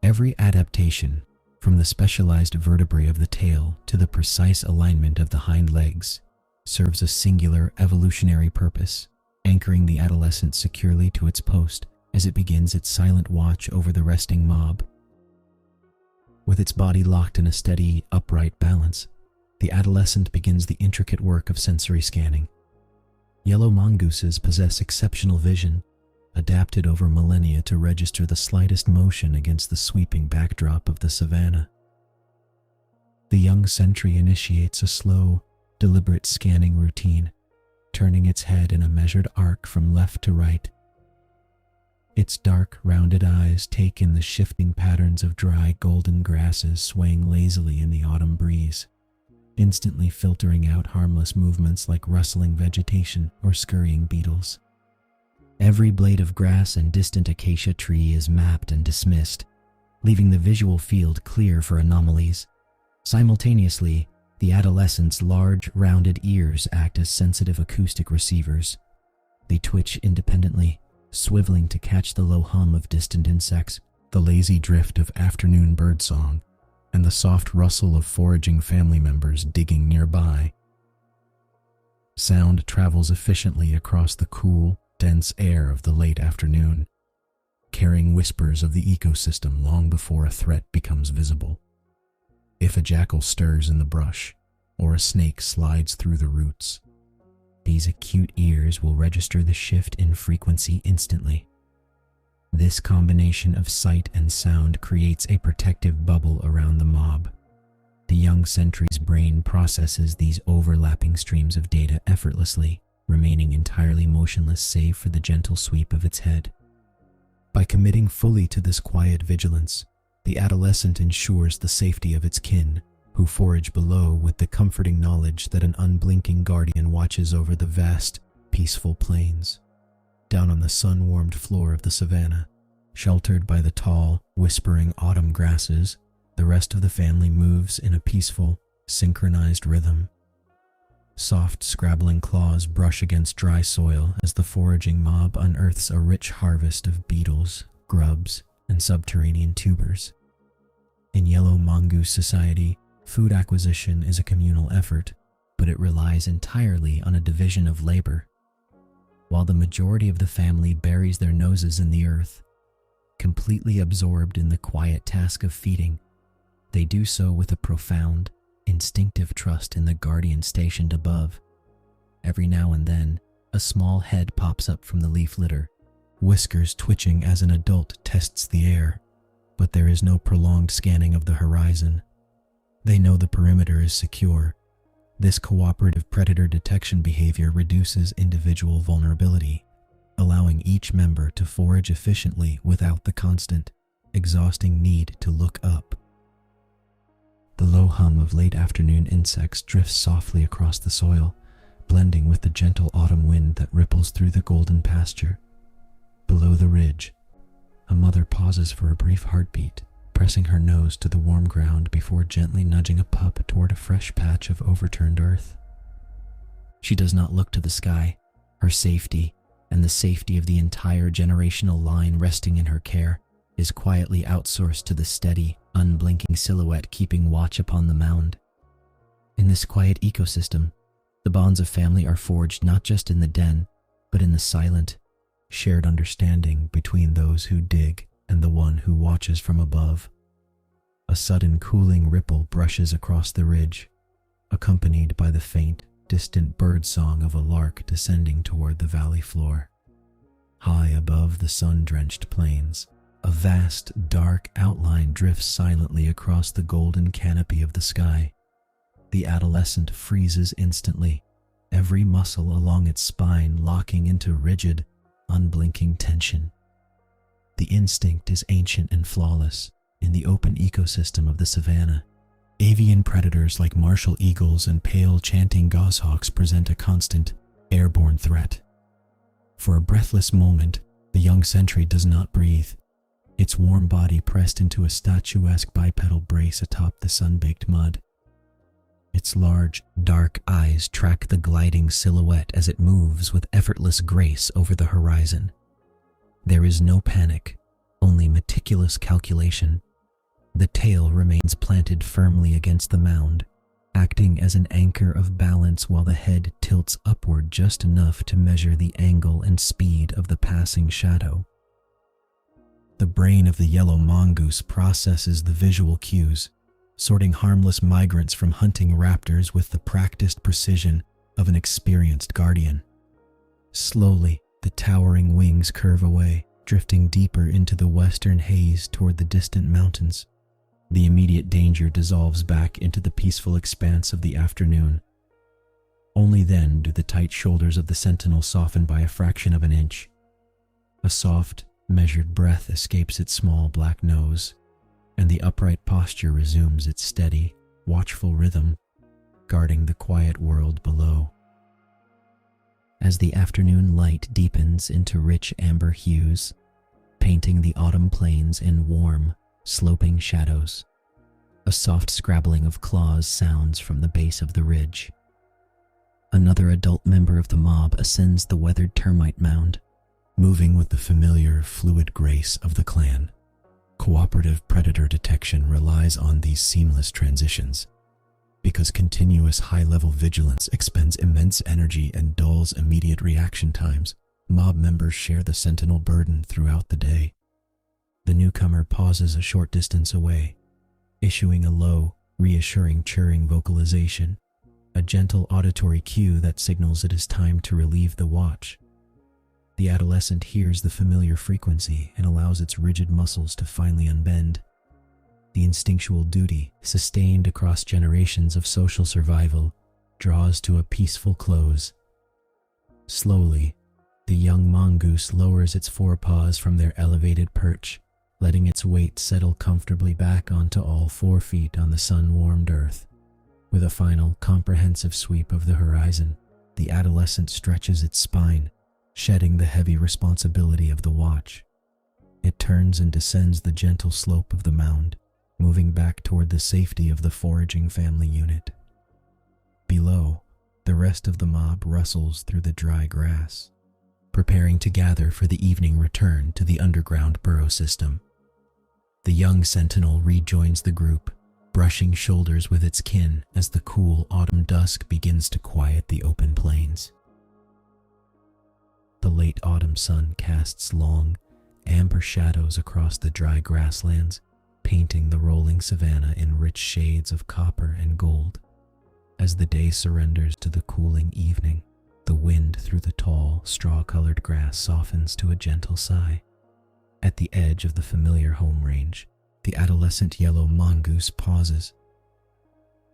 Every adaptation, from the specialized vertebrae of the tail to the precise alignment of the hind legs, serves a singular evolutionary purpose, anchoring the adolescent securely to its post as it begins its silent watch over the resting mob. With its body locked in a steady, upright balance, the adolescent begins the intricate work of sensory scanning. Yellow mongooses possess exceptional vision, adapted over millennia to register the slightest motion against the sweeping backdrop of the savanna. The young sentry initiates a slow, deliberate scanning routine, turning its head in a measured arc from left to right. Its dark, rounded eyes take in the shifting patterns of dry golden grasses swaying lazily in the autumn breeze, instantly filtering out harmless movements like rustling vegetation or scurrying beetles. Every blade of grass and distant acacia tree is mapped and dismissed, leaving the visual field clear for anomalies. Simultaneously, the adolescent's large, rounded ears act as sensitive acoustic receivers. They twitch independently, swiveling to catch the low hum of distant insects, the lazy drift of afternoon birdsong, and the soft rustle of foraging family members digging nearby. Sound travels efficiently across the cool, dense air of the late afternoon, carrying whispers of the ecosystem long before a threat becomes visible. If a jackal stirs in the brush, or a snake slides through the roots, these acute ears will register the shift in frequency instantly. This combination of sight and sound creates a protective bubble around the mob. The young sentry's brain processes these overlapping streams of data effortlessly, remaining entirely motionless save for the gentle sweep of its head. By committing fully to this quiet vigilance, the adolescent ensures the safety of its kin, who forage below with the comforting knowledge that an unblinking guardian watches over the vast, peaceful plains. Down on the sun-warmed floor of the savannah, sheltered by the tall, whispering autumn grasses, the rest of the family moves in a peaceful, synchronized rhythm. Soft, scrabbling claws brush against dry soil as the foraging mob unearths a rich harvest of beetles, grubs, and subterranean tubers. In yellow Mongoose society, food acquisition is a communal effort, but it relies entirely on a division of labor. While the majority of the family buries their noses in the earth, completely absorbed in the quiet task of feeding, they do so with a profound, instinctive trust in the guardian stationed above. Every now and then, a small head pops up from the leaf litter, whiskers twitching as an adult tests the air, but there is no prolonged scanning of the horizon. They know the perimeter is secure. This cooperative predator detection behavior reduces individual vulnerability, allowing each member to forage efficiently without the constant, exhausting need to look up. The low hum of late afternoon insects drifts softly across the soil, blending with the gentle autumn wind that ripples through the golden pasture. Below the ridge, a mother pauses for a brief heartbeat, pressing her nose to the warm ground before gently nudging a pup toward a fresh patch of overturned earth. She does not look to the sky, her safety, and the safety of the entire generational line resting in her care, is quietly outsourced to the steady, unblinking silhouette keeping watch upon the mound. In this quiet ecosystem, the bonds of family are forged not just in the den, but in the silent, shared understanding between those who dig and the one who watches from above. A sudden cooling ripple brushes across the ridge, accompanied by the faint, distant bird song of a lark descending toward the valley floor. High above the sun-drenched plains, a vast, dark outline drifts silently across the golden canopy of the sky. The adolescent freezes instantly, every muscle along its spine locking into rigid, unblinking tension. The instinct is ancient and flawless in the open ecosystem of the savannah. Avian predators like martial eagles and pale chanting goshawks present a constant, airborne threat. For a breathless moment, the young sentry does not breathe, its warm body pressed into a statuesque bipedal brace atop the sun-baked mud. Its large, dark eyes track the gliding silhouette as it moves with effortless grace over the horizon. There is no panic, only meticulous calculation. The tail remains planted firmly against the mound, acting as an anchor of balance while the head tilts upward just enough to measure the angle and speed of the passing shadow. The brain of the yellow mongoose processes the visual cues, sorting harmless migrants from hunting raptors with the practiced precision of an experienced guardian. Slowly, the towering wings curve away, drifting deeper into the western haze toward the distant mountains. The immediate danger dissolves back into the peaceful expanse of the afternoon. Only then do the tight shoulders of the sentinel soften by a fraction of an inch. A soft, measured breath escapes its small black nose, and the upright posture resumes its steady, watchful rhythm, guarding the quiet world below. As the afternoon light deepens into rich amber hues, painting the autumn plains in warm, sloping shadows, a soft scrabbling of claws sounds from the base of the ridge. Another adult member of the mob ascends the weathered termite mound, moving with the familiar, fluid grace of the clan. Cooperative predator detection relies on these seamless transitions, because continuous high-level vigilance expends immense energy and dulls immediate reaction times. Mob members share the sentinel burden throughout the day. The newcomer pauses a short distance away, issuing a low, reassuring churring vocalization, a gentle auditory cue that signals it is time to relieve the watch. The adolescent hears the familiar frequency and allows its rigid muscles to finally unbend. The instinctual duty, sustained across generations of social survival, draws to a peaceful close. Slowly, the young mongoose lowers its forepaws from their elevated perch, letting its weight settle comfortably back onto all 4 feet on the sun-warmed earth. With a final, comprehensive sweep of the horizon, the adolescent stretches its spine, shedding the heavy responsibility of the watch. It turns and descends the gentle slope of the mound, moving back toward the safety of the foraging family unit. Below, the rest of the mob rustles through the dry grass, preparing to gather for the evening return to the underground burrow system. The young sentinel rejoins the group, brushing shoulders with its kin as the cool autumn dusk begins to quiet the open plains. The late autumn sun casts long, amber shadows across the dry grasslands, painting the rolling savanna in rich shades of copper and gold. As the day surrenders to the cooling evening, the wind through the tall, straw-colored grass softens to a gentle sigh. At the edge of the familiar home range, the adolescent yellow mongoose pauses.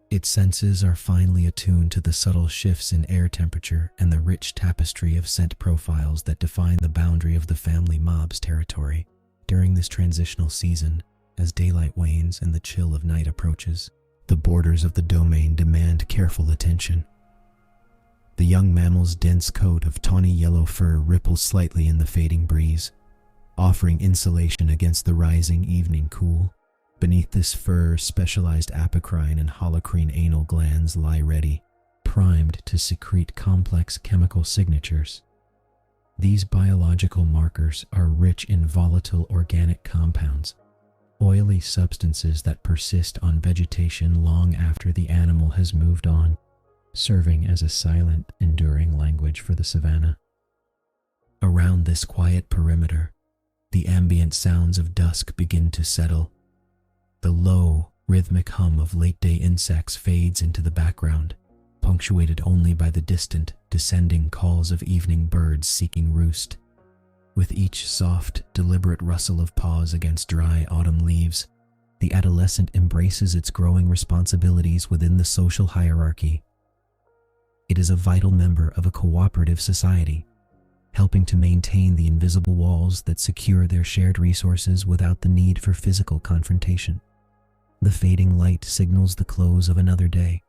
Its senses are finely attuned to the subtle shifts in air temperature and the rich tapestry of scent profiles that define the boundary of the family mob's territory. During this transitional season, as daylight wanes and the chill of night approaches, the borders of the domain demand careful attention. The young mammal's dense coat of tawny yellow fur ripples slightly in the fading breeze, offering insulation against the rising evening cool. Beneath this fur, specialized apocrine and holocrine anal glands lie ready, primed to secrete complex chemical signatures. These biological markers are rich in volatile organic compounds, oily substances that persist on vegetation long after the animal has moved on, serving as a silent, enduring language for the savanna. Around this quiet perimeter, the ambient sounds of dusk begin to settle. The low, rhythmic hum of late-day insects fades into the background, punctuated only by the distant, descending calls of evening birds seeking roost. With each soft, deliberate rustle of paws against dry autumn leaves, the adolescent embraces its growing responsibilities within the social hierarchy. It is a vital member of a cooperative society, helping to maintain the invisible walls that secure their shared resources without the need for physical confrontation. The fading light signals the close of another day,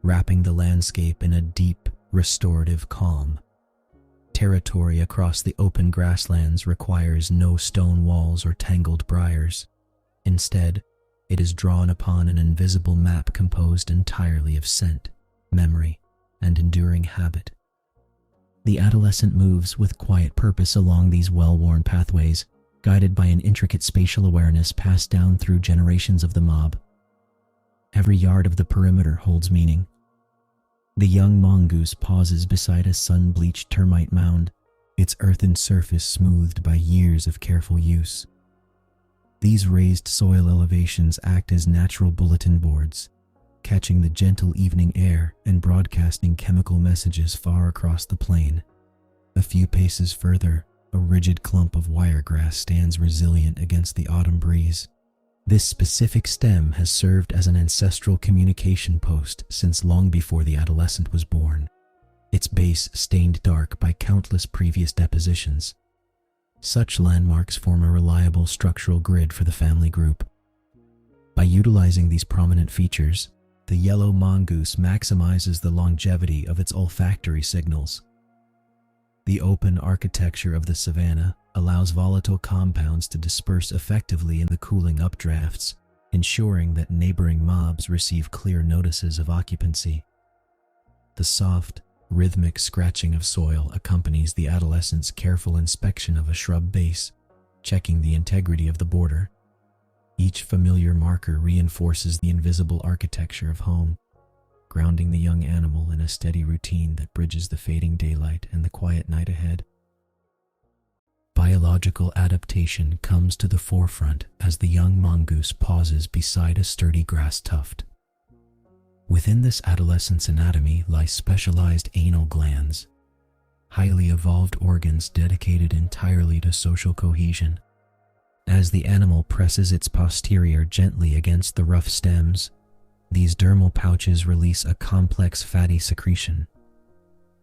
wrapping the landscape in a deep, restorative calm. Territory across the open grasslands requires no stone walls or tangled briars. Instead, it is drawn upon an invisible map composed entirely of scent, memory, and enduring habit. The adolescent moves with quiet purpose along these well-worn pathways, guided by an intricate spatial awareness passed down through generations of the mob. Every yard of the perimeter holds meaning. The young mongoose pauses beside a sun-bleached termite mound, its earthen surface smoothed by years of careful use. These raised soil elevations act as natural bulletin boards, catching the gentle evening air and broadcasting chemical messages far across the plain. A few paces further, a rigid clump of wiregrass stands resilient against the autumn breeze, This specific stem has served as an ancestral communication post since long before the adolescent was born, its base stained dark by countless previous depositions. Such landmarks form a reliable structural grid for the family group. By utilizing these prominent features, the yellow mongoose maximizes the longevity of its olfactory signals. The open architecture of the savanna allows volatile compounds to disperse effectively in the cooling updrafts, ensuring that neighboring mobs receive clear notices of occupancy. The soft, rhythmic scratching of soil accompanies the adolescent's careful inspection of a shrub base, checking the integrity of the border. Each familiar marker reinforces the invisible architecture of home, grounding the young animal in a steady routine that bridges the fading daylight and the quiet night ahead. Biological adaptation comes to the forefront as the young mongoose pauses beside a sturdy grass tuft. Within this adolescent's anatomy lie specialized anal glands, highly evolved organs dedicated entirely to social cohesion. As the animal presses its posterior gently against the rough stems, these dermal pouches release a complex fatty secretion.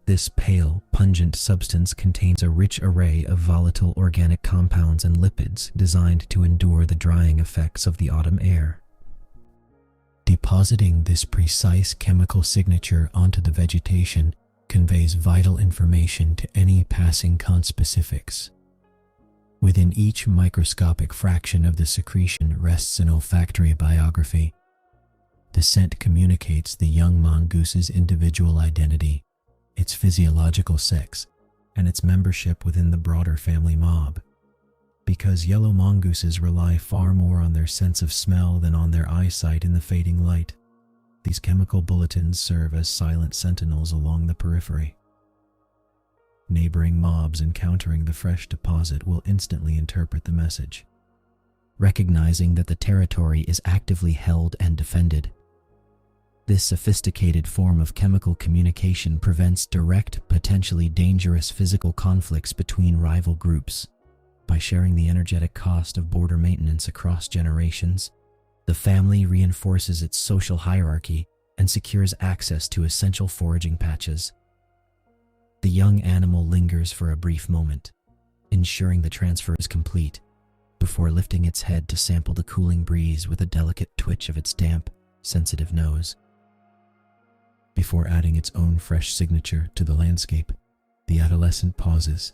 This pale, pungent substance contains a rich array of volatile organic compounds and lipids designed to endure the drying effects of the autumn air. Depositing this precise chemical signature onto the vegetation conveys vital information to any passing conspecifics. Within each microscopic fraction of the secretion rests an olfactory biography. The scent communicates the young mongoose's individual identity, its physiological sex, and its membership within the broader family mob. Because yellow mongooses rely far more on their sense of smell than on their eyesight in the fading light, these chemical bulletins serve as silent sentinels along the periphery. Neighboring mobs encountering the fresh deposit will instantly interpret the message, recognizing that the territory is actively held and defended. This sophisticated form of chemical communication prevents direct, potentially dangerous physical conflicts between rival groups. By sharing the energetic cost of border maintenance across generations, the family reinforces its social hierarchy and secures access to essential foraging patches. The young animal lingers for a brief moment, ensuring the transfer is complete, before lifting its head to sample the cooling breeze with a delicate twitch of its damp, sensitive nose. Before adding its own fresh signature to the landscape, the adolescent pauses,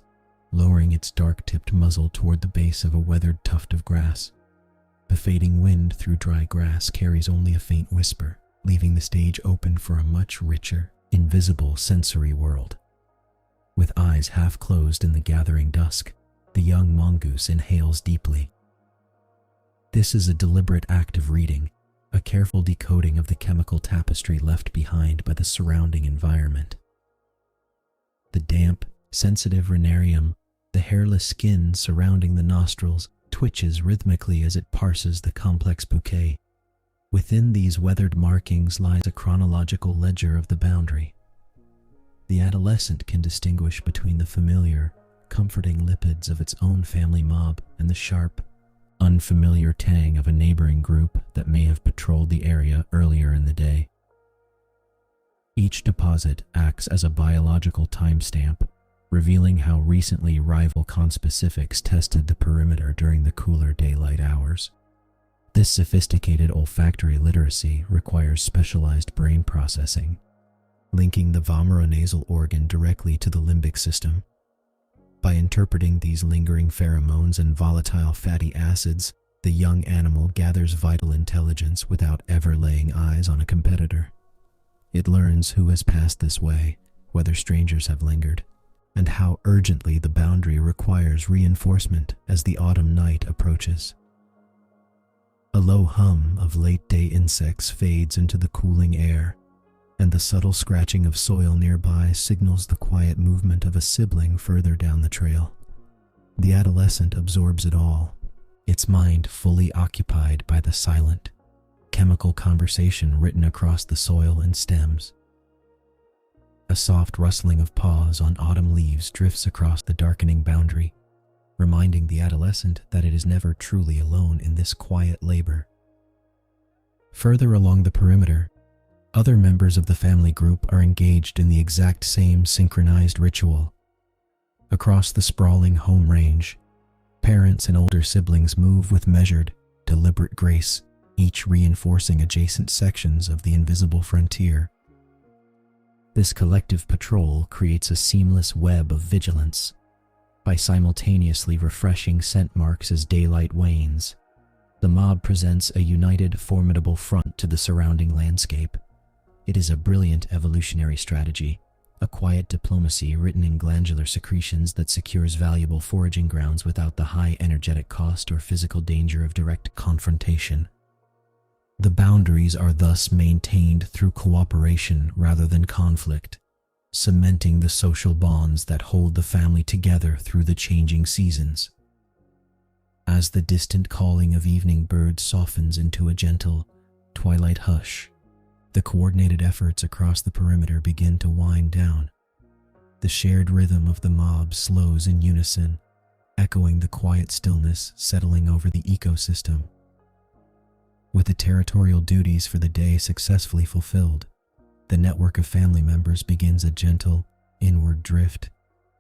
lowering its dark-tipped muzzle toward the base of a weathered tuft of grass. The fading wind through dry grass carries only a faint whisper, leaving the stage open for a much richer, invisible sensory world. With eyes half closed in the gathering dusk, the young mongoose inhales deeply. This is a deliberate act of reading, a careful decoding of the chemical tapestry left behind by the surrounding environment. The damp, sensitive rhinarium, the hairless skin surrounding the nostrils, twitches rhythmically as it parses the complex bouquet. Within these weathered markings lies a chronological ledger of the boundary. The adolescent can distinguish between the familiar, comforting lipids of its own family mob and the sharp, unfamiliar tang of a neighboring group that may have patrolled the area earlier in the day. Each deposit acts as a biological timestamp, revealing how recently rival conspecifics tested the perimeter during the cooler daylight hours. This sophisticated olfactory literacy requires specialized brain processing, linking the vomeronasal organ directly to the limbic system. By interpreting these lingering pheromones and volatile fatty acids, the young animal gathers vital intelligence without ever laying eyes on a competitor. It learns who has passed this way, whether strangers have lingered, and how urgently the boundary requires reinforcement as the autumn night approaches. A low hum of late-day insects fades into the cooling air, and the subtle scratching of soil nearby signals the quiet movement of a sibling further down the trail. The adolescent absorbs it all, its mind fully occupied by the silent, chemical conversation written across the soil and stems. A soft rustling of paws on autumn leaves drifts across the darkening boundary, reminding the adolescent that it is never truly alone in this quiet labor. Further along the perimeter, other members of the family group are engaged in the exact same synchronized ritual. Across the sprawling home range, parents and older siblings move with measured, deliberate grace, each reinforcing adjacent sections of the invisible frontier. This collective patrol creates a seamless web of vigilance by simultaneously refreshing scent marks as daylight wanes. The mob presents a united, formidable front to the surrounding landscape. It is a brilliant evolutionary strategy, a quiet diplomacy written in glandular secretions that secures valuable foraging grounds without the high energetic cost or physical danger of direct confrontation. The boundaries are thus maintained through cooperation rather than conflict, cementing the social bonds that hold the family together through the changing seasons. As the distant calling of evening birds softens into a gentle twilight hush, the coordinated efforts across the perimeter begin to wind down. The shared rhythm of the mob slows in unison, echoing the quiet stillness settling over the ecosystem. With the territorial duties for the day successfully fulfilled, the network of family members begins a gentle, inward drift,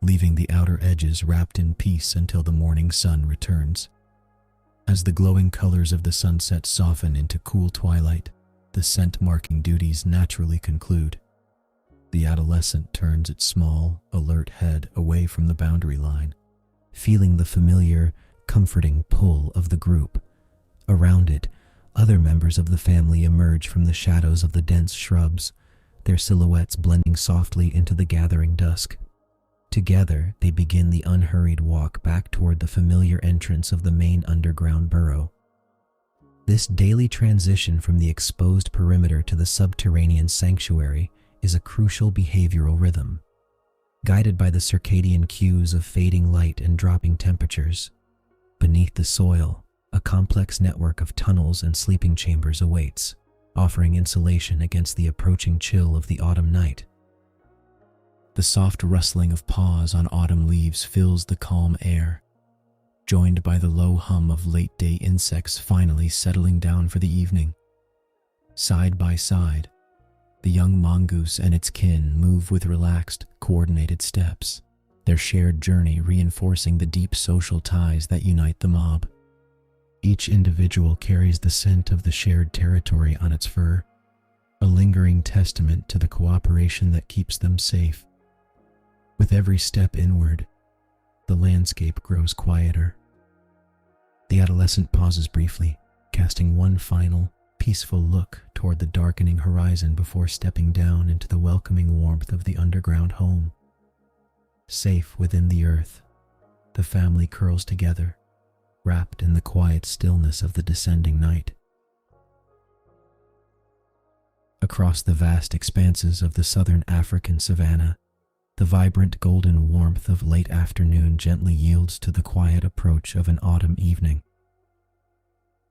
leaving the outer edges wrapped in peace until the morning sun returns. As the glowing colors of the sunset soften into cool twilight, the scent-marking duties naturally conclude. The adolescent turns its small, alert head away from the boundary line, feeling the familiar, comforting pull of the group. Around it, other members of the family emerge from the shadows of the dense shrubs, their silhouettes blending softly into the gathering dusk. Together, they begin the unhurried walk back toward the familiar entrance of the main underground burrow. This daily transition from the exposed perimeter to the subterranean sanctuary is a crucial behavioral rhythm, guided by the circadian cues of fading light and dropping temperatures. Beneath the soil, a complex network of tunnels and sleeping chambers awaits, offering insulation against the approaching chill of the autumn night. The soft rustling of paws on autumn leaves fills the calm air, joined by the low hum of late-day insects finally settling down for the evening. Side by side, the young mongoose and its kin move with relaxed, coordinated steps, their shared journey reinforcing the deep social ties that unite the mob. Each individual carries the scent of the shared territory on its fur, a lingering testament to the cooperation that keeps them safe. With every step inward, the landscape grows quieter. The adolescent pauses briefly, casting one final, peaceful look toward the darkening horizon before stepping down into the welcoming warmth of the underground home. Safe within the earth, the family curls together, wrapped in the quiet stillness of the descending night. Across the vast expanses of the southern African savanna, the vibrant golden warmth of late afternoon gently yields to the quiet approach of an autumn evening.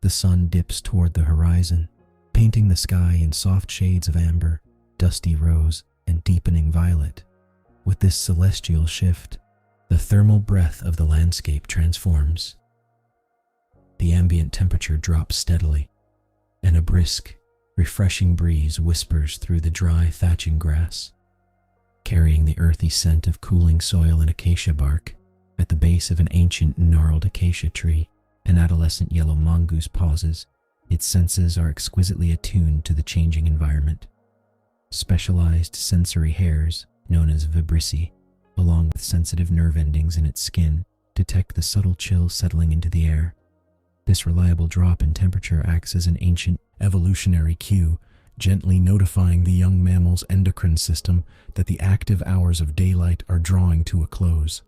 The sun dips toward the horizon, painting the sky in soft shades of amber, dusty rose, and deepening violet. With this celestial shift, the thermal breath of the landscape transforms. The ambient temperature drops steadily, and a brisk, refreshing breeze whispers through the dry thatching grass, carrying the earthy scent of cooling soil and acacia bark. At the base of an ancient gnarled acacia tree, an adolescent yellow mongoose pauses. Its senses are exquisitely attuned to the changing environment. Specialized sensory hairs, known as vibrissae, along with sensitive nerve endings in its skin, detect the subtle chill settling into the air. This reliable drop in temperature acts as an ancient evolutionary cue, gently notifying the young mammal's endocrine system that the active hours of daylight are drawing to a close.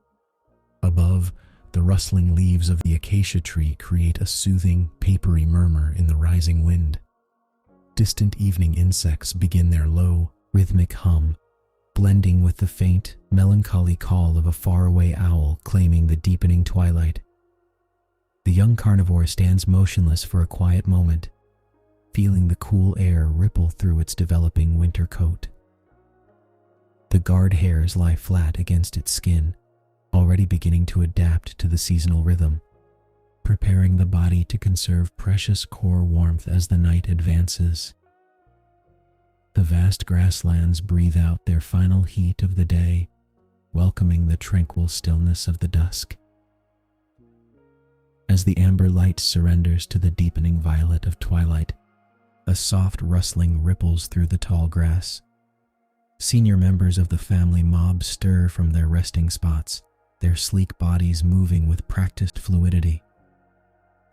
Above, the rustling leaves of the acacia tree create a soothing, papery murmur in the rising wind. Distant evening insects begin their low, rhythmic hum, blending with the faint, melancholy call of a faraway owl claiming the deepening twilight. The young carnivore stands motionless for a quiet moment, feeling the cool air ripple through its developing winter coat. The guard hairs lie flat against its skin, already beginning to adapt to the seasonal rhythm, preparing the body to conserve precious core warmth as the night advances. The vast grasslands breathe out their final heat of the day, welcoming the tranquil stillness of the dusk. As the amber light surrenders to the deepening violet of twilight, a soft rustling ripples through the tall grass. Senior members of the family mob stir from their resting spots, their sleek bodies moving with practiced fluidity.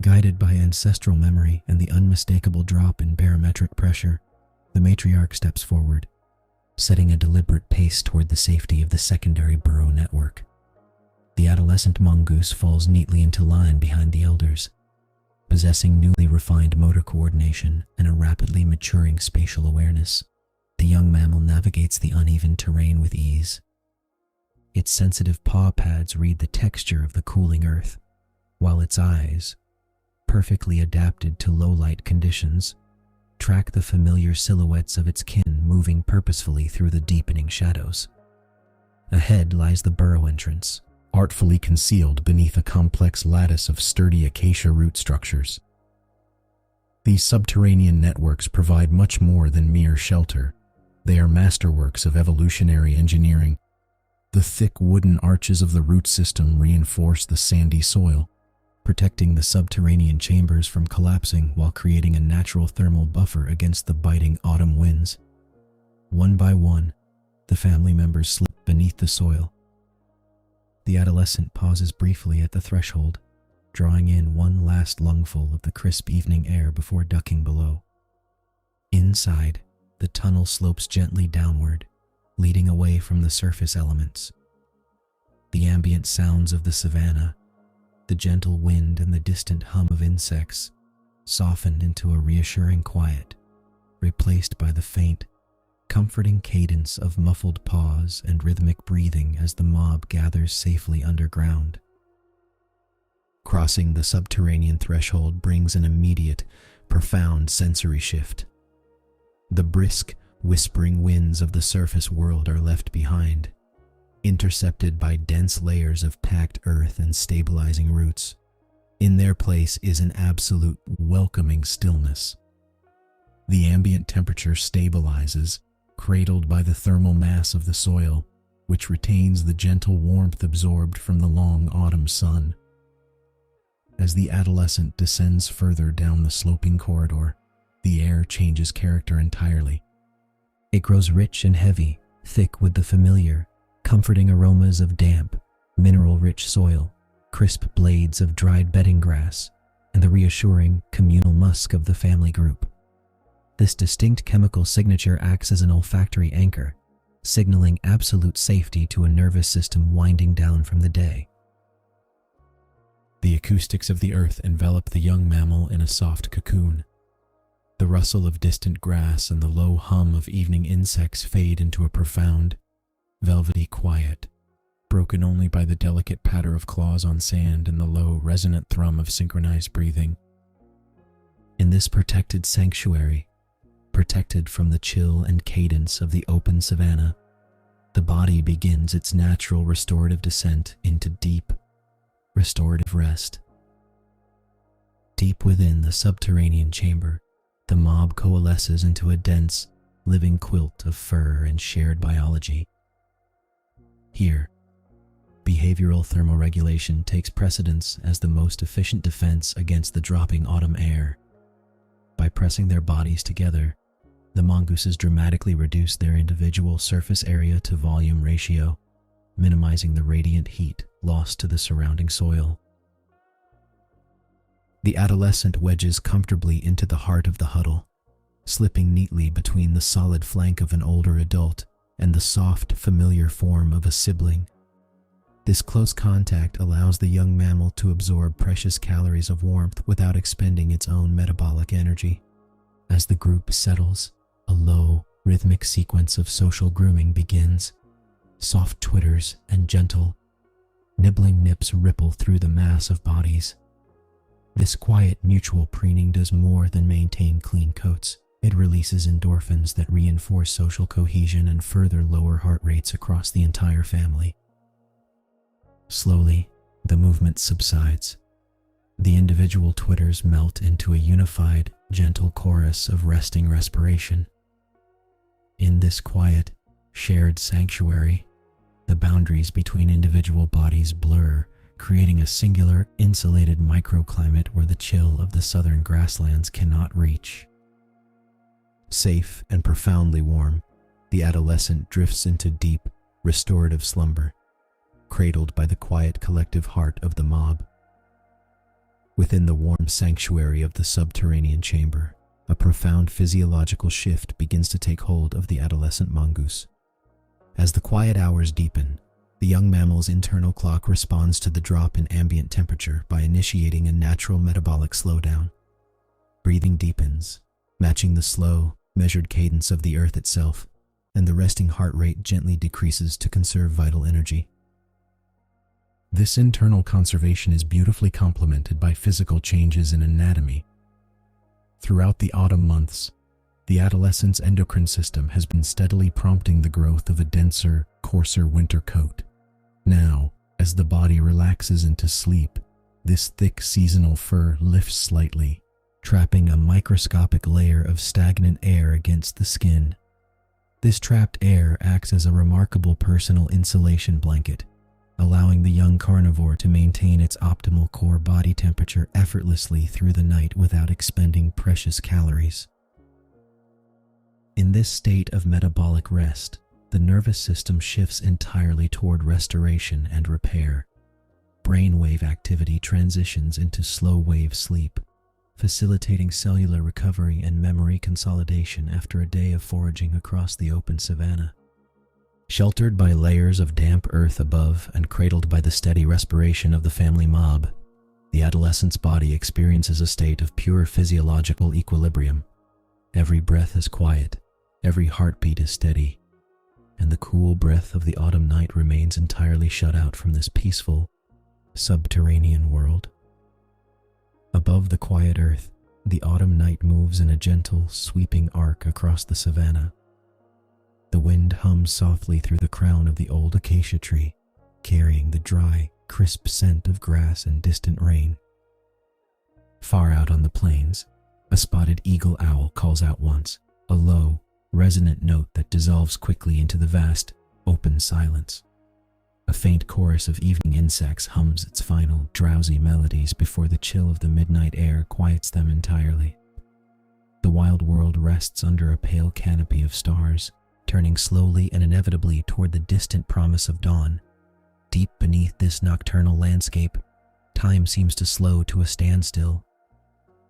Guided by ancestral memory and the unmistakable drop in barometric pressure, the matriarch steps forward, setting a deliberate pace toward the safety of the secondary burrow network. The adolescent mongoose falls neatly into line behind the elders, possessing newly refined motor coordination and a rapidly maturing spatial awareness. The young mammal navigates the uneven terrain with ease. Its sensitive paw pads read the texture of the cooling earth, while its eyes, perfectly adapted to low-light conditions, track the familiar silhouettes of its kin moving purposefully through the deepening shadows. Ahead lies the burrow entrance, artfully concealed beneath a complex lattice of sturdy acacia root structures. These subterranean networks provide much more than mere shelter. They are masterworks of evolutionary engineering. The thick wooden arches of the root system reinforce the sandy soil, protecting the subterranean chambers from collapsing while creating a natural thermal buffer against the biting autumn winds. One by one, the family members slip beneath the soil. The adolescent pauses briefly at the threshold, drawing in one last lungful of the crisp evening air before ducking below. Inside, the tunnel slopes gently downward, leading away from the surface elements. The ambient sounds of the savanna, the gentle wind and the distant hum of insects, soften into a reassuring quiet, replaced by the faint, comforting cadence of muffled paws and rhythmic breathing as the mob gathers safely underground. Crossing the subterranean threshold brings an immediate, profound sensory shift. The brisk, whispering winds of the surface world are left behind, intercepted by dense layers of packed earth and stabilizing roots. In their place is an absolute, welcoming stillness. The ambient temperature stabilizes, cradled by the thermal mass of the soil, which retains the gentle warmth absorbed from the long autumn sun. As the adolescent descends further down the sloping corridor, the air changes character entirely. It grows rich and heavy, thick with the familiar, comforting aromas of damp, mineral-rich soil, crisp blades of dried bedding grass, and the reassuring, communal musk of the family group. This distinct chemical signature acts as an olfactory anchor, signaling absolute safety to a nervous system winding down from the day. The acoustics of the earth envelop the young mammal in a soft cocoon. The rustle of distant grass and the low hum of evening insects fade into a profound, velvety quiet, broken only by the delicate patter of claws on sand and the low, resonant thrum of synchronized breathing. In this protected sanctuary, protected from the chill and cadence of the open savanna, the body begins its natural restorative descent into deep, restorative rest. Deep within the subterranean chamber, the mob coalesces into a dense, living quilt of fur and shared biology. Here, behavioral thermoregulation takes precedence as the most efficient defense against the dropping autumn air. By pressing their bodies together, the mongooses dramatically reduce their individual surface area to volume ratio, minimizing the radiant heat lost to the surrounding soil. The adolescent wedges comfortably into the heart of the huddle, slipping neatly between the solid flank of an older adult and the soft, familiar form of a sibling. This close contact allows the young mammal to absorb precious calories of warmth without expending its own metabolic energy. As the group settles, a low, rhythmic sequence of social grooming begins. Soft twitters and gentle, nibbling nips ripple through the mass of bodies. This quiet, mutual preening does more than maintain clean coats. It releases endorphins that reinforce social cohesion and further lower heart rates across the entire family. Slowly, the movement subsides. The individual twitters melt into a unified, gentle chorus of resting respiration. In this quiet, shared sanctuary, the boundaries between individual bodies blur, creating a singular, insulated microclimate where the chill of the southern grasslands cannot reach. Safe and profoundly warm, the adolescent drifts into deep, restorative slumber, cradled by the quiet collective heart of the mob. Within the warm sanctuary of the subterranean chamber, a profound physiological shift begins to take hold of the adolescent mongoose. As the quiet hours deepen, the young mammal's internal clock responds to the drop in ambient temperature by initiating a natural metabolic slowdown. Breathing deepens, matching the slow, measured cadence of the earth itself, and the resting heart rate gently decreases to conserve vital energy. This internal conservation is beautifully complemented by physical changes in anatomy. Throughout the autumn months, the adolescent's endocrine system has been steadily prompting the growth of a denser, coarser winter coat. Now, as the body relaxes into sleep, this thick seasonal fur lifts slightly, trapping a microscopic layer of stagnant air against the skin. This trapped air acts as a remarkable personal insulation blanket, allowing the young carnivore to maintain its optimal core body temperature effortlessly through the night without expending precious calories. In this state of metabolic rest, the nervous system shifts entirely toward restoration and repair. Brainwave activity transitions into slow-wave sleep, facilitating cellular recovery and memory consolidation after a day of foraging across the open savanna. Sheltered by layers of damp earth above and cradled by the steady respiration of the family mob, the adolescent's body experiences a state of pure physiological equilibrium. Every breath is quiet, every heartbeat is steady, and the cool breath of the autumn night remains entirely shut out from this peaceful, subterranean world. Above the quiet earth, the autumn night moves in a gentle, sweeping arc across the savanna. The wind hums softly through the crown of the old acacia tree, carrying the dry, crisp scent of grass and distant rain. Far out on the plains, a spotted eagle owl calls out once, a low, resonant note that dissolves quickly into the vast, open silence. A faint chorus of evening insects hums its final, drowsy melodies before the chill of the midnight air quiets them entirely. The wild world rests under a pale canopy of stars, turning slowly and inevitably toward the distant promise of dawn. Deep beneath this nocturnal landscape, time seems to slow to a standstill.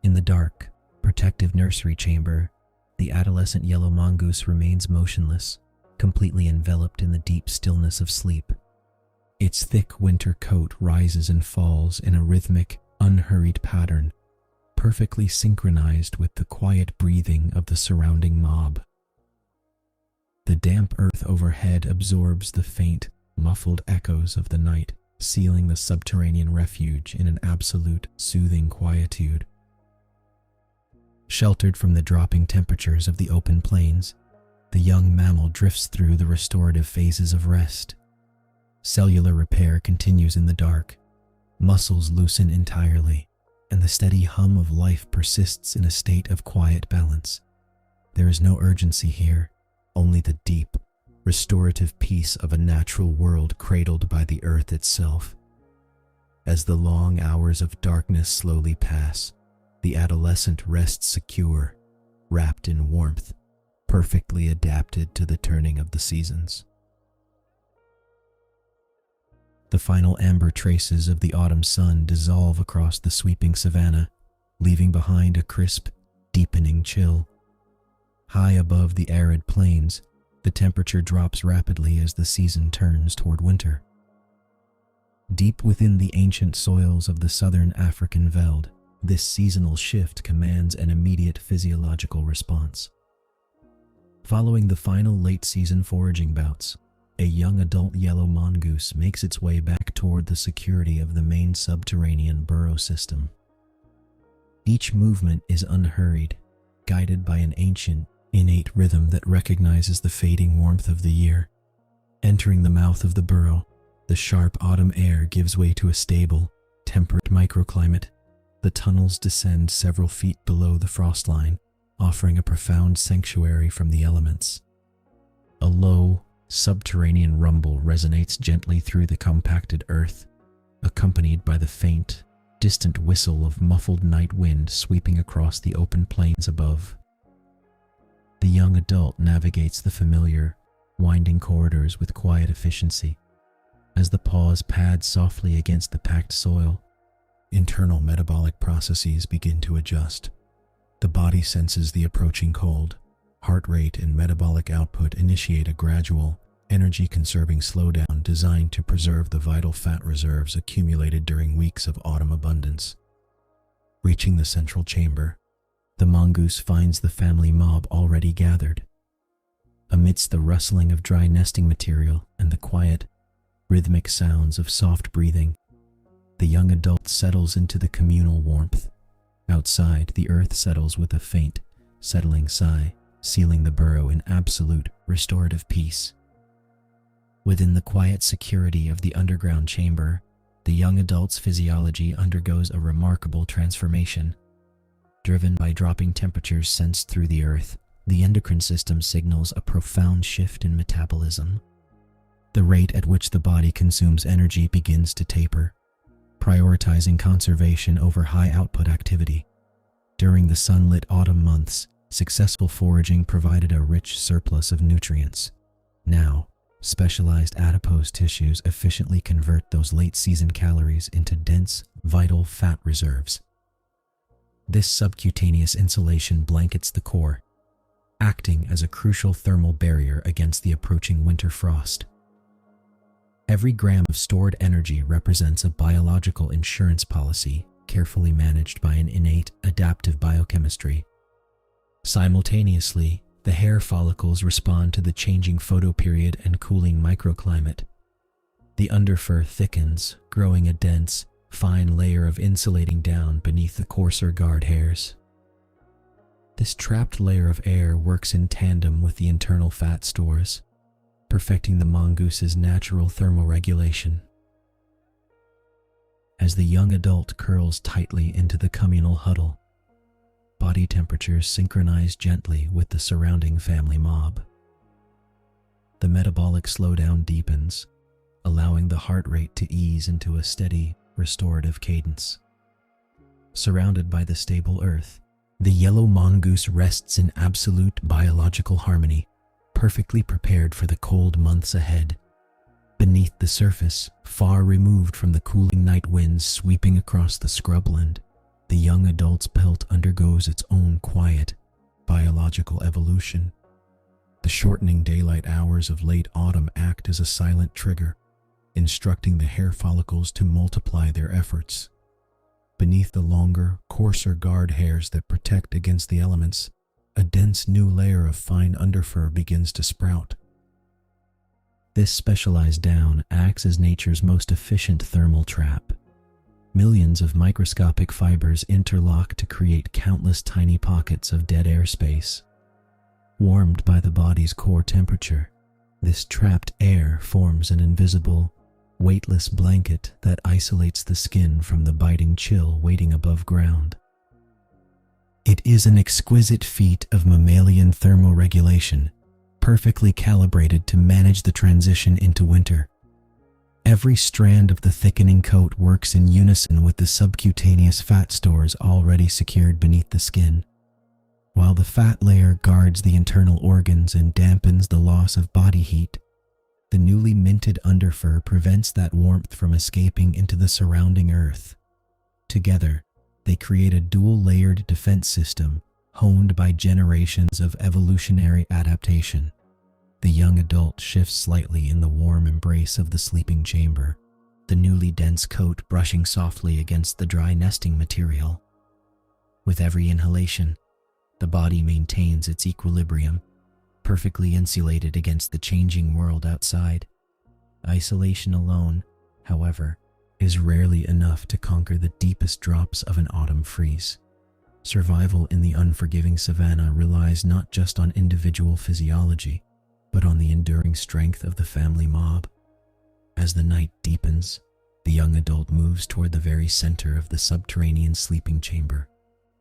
In the dark, protective nursery chamber, the adolescent yellow mongoose remains motionless, completely enveloped in the deep stillness of sleep. Its thick winter coat rises and falls in a rhythmic, unhurried pattern, perfectly synchronized with the quiet breathing of the surrounding mob. The damp earth overhead absorbs the faint, muffled echoes of the night, sealing the subterranean refuge in an absolute, soothing quietude. Sheltered from the dropping temperatures of the open plains, the young mammal drifts through the restorative phases of rest. Cellular repair continues in the dark, muscles loosen entirely, and the steady hum of life persists in a state of quiet balance. There is no urgency here, only the deep, restorative peace of a natural world cradled by the earth itself. As the long hours of darkness slowly pass, the adolescent rests secure, wrapped in warmth, perfectly adapted to the turning of the seasons. The final amber traces of the autumn sun dissolve across the sweeping savanna, leaving behind a crisp, deepening chill. High above the arid plains, the temperature drops rapidly as the season turns toward winter. Deep within the ancient soils of the southern African veld, this seasonal shift commands an immediate physiological response. Following the final late-season foraging bouts, a young adult yellow mongoose makes its way back toward the security of the main subterranean burrow system. Each movement is unhurried, guided by an ancient, innate rhythm that recognizes the fading warmth of the year. Entering the mouth of the burrow, The sharp autumn air gives way to a stable, temperate microclimate. The tunnels descend several feet below the frost line, offering a profound sanctuary from the elements. A low, subterranean rumble resonates gently through the compacted earth, accompanied by the faint, distant whistle of muffled night wind sweeping across the open plains above. The young adult navigates the familiar, winding corridors with quiet efficiency. As the paws pad softly against the packed soil, internal metabolic processes begin to adjust. The body senses the approaching cold. Heart rate and metabolic output initiate a gradual, energy-conserving slowdown designed to preserve the vital fat reserves accumulated during weeks of autumn abundance. Reaching the central chamber, the mongoose finds the family mob already gathered. Amidst the rustling of dry nesting material and the quiet, rhythmic sounds of soft breathing, the young adult settles into the communal warmth. Outside, the earth settles with a faint, settling sigh, sealing the burrow in absolute, restorative peace. Within the quiet security of the underground chamber, the young adult's physiology undergoes a remarkable transformation. Driven by dropping temperatures sensed through the earth, the endocrine system signals a profound shift in metabolism. The rate at which the body consumes energy begins to taper, prioritizing conservation over high-output activity. During the sunlit autumn months, successful foraging provided a rich surplus of nutrients. Now, specialized adipose tissues efficiently convert those late-season calories into dense, vital fat reserves. This subcutaneous insulation blankets the core, acting as a crucial thermal barrier against the approaching winter frost. Every gram of stored energy represents a biological insurance policy carefully managed by an innate, adaptive biochemistry. Simultaneously, the hair follicles respond to the changing photoperiod and cooling microclimate. The underfur thickens, growing a dense, fine layer of insulating down beneath the coarser guard hairs. This trapped layer of air works in tandem with the internal fat stores, perfecting the mongoose's natural thermoregulation. As the young adult curls tightly into the communal huddle, body temperatures synchronize gently with the surrounding family mob. The metabolic slowdown deepens, allowing the heart rate to ease into a steady, restorative cadence. Surrounded by the stable earth, the yellow mongoose rests in absolute biological harmony, perfectly prepared for the cold months ahead. Beneath the surface, far removed from the cooling night winds sweeping across the scrubland, the young adult's pelt undergoes its own quiet, biological evolution. The shortening daylight hours of late autumn act as a silent trigger, instructing the hair follicles to multiply their efforts. Beneath the longer, coarser guard hairs that protect against the elements, a dense new layer of fine underfur begins to sprout. This specialized down acts as nature's most efficient thermal trap. Millions of microscopic fibers interlock to create countless tiny pockets of dead air space. Warmed by the body's core temperature, this trapped air forms an invisible, weightless blanket that isolates the skin from the biting chill waiting above ground. It is an exquisite feat of mammalian thermoregulation, perfectly calibrated to manage the transition into winter. Every strand of the thickening coat works in unison with the subcutaneous fat stores already secured beneath the skin. While the fat layer guards the internal organs and dampens the loss of body heat, the newly minted underfur prevents that warmth from escaping into the surrounding earth. Together, they create a dual-layered defense system honed by generations of evolutionary adaptation. The young adult shifts slightly in the warm embrace of the sleeping chamber, the newly dense coat brushing softly against the dry nesting material. With every inhalation, the body maintains its equilibrium, perfectly insulated against the changing world outside. Isolation alone, however, is rarely enough to conquer the deepest drops of an autumn freeze. Survival in the unforgiving savanna relies not just on individual physiology, but on the enduring strength of the family mob. As the night deepens, the young adult moves toward the very center of the subterranean sleeping chamber,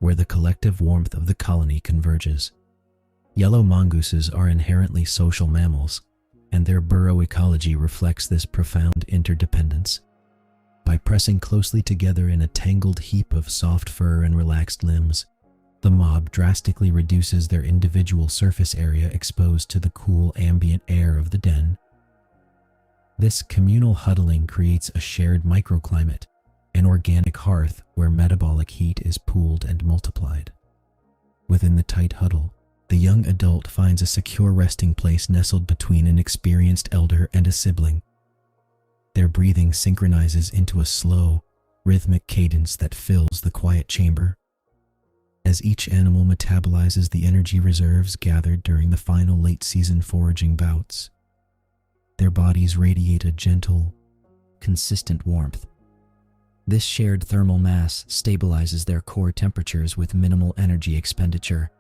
where the collective warmth of the colony converges. Yellow mongooses are inherently social mammals, and their burrow ecology reflects this profound interdependence. By pressing closely together in a tangled heap of soft fur and relaxed limbs, the mob drastically reduces their individual surface area exposed to the cool ambient air of the den. This communal huddling creates a shared microclimate, an organic hearth where metabolic heat is pooled and multiplied. Within the tight huddle, the young adult finds a secure resting place nestled between an experienced elder and a sibling. Their breathing synchronizes into a slow, rhythmic cadence that fills the quiet chamber. As each animal metabolizes the energy reserves gathered during the final late-season foraging bouts, their bodies radiate a gentle, consistent warmth. This shared thermal mass stabilizes their core temperatures with minimal energy expenditure,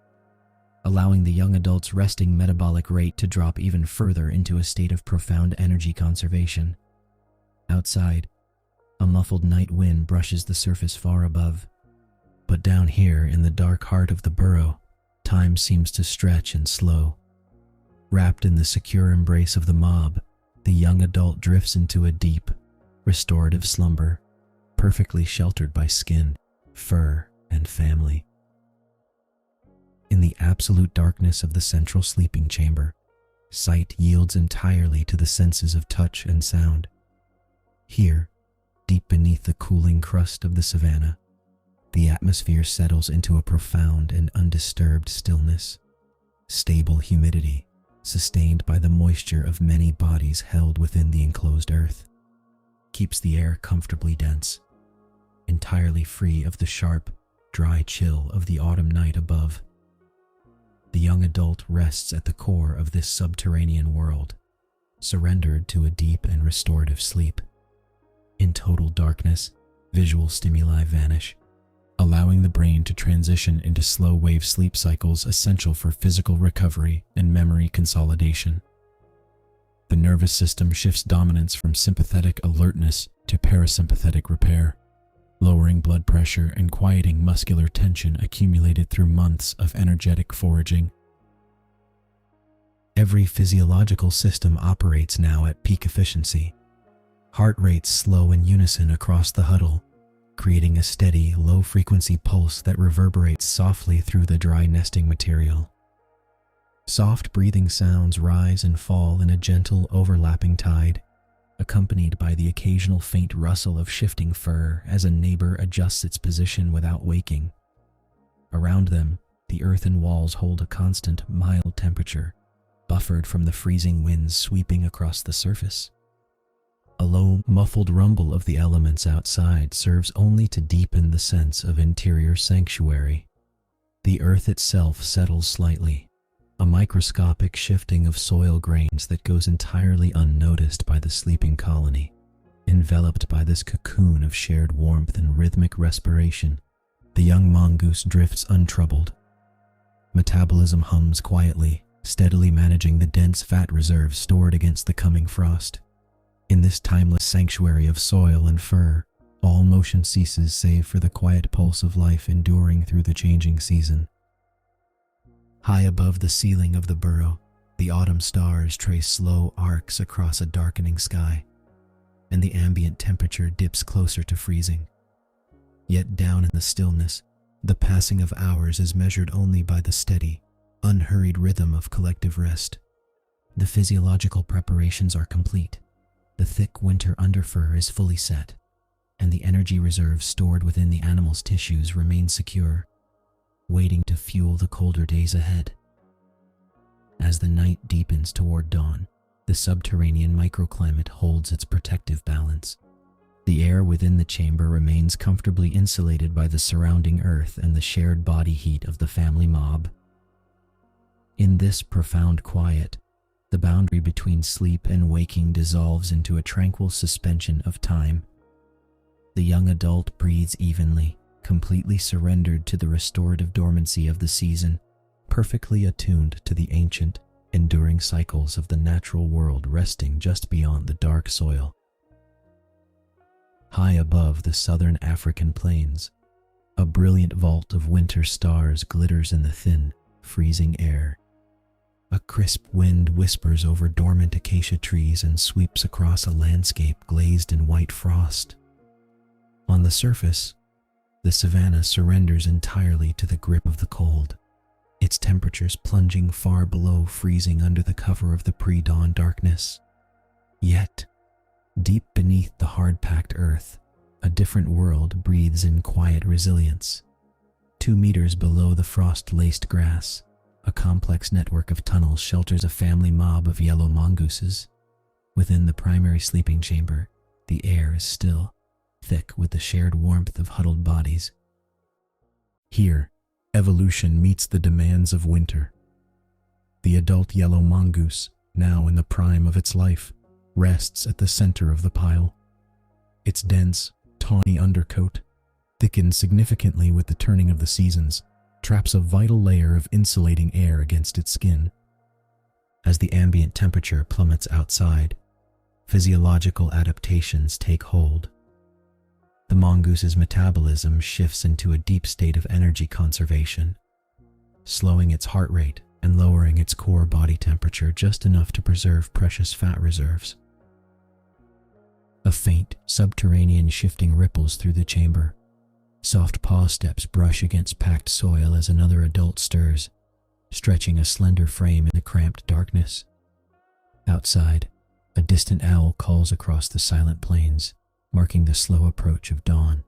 allowing the young adult's resting metabolic rate to drop even further into a state of profound energy conservation. Outside, a muffled night wind brushes the surface far above, but down here in the dark heart of the burrow, time seems to stretch and slow. Wrapped in the secure embrace of the mob, the young adult drifts into a deep, restorative slumber, perfectly sheltered by skin, fur, and family. In the absolute darkness of the central sleeping chamber, sight yields entirely to the senses of touch and sound. Here, deep beneath the cooling crust of the savanna, the atmosphere settles into a profound and undisturbed stillness. Stable humidity, sustained by the moisture of many bodies held within the enclosed earth, keeps the air comfortably dense, entirely free of the sharp, dry chill of the autumn night above. The young adult rests at the core of this subterranean world, surrendered to a deep and restorative sleep. In total darkness, visual stimuli vanish, allowing the brain to transition into slow-wave sleep cycles essential for physical recovery and memory consolidation. The nervous system shifts dominance from sympathetic alertness to parasympathetic repair, lowering blood pressure and quieting muscular tension accumulated through months of energetic foraging. Every physiological system operates now at peak efficiency. Heart rates slow in unison across the huddle, creating a steady, low-frequency pulse that reverberates softly through the dry nesting material. Soft breathing sounds rise and fall in a gentle, overlapping tide, accompanied by the occasional faint rustle of shifting fur as a neighbor adjusts its position without waking. Around them, the earthen walls hold a constant, mild temperature, buffered from the freezing winds sweeping across the surface. A low, muffled rumble of the elements outside serves only to deepen the sense of interior sanctuary. The earth itself settles slightly, a microscopic shifting of soil grains that goes entirely unnoticed by the sleeping colony. Enveloped by this cocoon of shared warmth and rhythmic respiration, the young mongoose drifts untroubled. Metabolism hums quietly, steadily managing the dense fat reserves stored against the coming frost. In this timeless sanctuary of soil and fur, all motion ceases save for the quiet pulse of life enduring through the changing season. High above the ceiling of the burrow, the autumn stars trace slow arcs across a darkening sky, and the ambient temperature dips closer to freezing. Yet down in the stillness, the passing of hours is measured only by the steady, unhurried rhythm of collective rest. The physiological preparations are complete. The thick winter underfur is fully set, and the energy reserves stored within the animal's tissues remain secure, waiting to fuel the colder days ahead. As the night deepens toward dawn, the subterranean microclimate holds its protective balance. The air within the chamber remains comfortably insulated by the surrounding earth and the shared body heat of the family mob. In this profound quiet, the boundary between sleep and waking dissolves into a tranquil suspension of time. The young adult breathes evenly, completely surrendered to the restorative dormancy of the season, perfectly attuned to the ancient, enduring cycles of the natural world resting just beyond the dark soil. high above the southern African plains. A brilliant vault of winter stars glitters in the thin, freezing air. A crisp wind whispers over dormant acacia trees and sweeps across a landscape glazed in white frost. On the surface, the savanna surrenders entirely to the grip of the cold, its temperatures plunging far below freezing under the cover of the pre-dawn darkness. Yet, deep beneath the hard-packed earth, a different world breathes in quiet resilience. 2 meters below the frost-laced grass, a complex network of tunnels shelters a family mob of yellow mongooses. Within the primary sleeping chamber, the air is still, thick with the shared warmth of huddled bodies. Here, evolution meets the demands of winter. The adult yellow mongoose, now in the prime of its life, rests at the center of the pile. Its dense, tawny undercoat, thickened significantly with the turning of the seasons, traps a vital layer of insulating air against its skin. As the ambient temperature plummets outside, physiological adaptations take hold. The mongoose's metabolism shifts into a deep state of energy conservation, slowing its heart rate and lowering its core body temperature just enough to preserve precious fat reserves. A faint, subterranean shifting ripples through the chamber. Soft paw steps brush against packed soil as another adult stirs, stretching a slender frame in the cramped darkness. Outside, a distant owl calls across the silent plains, marking the slow approach of dawn.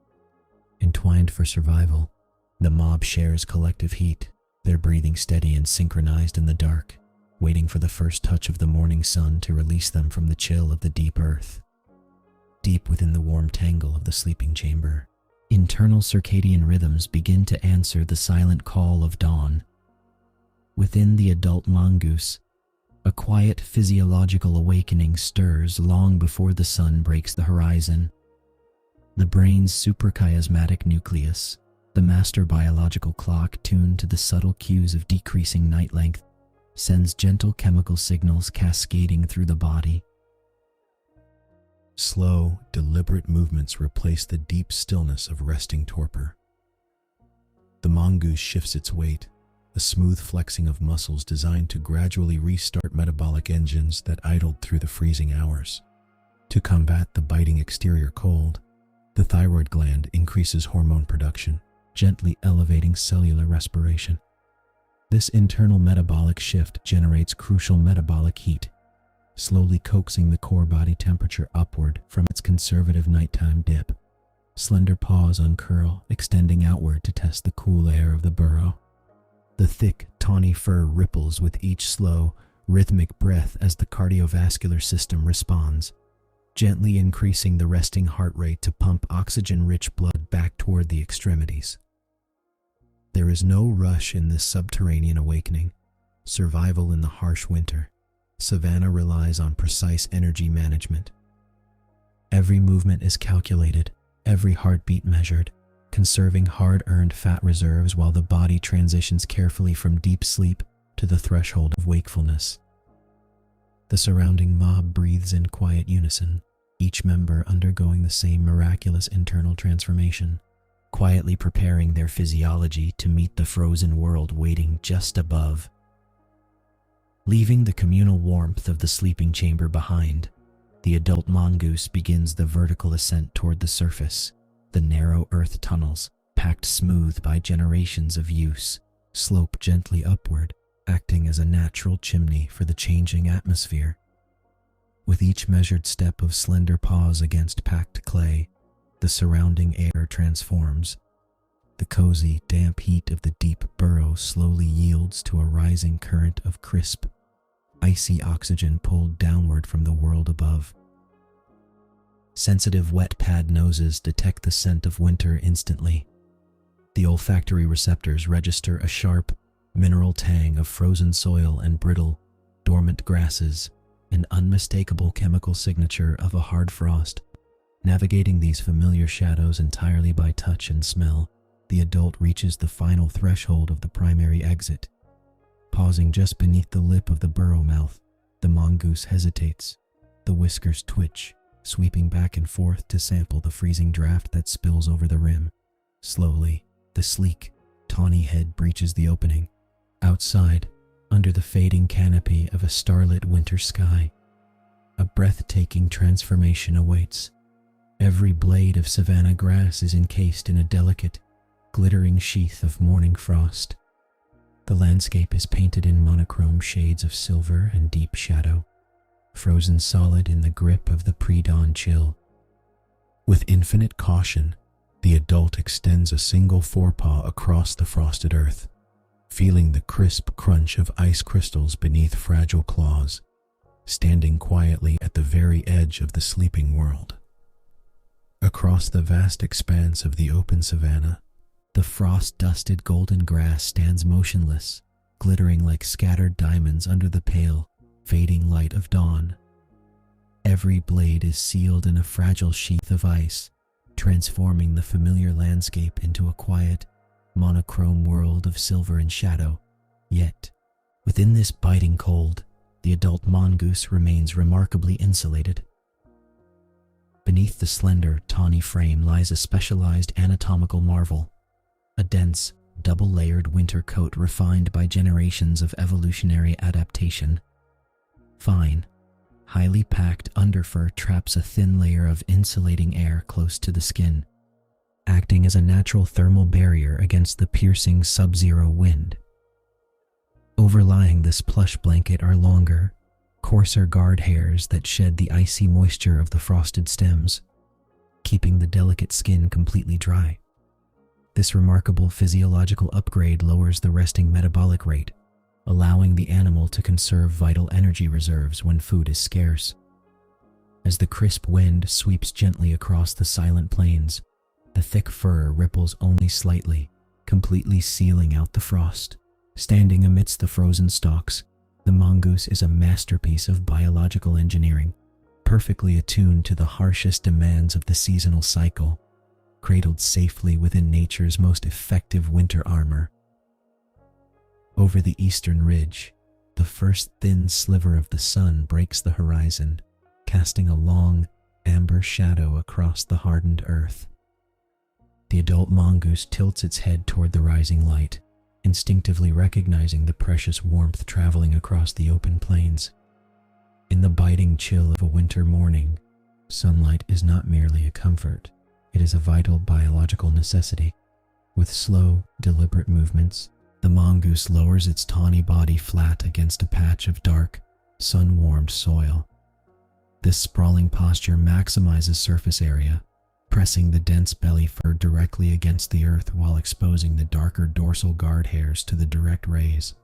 Entwined for survival, the mob shares collective heat, their breathing steady and synchronized in the dark, waiting for the first touch of the morning sun to release them from the chill of the deep earth. Deep within the warm tangle of the sleeping chamber, internal circadian rhythms begin to answer the silent call of dawn. Within the adult mongoose, a quiet physiological awakening stirs long before the sun breaks the horizon. The brain's suprachiasmatic nucleus, the master biological clock tuned to the subtle cues of decreasing night length, sends gentle chemical signals cascading through the body. Slow, deliberate movements replace the deep stillness of resting torpor. The mongoose shifts its weight, a smooth flexing of muscles designed to gradually restart metabolic engines that idled through the freezing hours. To combat the biting exterior cold, the thyroid gland increases hormone production, gently elevating cellular respiration. This internal metabolic shift generates crucial metabolic heat, slowly coaxing the core body temperature upward from its conservative nighttime dip. Slender paws uncurl, extending outward to test the cool air of the burrow. The thick, tawny fur ripples with each slow, rhythmic breath as the cardiovascular system responds, gently increasing the resting heart rate to pump oxygen-rich blood back toward the extremities. There is no rush in this subterranean awakening. Survival in the harsh winter, savanna relies on precise energy management. Every movement is calculated, every heartbeat measured, conserving hard-earned fat reserves while the body transitions carefully from deep sleep to the threshold of wakefulness. The surrounding mob breathes in quiet unison, each member undergoing the same miraculous internal transformation, quietly preparing their physiology to meet the frozen world waiting just above. Leaving the communal warmth of the sleeping chamber behind, the adult mongoose begins the vertical ascent toward the surface. The narrow earth tunnels, packed smooth by generations of use, slope gently upward, acting as a natural chimney for the changing atmosphere. With each measured step of slender paws against packed clay, the surrounding air transforms. The cozy, damp heat of the deep burrow slowly yields to a rising current of crisp, icy oxygen pulled downward from the world above. Sensitive wet pad noses detect the scent of winter instantly. The olfactory receptors register a sharp, mineral tang of frozen soil and brittle, dormant grasses, an unmistakable chemical signature of a hard frost. Navigating these familiar shadows entirely by touch and smell, the adult reaches the final threshold of the primary exit. Pausing just beneath the lip of the burrow mouth, the mongoose hesitates. The whiskers twitch, sweeping back and forth to sample the freezing draft that spills over the rim. Slowly, the sleek, tawny head breaches the opening. Outside, under the fading canopy of a starlit winter sky, a breathtaking transformation awaits. Every blade of savanna grass is encased in a delicate, glittering sheath of morning frost. The landscape is painted in monochrome shades of silver and deep shadow, frozen solid in the grip of the pre-dawn chill. With infinite caution, the adult extends a single forepaw across the frosted earth, feeling the crisp crunch of ice crystals beneath fragile claws, standing quietly at the very edge of the sleeping world. Across the vast expanse of the open savanna, the frost-dusted golden grass stands motionless, glittering like scattered diamonds under the pale, fading light of dawn. Every blade is sealed in a fragile sheath of ice, transforming the familiar landscape into a quiet, monochrome world of silver and shadow. Yet, within this biting cold, the adult mongoose remains remarkably insulated. Beneath the slender, tawny frame lies a specialized anatomical marvel, a dense, double-layered winter coat refined by generations of evolutionary adaptation. Fine, highly packed underfur traps a thin layer of insulating air close to the skin, acting as a natural thermal barrier against the piercing sub-zero wind. Overlying this plush blanket are longer, coarser guard hairs that shed the icy moisture of the frosted stems, keeping the delicate skin completely dry. This remarkable physiological upgrade lowers the resting metabolic rate, allowing the animal to conserve vital energy reserves when food is scarce. As the crisp wind sweeps gently across the silent plains, the thick fur ripples only slightly, completely sealing out the frost. Standing amidst the frozen stalks, the mongoose is a masterpiece of biological engineering, perfectly attuned to the harshest demands of the seasonal cycle, cradled safely within nature's most effective winter armor. Over the eastern ridge, the first thin sliver of the sun breaks the horizon, casting a long, amber shadow across the hardened earth. The adult mongoose tilts its head toward the rising light, instinctively recognizing the precious warmth traveling across the open plains. In the biting chill of a winter morning, sunlight is not merely a comfort, it is a vital biological necessity. With slow, deliberate movements, the mongoose lowers its tawny body flat against a patch of dark, sun-warmed soil. This sprawling posture maximizes surface area, pressing the dense belly fur directly against the earth while exposing the darker dorsal guard hairs to the direct rays.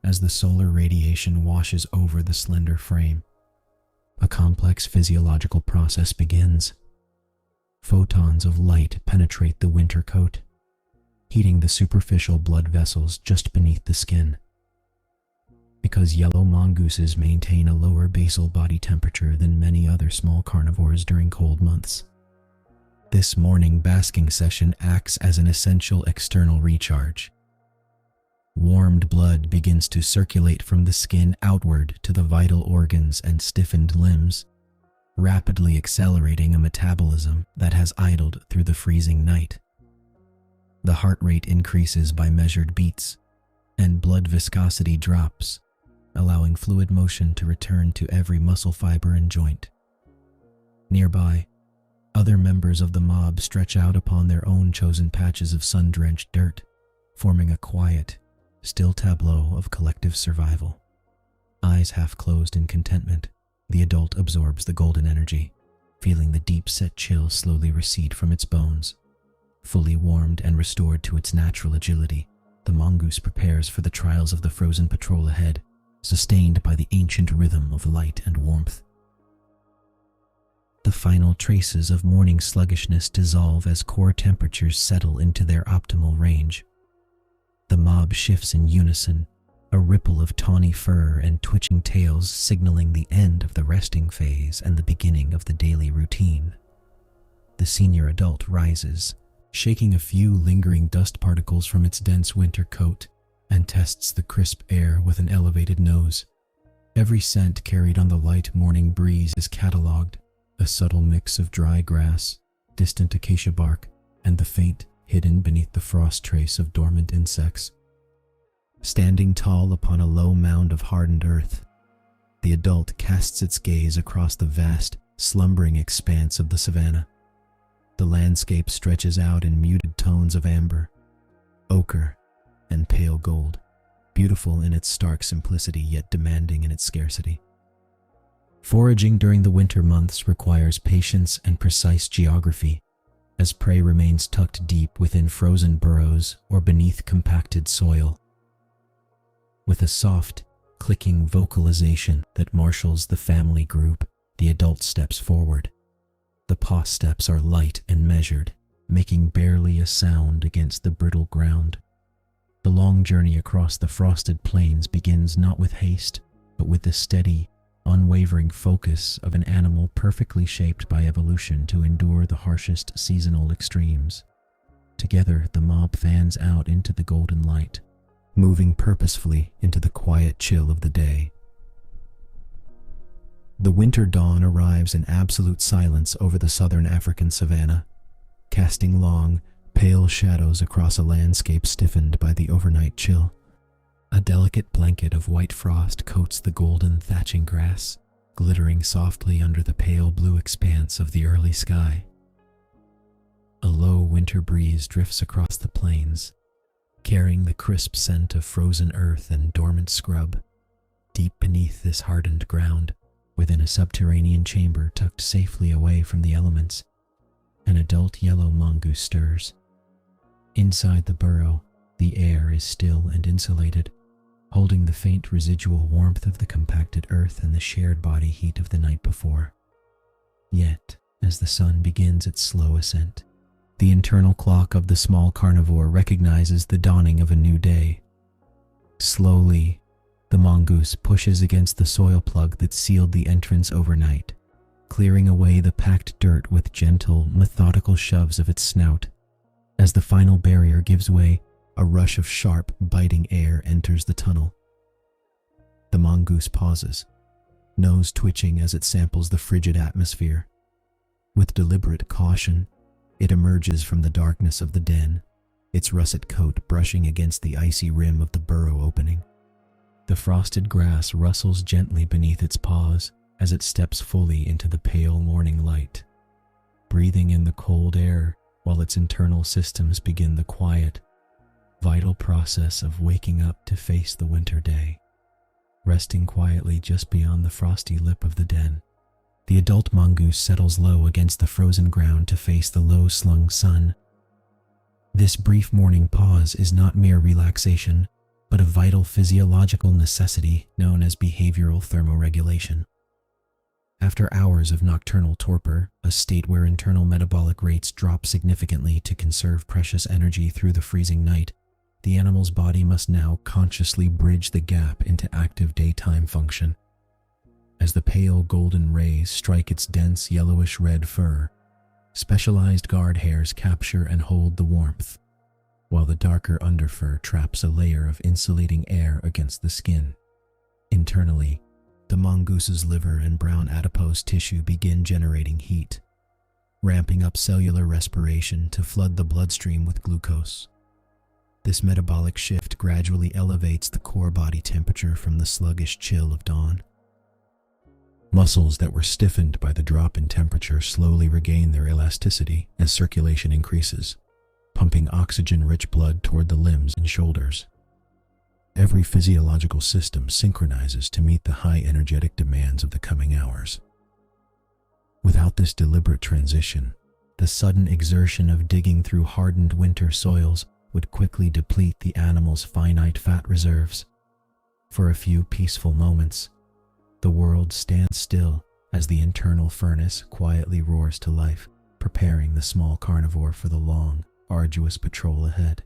As the solar radiation washes over the slender frame, a complex physiological process begins. Photons of light penetrate the winter coat, heating the superficial blood vessels just beneath the skin. Because yellow mongooses maintain a lower basal body temperature than many other small carnivores during cold months, this morning basking session acts as an essential external recharge. Warmed blood begins to circulate from the skin outward to the vital organs and stiffened limbs, rapidly accelerating a metabolism that has idled through the freezing night. The heart rate increases by measured beats, and blood viscosity drops, allowing fluid motion to return to every muscle fiber and joint. Nearby, other members of the mob stretch out upon their own chosen patches of sun-drenched dirt, forming a quiet, still tableau of collective survival. Eyes half closed in contentment, the adult absorbs the golden energy, feeling the deep-set chill slowly recede from its bones. Fully warmed and restored to its natural agility, the mongoose prepares for the trials of the frozen patrol ahead, sustained by the ancient rhythm of light and warmth. The final traces of morning sluggishness dissolve as core temperatures settle into their optimal range. The mob shifts in unison, a ripple of tawny fur and twitching tails signaling the end of the resting phase and the beginning of the daily routine. The senior adult rises, shaking a few lingering dust particles from its dense winter coat, and tests the crisp air with an elevated nose. Every scent carried on the light morning breeze is catalogued, a subtle mix of dry grass, distant acacia bark, and the faint, hidden beneath the frost trace of dormant insects. Standing tall upon a low mound of hardened earth, the adult casts its gaze across the vast, slumbering expanse of the savanna. The landscape stretches out in muted tones of amber, ochre, and pale gold, beautiful in its stark simplicity yet demanding in its scarcity. Foraging during the winter months requires patience and precise geography, as prey remains tucked deep within frozen burrows or beneath compacted soil. With a soft, clicking vocalization that marshals the family group, the adult steps forward. The paw steps are light and measured, making barely a sound against the brittle ground. The long journey across the frosted plains begins not with haste, but with the steady, unwavering focus of an animal perfectly shaped by evolution to endure the harshest seasonal extremes. Together, the mob fans out into the golden light, moving purposefully into the quiet chill of the day. The winter dawn arrives in absolute silence over the southern African savanna, casting long, pale shadows across a landscape stiffened by the overnight chill. A delicate blanket of white frost coats the golden thatching grass, glittering softly under the pale blue expanse of the early sky. A low winter breeze drifts across the plains, carrying the crisp scent of frozen earth and dormant scrub. Deep beneath this hardened ground, within a subterranean chamber tucked safely away from the elements, an adult yellow mongoose stirs. Inside the burrow, the air is still and insulated, holding the faint residual warmth of the compacted earth and the shared body heat of the night before. Yet, as the sun begins its slow ascent, the internal clock of the small carnivore recognizes the dawning of a new day. Slowly, the mongoose pushes against the soil plug that sealed the entrance overnight, clearing away the packed dirt with gentle, methodical shoves of its snout. As the final barrier gives way, a rush of sharp, biting air enters the tunnel. The mongoose pauses, nose twitching as it samples the frigid atmosphere. With deliberate caution, it emerges from the darkness of the den, its russet coat brushing against the icy rim of the burrow opening. The frosted grass rustles gently beneath its paws as it steps fully into the pale morning light, breathing in the cold air while its internal systems begin the quiet, vital process of waking up to face the winter day. Resting quietly just beyond the frosty lip of the den, the adult mongoose settles low against the frozen ground to face the low-slung sun. This brief morning pause is not mere relaxation, but a vital physiological necessity known as behavioral thermoregulation. After hours of nocturnal torpor, a state where internal metabolic rates drop significantly to conserve precious energy through the freezing night, the animal's body must now consciously bridge the gap into active daytime function. As the pale golden rays strike its dense yellowish-red fur, specialized guard hairs capture and hold the warmth, while the darker underfur traps a layer of insulating air against the skin. Internally, the mongoose's liver and brown adipose tissue begin generating heat, ramping up cellular respiration to flood the bloodstream with glucose. This metabolic shift gradually elevates the core body temperature from the sluggish chill of dawn. Muscles that were stiffened by the drop in temperature slowly regain their elasticity as circulation increases, pumping oxygen-rich blood toward the limbs and shoulders. Every physiological system synchronizes to meet the high energetic demands of the coming hours. Without this deliberate transition, the sudden exertion of digging through hardened winter soils would quickly deplete the animal's finite fat reserves. For a few peaceful moments, the world stands still as the internal furnace quietly roars to life, preparing the small carnivore for the long, arduous patrol ahead.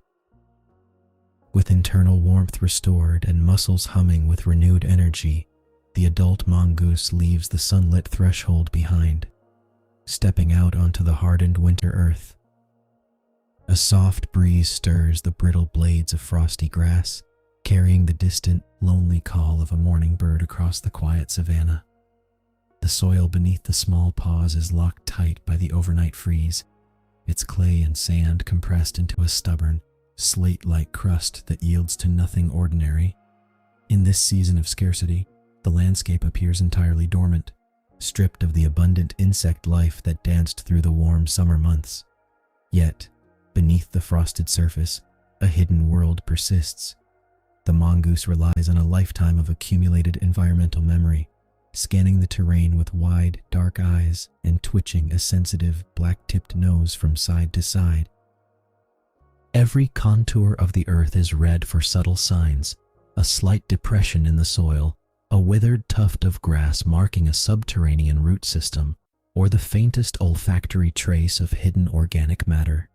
With internal warmth restored and muscles humming with renewed energy, the adult mongoose leaves the sunlit threshold behind, stepping out onto the hardened winter earth. A soft breeze stirs the brittle blades of frosty grass, carrying the distant, lonely call of a morning bird across the quiet savanna. The soil beneath the small paws is locked tight by the overnight freeze, its clay and sand compressed into a stubborn, slate-like crust that yields to nothing ordinary. In this season of scarcity, the landscape appears entirely dormant, stripped of the abundant insect life that danced through the warm summer months. Yet, beneath the frosted surface, a hidden world persists. The mongoose relies on a lifetime of accumulated environmental memory, scanning the terrain with wide, dark eyes and twitching a sensitive, black-tipped nose from side to side. Every contour of the earth is read for subtle signs: a slight depression in the soil, a withered tuft of grass marking a subterranean root system, or the faintest olfactory trace of hidden organic matter.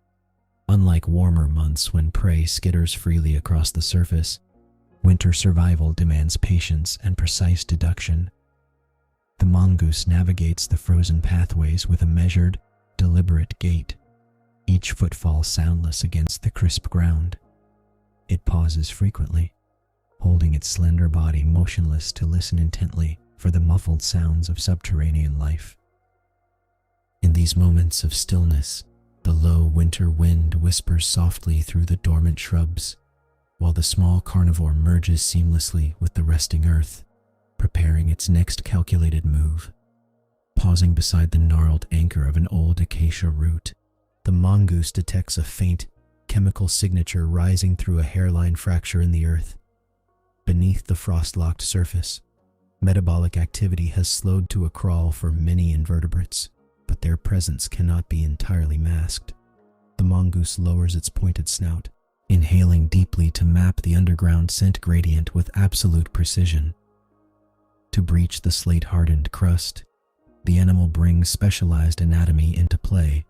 Unlike warmer months when prey skitters freely across the surface, winter survival demands patience and precise deduction. The mongoose navigates the frozen pathways with a measured, deliberate gait, each footfall soundless against the crisp ground. It pauses frequently, holding its slender body motionless to listen intently for the muffled sounds of subterranean life. In these moments of stillness, the low winter wind whispers softly through the dormant shrubs, while the small carnivore merges seamlessly with the resting earth, preparing its next calculated move. Pausing beside the gnarled anchor of an old acacia root, the mongoose detects a faint, chemical signature rising through a hairline fracture in the earth. Beneath the frost-locked surface, metabolic activity has slowed to a crawl for many invertebrates, but their presence cannot be entirely masked. The mongoose lowers its pointed snout, inhaling deeply to map the underground scent gradient with absolute precision. To breach the slate-hardened crust, the animal brings specialized anatomy into play.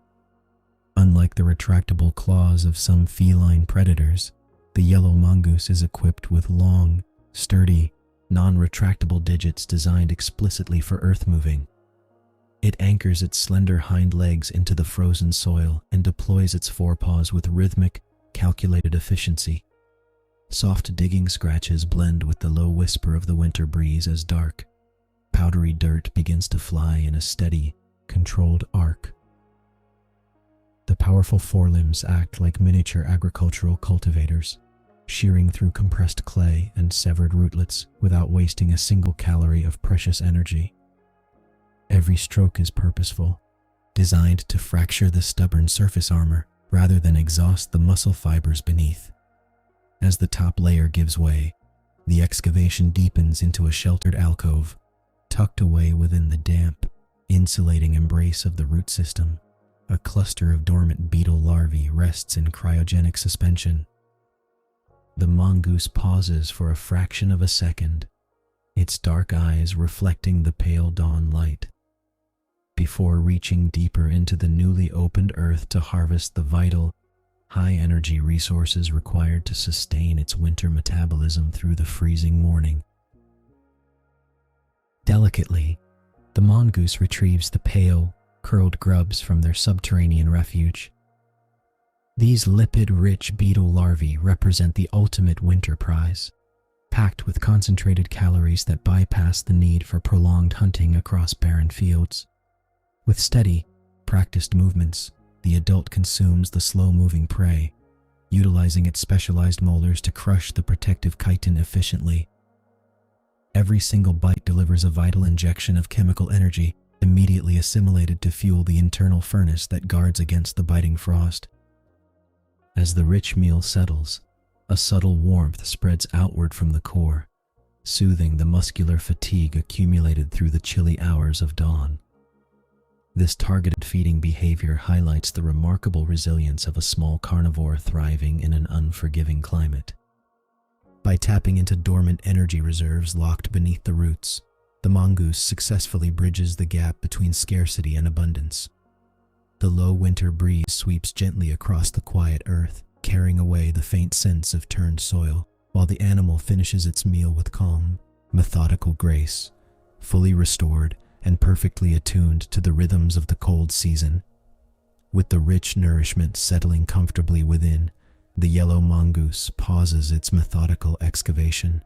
Unlike the retractable claws of some feline predators, the yellow mongoose is equipped with long, sturdy, non-retractable digits designed explicitly for earth-moving. It anchors its slender hind legs into the frozen soil and deploys its forepaws with rhythmic, calculated efficiency. Soft digging scratches blend with the low whisper of the winter breeze as dark, powdery dirt begins to fly in a steady, controlled arc. The powerful forelimbs act like miniature agricultural cultivators, shearing through compressed clay and severed rootlets without wasting a single calorie of precious energy. Every stroke is purposeful, designed to fracture the stubborn surface armor rather than exhaust the muscle fibers beneath. As the top layer gives way, the excavation deepens into a sheltered alcove, tucked away within the damp, insulating embrace of the root system. A cluster of dormant beetle larvae rests in cryogenic suspension. The mongoose pauses for a fraction of a second, its dark eyes reflecting the pale dawn light, before reaching deeper into the newly opened earth to harvest the vital, high-energy resources required to sustain its winter metabolism through the freezing morning. Delicately, the mongoose retrieves the pale, curled grubs from their subterranean refuge. These lipid-rich beetle larvae represent the ultimate winter prize, packed with concentrated calories that bypass the need for prolonged hunting across barren fields. With steady, practiced movements, the adult consumes the slow-moving prey, utilizing its specialized molars to crush the protective chitin efficiently. Every single bite delivers a vital injection of chemical energy, immediately assimilated to fuel the internal furnace that guards against the biting frost. As the rich meal settles, a subtle warmth spreads outward from the core, soothing the muscular fatigue accumulated through the chilly hours of dawn. This targeted feeding behavior highlights the remarkable resilience of a small carnivore thriving in an unforgiving climate. By tapping into dormant energy reserves locked beneath the roots, the mongoose successfully bridges the gap between scarcity and abundance. The low winter breeze sweeps gently across the quiet earth, carrying away the faint scents of turned soil, while the animal finishes its meal with calm, methodical grace, fully restored and perfectly attuned to the rhythms of the cold season. With the rich nourishment settling comfortably within, the yellow mongoose pauses its methodical excavation.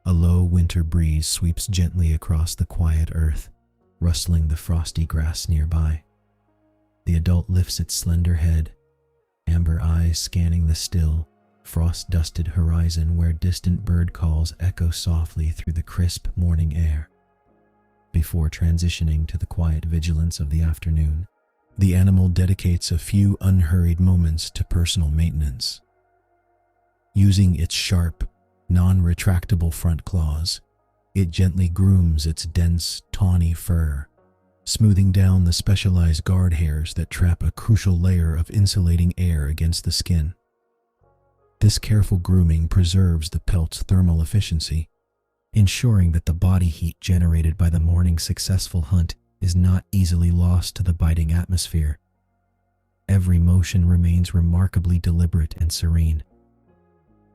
A low winter breeze sweeps gently across the quiet earth, rustling the frosty grass nearby. The adult lifts its slender head, amber eyes scanning the still, frost-dusted horizon where distant bird calls echo softly through the crisp morning air. Before transitioning to the quiet vigilance of the afternoon, the animal dedicates a few unhurried moments to personal maintenance. Using its sharp, non-retractable front claws, it gently grooms its dense, tawny fur, smoothing down the specialized guard hairs that trap a crucial layer of insulating air against the skin. This careful grooming preserves the pelt's thermal efficiency, ensuring that the body heat generated by the morning's successful hunt is not easily lost to the biting atmosphere. Every motion remains remarkably deliberate and serene.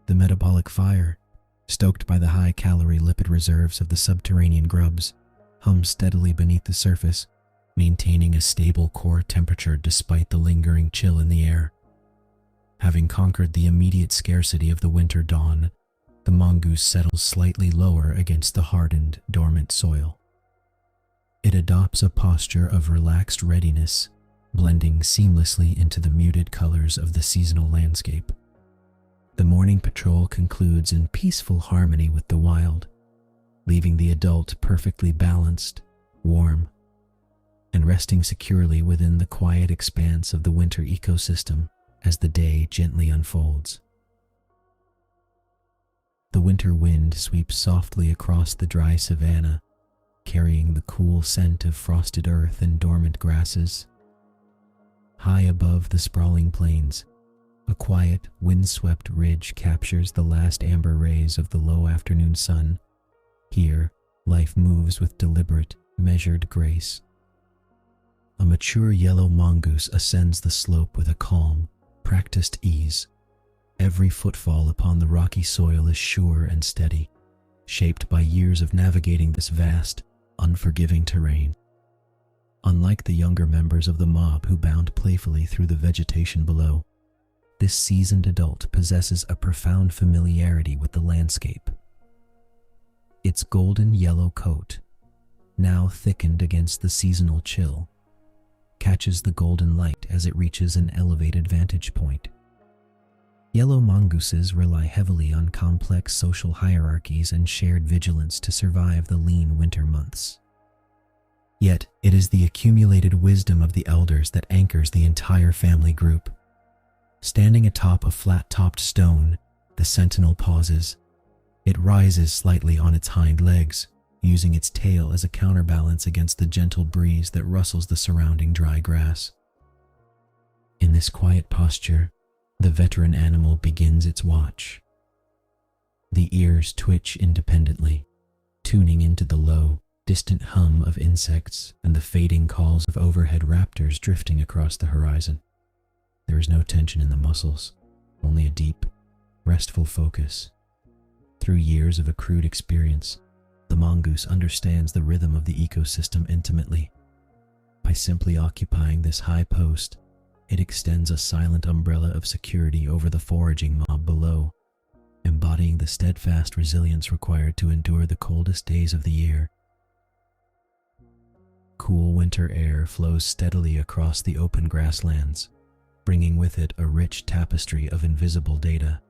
The metabolic fire, stoked by the high-calorie lipid reserves of the subterranean grubs, hums steadily beneath the surface, maintaining a stable core temperature despite the lingering chill in the air. Having conquered the immediate scarcity of the winter dawn, the mongoose settles slightly lower against the hardened, dormant soil. It adopts a posture of relaxed readiness, blending seamlessly into the muted colors of the seasonal landscape. The morning patrol concludes in peaceful harmony with the wild, leaving the adult perfectly balanced, warm, and resting securely within the quiet expanse of the winter ecosystem as the day gently unfolds. The winter wind sweeps softly across the dry savanna, carrying the cool scent of frosted earth and dormant grasses. High above the sprawling plains, a quiet, windswept ridge captures the last amber rays of the low afternoon sun. Here, life moves with deliberate, measured grace. A mature yellow mongoose ascends the slope with a calm, practiced ease. Every footfall upon the rocky soil is sure and steady, shaped by years of navigating this vast, unforgiving terrain. Unlike the younger members of the mob who bound playfully through the vegetation below, this seasoned adult possesses a profound familiarity with the landscape. Its golden yellow coat, now thickened against the seasonal chill, catches the golden light as it reaches an elevated vantage point. Yellow mongooses rely heavily on complex social hierarchies and shared vigilance to survive the lean winter months. Yet, it is the accumulated wisdom of the elders that anchors the entire family group. Standing atop a flat-topped stone, the sentinel pauses. It rises slightly on its hind legs, using its tail as a counterbalance against the gentle breeze that rustles the surrounding dry grass. In this quiet posture, the veteran animal begins its watch. The ears twitch independently, tuning into the low, distant hum of insects and the fading calls of overhead raptors drifting across the horizon. There is no tension in the muscles, only a deep, restful focus. Through years of accrued experience, the mongoose understands the rhythm of the ecosystem intimately. By simply occupying this high post, it extends a silent umbrella of security over the foraging mob below, embodying the steadfast resilience required to endure the coldest days of the year. Cool winter air flows steadily across the open grasslands, bringing with it a rich tapestry of invisible data.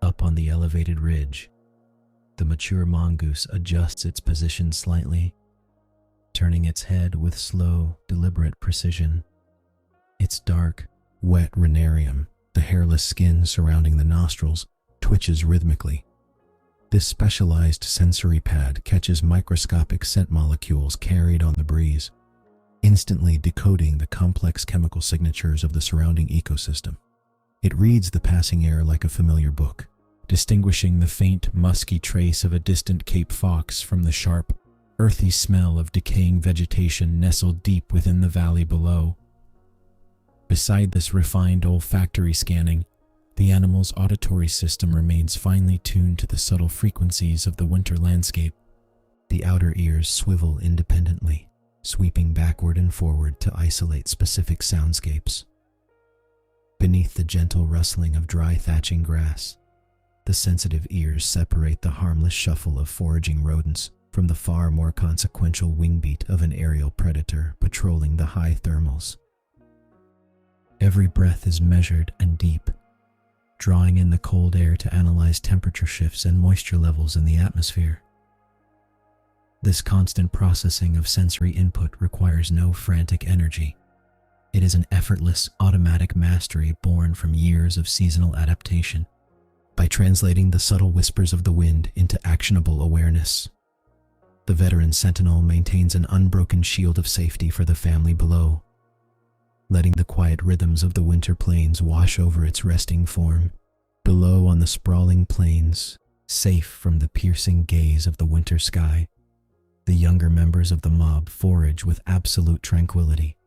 Up on the elevated ridge, the mature mongoose adjusts its position slightly, turning its head with slow, deliberate precision. Its dark, wet rhinarium, the hairless skin surrounding the nostrils, twitches rhythmically. This specialized sensory pad catches microscopic scent molecules carried on the breeze, instantly decoding the complex chemical signatures of the surrounding ecosystem. It reads the passing air like a familiar book, distinguishing the faint, musky trace of a distant Cape fox from the sharp, earthy smell of decaying vegetation nestled deep within the valley below. Beside this refined olfactory scanning, the animal's auditory system remains finely tuned to the subtle frequencies of the winter landscape. The outer ears swivel independently, sweeping backward and forward to isolate specific soundscapes. Beneath the gentle rustling of dry thatching grass, the sensitive ears separate the harmless shuffle of foraging rodents from the far more consequential wingbeat of an aerial predator patrolling the high thermals. Every breath is measured and deep, drawing in the cold air to analyze temperature shifts and moisture levels in the atmosphere. This constant processing of sensory input requires no frantic energy. It is an effortless, automatic mastery born from years of seasonal adaptation. By translating the subtle whispers of the wind into actionable awareness, the veteran sentinel maintains an unbroken shield of safety for the family below, letting the quiet rhythms of the winter plains wash over its resting form. Below on the sprawling plains, safe from the piercing gaze of the winter sky, the younger members of the mob forage with absolute tranquility.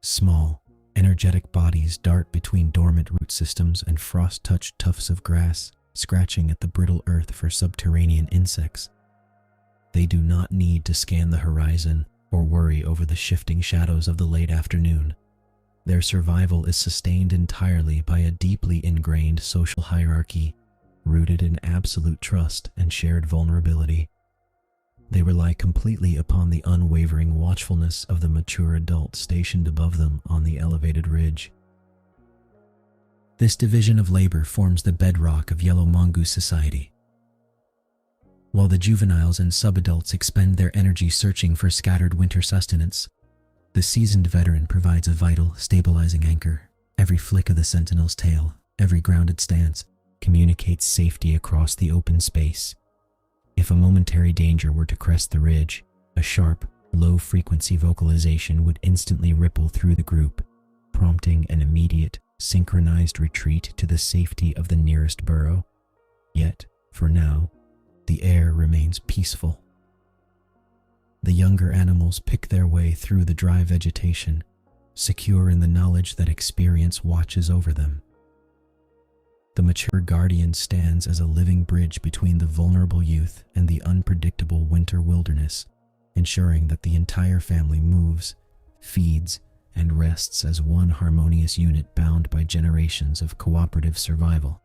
Small, energetic bodies dart between dormant root systems and frost-touched tufts of grass, scratching at the brittle earth for subterranean insects. They do not need to scan the horizon or worry over the shifting shadows of the late afternoon. Their survival is sustained entirely by a deeply ingrained social hierarchy, rooted in absolute trust and shared vulnerability. They rely completely upon the unwavering watchfulness of the mature adult stationed above them on the elevated ridge. This division of labor forms the bedrock of Yellow Mongoose society. While the juveniles and subadults expend their energy searching for scattered winter sustenance, the seasoned veteran provides a vital, stabilizing anchor. Every flick of the sentinel's tail, every grounded stance, communicates safety across the open space. If a momentary danger were to crest the ridge, a sharp, low-frequency vocalization would instantly ripple through the group, prompting an immediate, synchronized retreat to the safety of the nearest burrow. Yet, for now, the air remains peaceful. The younger animals pick their way through the dry vegetation, secure in the knowledge that experience watches over them. The mature guardian stands as a living bridge between the vulnerable youth and the unpredictable winter wilderness, ensuring that the entire family moves, feeds, and rests as one harmonious unit bound by generations of cooperative survival.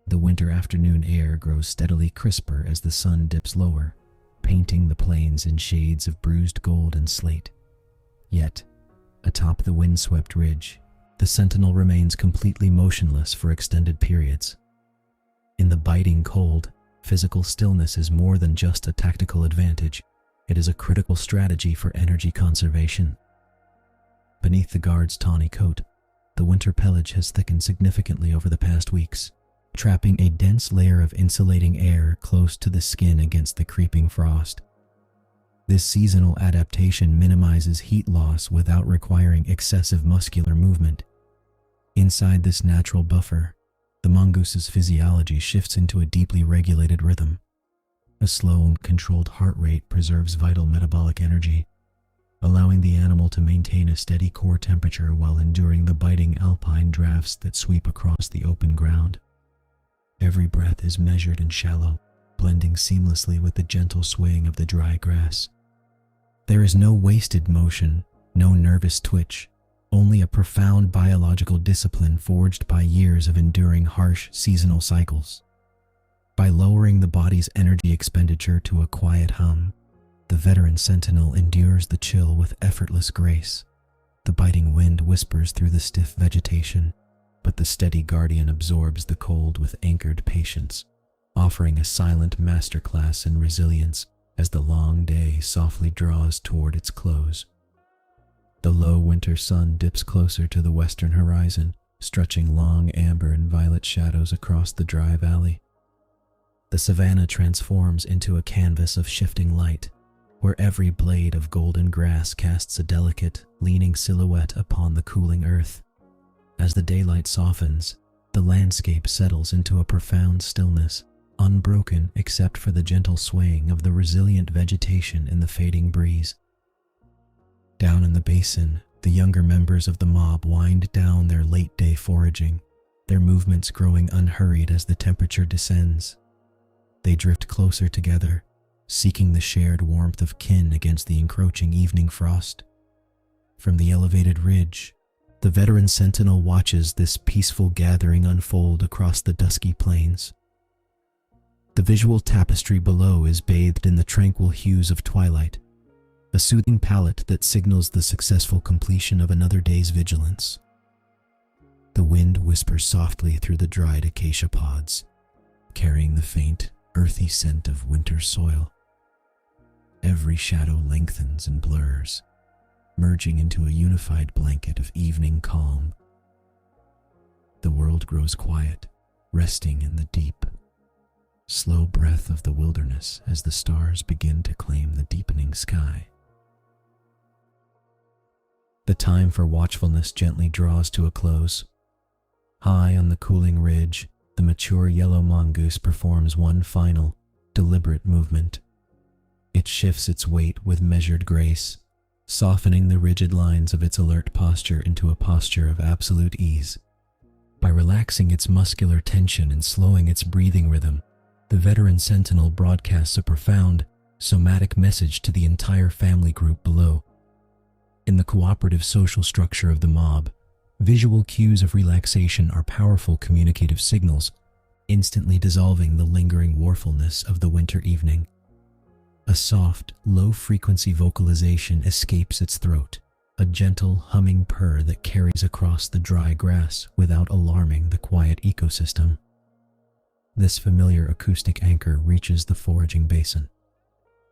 The winter afternoon air grows steadily crisper as the sun dips lower, painting the plains in shades of bruised gold and slate. Yet, atop the windswept ridge, the sentinel remains completely motionless for extended periods. In the biting cold, physical stillness is more than just a tactical advantage. It is a critical strategy for energy conservation. Beneath the guard's tawny coat, the winter pelage has thickened significantly over the past weeks, trapping a dense layer of insulating air close to the skin against the creeping frost. This seasonal adaptation minimizes heat loss without requiring excessive muscular movement. Inside this natural buffer, the mongoose's physiology shifts into a deeply regulated rhythm. A slow and controlled heart rate preserves vital metabolic energy, allowing the animal to maintain a steady core temperature while enduring the biting alpine drafts that sweep across the open ground. Every breath is measured and shallow, blending seamlessly with the gentle swaying of the dry grass. There is no wasted motion, no nervous twitch, only a profound biological discipline forged by years of enduring harsh seasonal cycles. By lowering the body's energy expenditure to a quiet hum, the veteran sentinel endures the chill with effortless grace. The biting wind whispers through the stiff vegetation, but the steady guardian absorbs the cold with anchored patience, offering a silent masterclass in resilience as the long day softly draws toward its close. The low winter sun dips closer to the western horizon, stretching long amber and violet shadows across the dry valley. The savanna transforms into a canvas of shifting light, where every blade of golden grass casts a delicate, leaning silhouette upon the cooling earth. As the daylight softens, the landscape settles into a profound stillness, unbroken except for the gentle swaying of the resilient vegetation in the fading breeze. Down in the basin, the younger members of the mob wind down their late-day foraging, their movements growing unhurried as the temperature descends. They drift closer together, seeking the shared warmth of kin against the encroaching evening frost. From the elevated ridge, the veteran sentinel watches this peaceful gathering unfold across the dusky plains. The visual tapestry below is bathed in the tranquil hues of twilight, a soothing palette that signals the successful completion of another day's vigilance. The wind whispers softly through the dried acacia pods, carrying the faint, earthy scent of winter soil. Every shadow lengthens and blurs, merging into a unified blanket of evening calm. The world grows quiet, resting in the deep, slow breath of the wilderness as the stars begin to claim the deepening sky. The time for watchfulness gently draws to a close. High on the cooling ridge, the mature yellow mongoose performs one final, deliberate movement. It shifts its weight with measured grace, softening the rigid lines of its alert posture into a posture of absolute ease. By relaxing its muscular tension and slowing its breathing rhythm, the veteran sentinel broadcasts a profound, somatic message to the entire family group below. In the cooperative social structure of the mob, visual cues of relaxation are powerful communicative signals, instantly dissolving the lingering warfulness of the winter evening. A soft, low-frequency vocalization escapes its throat, a gentle, humming purr that carries across the dry grass without alarming the quiet ecosystem. This familiar acoustic anchor reaches the foraging basin,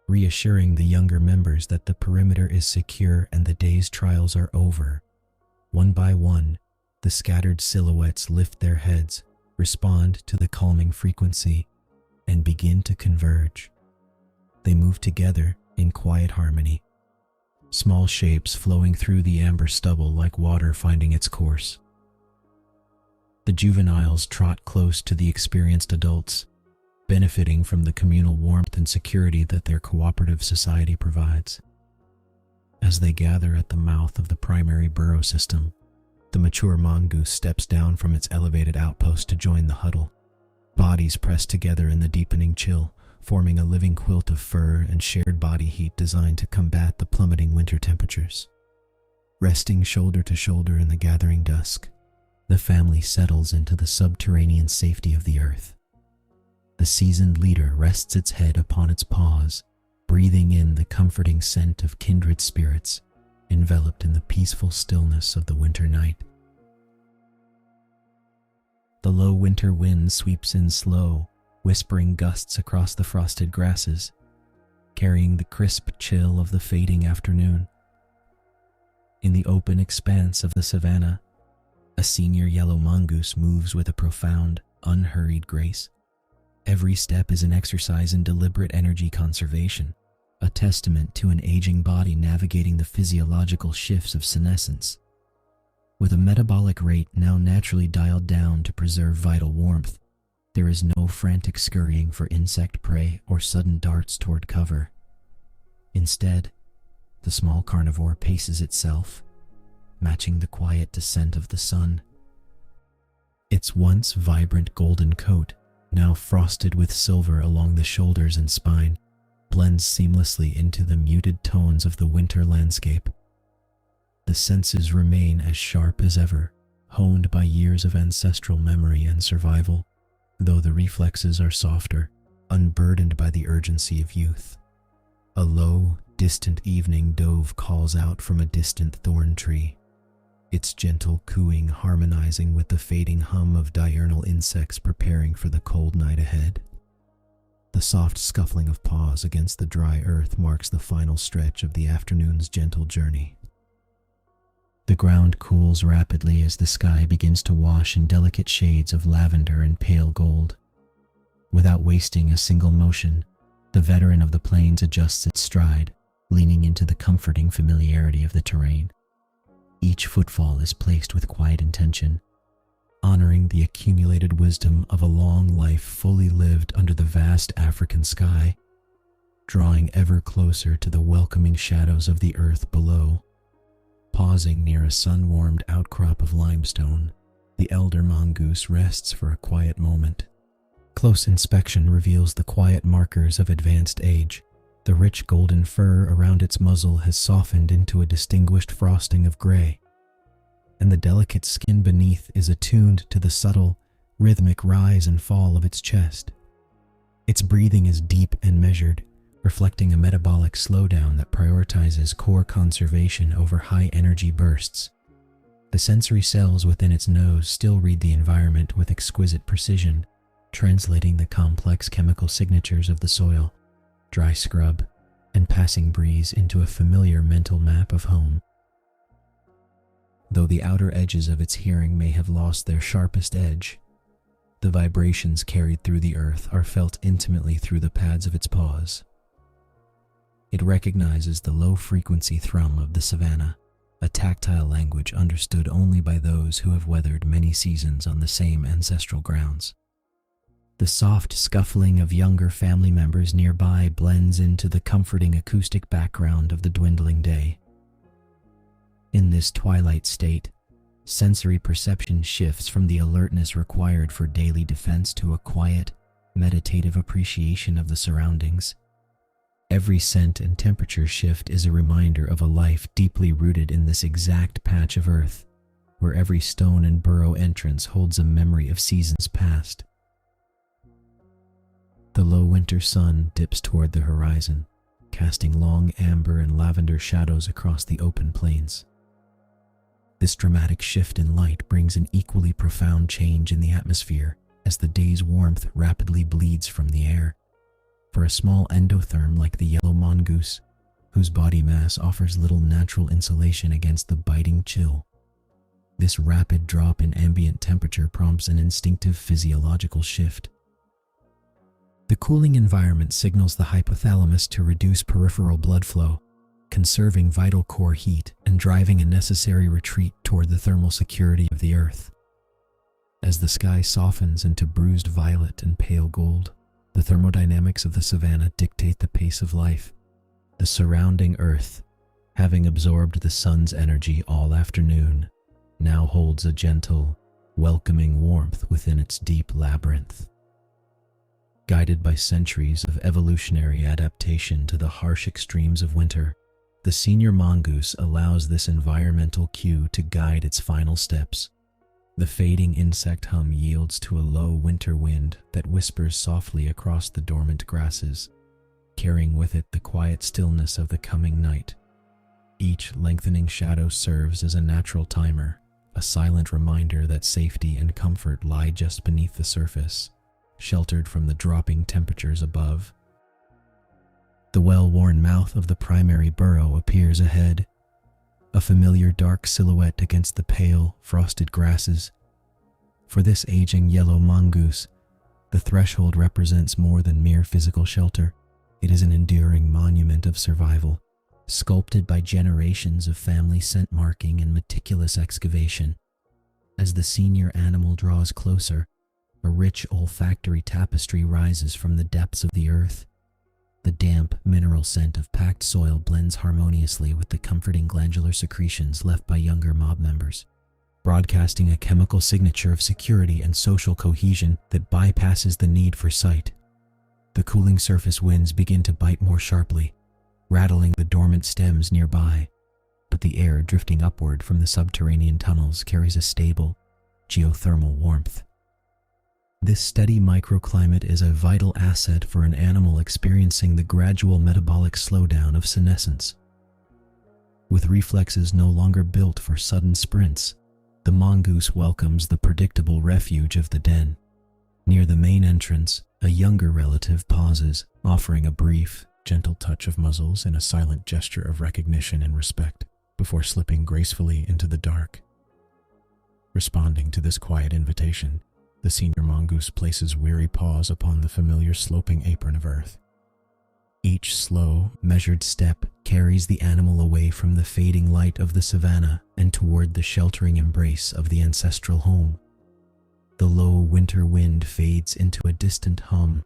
reassuring the younger members that the perimeter is secure and the day's trials are over. One by one, the scattered silhouettes lift their heads, respond to the calming frequency, and begin to converge. They move together in quiet harmony, small shapes flowing through the amber stubble like water finding its course. The juveniles trot close to the experienced adults, benefiting from the communal warmth and security that their cooperative society provides. As they gather at the mouth of the primary burrow system, the mature mongoose steps down from its elevated outpost to join the huddle. Bodies pressed together in the deepening chill, forming a living quilt of fur and shared body heat designed to combat the plummeting winter temperatures. Resting shoulder to shoulder in the gathering dusk, the family settles into the subterranean safety of the earth. The seasoned leader rests its head upon its paws, breathing in the comforting scent of kindred spirits, enveloped in the peaceful stillness of the winter night. The low winter wind sweeps in slow, whispering gusts across the frosted grasses, carrying the crisp chill of the fading afternoon. In the open expanse of the savanna, a senior yellow mongoose moves with a profound, unhurried grace. Every step is an exercise in deliberate energy conservation, a testament to an aging body navigating the physiological shifts of senescence. With a metabolic rate now naturally dialed down to preserve vital warmth, there is no frantic scurrying for insect prey or sudden darts toward cover. Instead, the small carnivore paces itself, matching the quiet descent of the sun. Its once vibrant golden coat, now frosted with silver along the shoulders and spine, blends seamlessly into the muted tones of the winter landscape. The senses remain as sharp as ever, honed by years of ancestral memory and survival, though the reflexes are softer, unburdened by the urgency of youth. A low, distant evening dove calls out from a distant thorn tree, its gentle cooing harmonizing with the fading hum of diurnal insects preparing for the cold night ahead. The soft scuffling of paws against the dry earth marks the final stretch of the afternoon's gentle journey. The ground cools rapidly as the sky begins to wash in delicate shades of lavender and pale gold. Without wasting a single motion, the veteran of the plains adjusts its stride, leaning into the comforting familiarity of the terrain. Each footfall is placed with quiet intention, honoring the accumulated wisdom of a long life fully lived under the vast African sky, drawing ever closer to the welcoming shadows of the earth below. Pausing near a sun-warmed outcrop of limestone, the elder mongoose rests for a quiet moment. Close inspection reveals the quiet markers of advanced age. The rich golden fur around its muzzle has softened into a distinguished frosting of gray, and the delicate skin beneath is attuned to the subtle, rhythmic rise and fall of its chest. Its breathing is deep and measured, reflecting a metabolic slowdown that prioritizes core conservation over high-energy bursts. The sensory cells within its nose still read the environment with exquisite precision, translating the complex chemical signatures of the soil, dry scrub, and passing breeze into a familiar mental map of home. Though the outer edges of its hearing may have lost their sharpest edge, the vibrations carried through the earth are felt intimately through the pads of its paws. It recognizes the low-frequency thrum of the savanna, a tactile language understood only by those who have weathered many seasons on the same ancestral grounds. The soft scuffling of younger family members nearby blends into the comforting acoustic background of the dwindling day. In this twilight state, sensory perception shifts from the alertness required for daily defense to a quiet, meditative appreciation of the surroundings. Every scent and temperature shift is a reminder of a life deeply rooted in this exact patch of earth, where every stone and burrow entrance holds a memory of seasons past. The low winter sun dips toward the horizon, casting long amber and lavender shadows across the open plains. This dramatic shift in light brings an equally profound change in the atmosphere as the day's warmth rapidly bleeds from the air. For a small endotherm like the yellow mongoose, whose body mass offers little natural insulation against the biting chill, this rapid drop in ambient temperature prompts an instinctive physiological shift. The cooling environment signals the hypothalamus to reduce peripheral blood flow, conserving vital core heat and driving a necessary retreat toward the thermal security of the earth. As the sky softens into bruised violet and pale gold, the thermodynamics of the savanna dictate the pace of life. The surrounding earth, having absorbed the sun's energy all afternoon, now holds a gentle, welcoming warmth within its deep labyrinth. Guided by centuries of evolutionary adaptation to the harsh extremes of winter, the senior mongoose allows this environmental cue to guide its final steps. The fading insect hum yields to a low winter wind that whispers softly across the dormant grasses, carrying with it the quiet stillness of the coming night. Each lengthening shadow serves as a natural timer, a silent reminder that safety and comfort lie just beneath the surface, sheltered from the dropping temperatures above. The well-worn mouth of the primary burrow appears ahead, a familiar dark silhouette against the pale, frosted grasses. For this aging yellow mongoose, the threshold represents more than mere physical shelter. It is an enduring monument of survival, sculpted by generations of family scent marking and meticulous excavation. As the senior animal draws closer, a rich olfactory tapestry rises from the depths of the earth. The damp, mineral scent of packed soil blends harmoniously with the comforting glandular secretions left by younger mob members, broadcasting a chemical signature of security and social cohesion that bypasses the need for sight. The cooling surface winds begin to bite more sharply, rattling the dormant stems nearby, but the air drifting upward from the subterranean tunnels carries a stable, geothermal warmth. This steady microclimate is a vital asset for an animal experiencing the gradual metabolic slowdown of senescence. With reflexes no longer built for sudden sprints, the mongoose welcomes the predictable refuge of the den. Near the main entrance, a younger relative pauses, offering a brief, gentle touch of muzzles in a silent gesture of recognition and respect, before slipping gracefully into the dark. Responding to this quiet invitation, the senior mongoose places weary paws upon the familiar sloping apron of earth. Each slow, measured step carries the animal away from the fading light of the savanna and toward the sheltering embrace of the ancestral home. The low winter wind fades into a distant hum,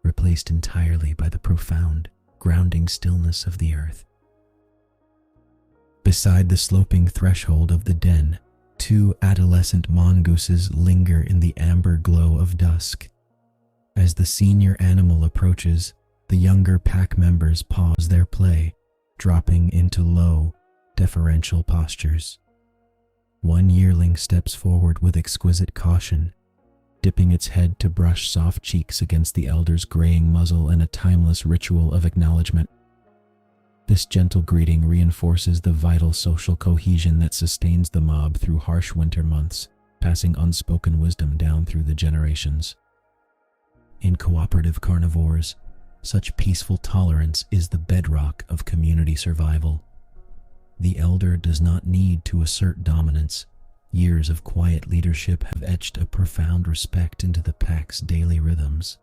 replaced entirely by the profound, grounding stillness of the earth. Beside the sloping threshold of the den, two adolescent mongooses linger in the amber glow of dusk. As the senior animal approaches, the younger pack members pause their play, dropping into low, deferential postures. One yearling steps forward with exquisite caution, dipping its head to brush soft cheeks against the elder's graying muzzle in a timeless ritual of acknowledgement. This gentle greeting reinforces the vital social cohesion that sustains the mob through harsh winter months, passing unspoken wisdom down through the generations. In cooperative carnivores, such peaceful tolerance is the bedrock of community survival. The elder does not need to assert dominance. Years of quiet leadership have etched a profound respect into the pack's daily rhythms.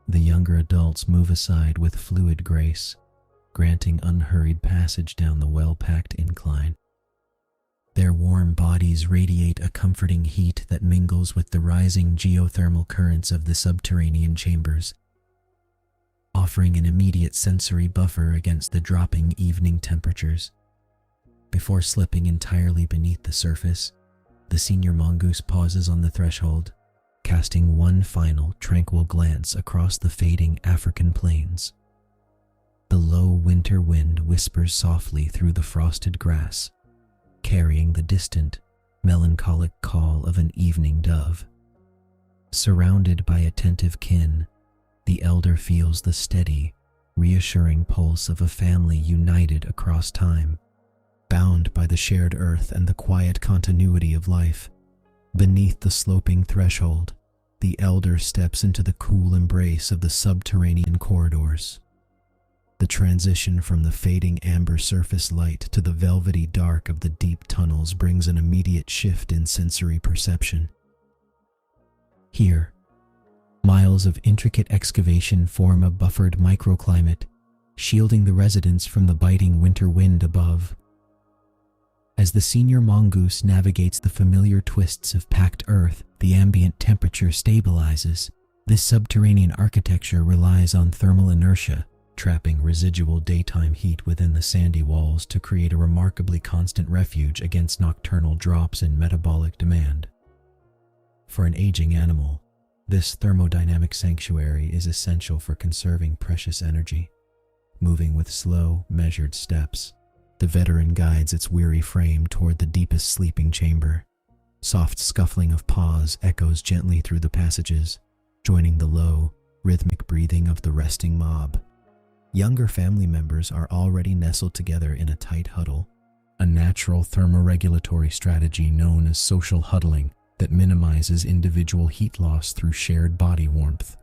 The younger adults move aside with fluid grace, granting unhurried passage down the well-packed incline. Their warm bodies radiate a comforting heat that mingles with the rising geothermal currents of the subterranean chambers, offering an immediate sensory buffer against the dropping evening temperatures. Before slipping entirely beneath the surface, the senior mongoose pauses on the threshold, casting one final tranquil glance across the fading African plains. The low winter wind whispers softly through the frosted grass, carrying the distant, melancholic call of an evening dove. Surrounded by attentive kin, the elder feels the steady, reassuring pulse of a family united across time, bound by the shared earth and the quiet continuity of life. Beneath the sloping threshold, the elder steps into the cool embrace of the subterranean corridors. The transition from the fading amber surface light to the velvety dark of the deep tunnels brings an immediate shift in sensory perception. Here, miles of intricate excavation form a buffered microclimate, shielding the residents from the biting winter wind above. As the senior mongoose navigates the familiar twists of packed earth, the ambient temperature stabilizes. This subterranean architecture relies on thermal inertia, trapping residual daytime heat within the sandy walls to create a remarkably constant refuge against nocturnal drops in metabolic demand. For an aging animal, this thermodynamic sanctuary is essential for conserving precious energy. Moving with slow, measured steps, the veteran guides its weary frame toward the deepest sleeping chamber. Soft scuffling of paws echoes gently through the passages, joining the low, rhythmic breathing of the resting mob. Younger family members are already nestled together in a tight huddle, a natural thermoregulatory strategy known as social huddling that minimizes individual heat loss through shared body warmth.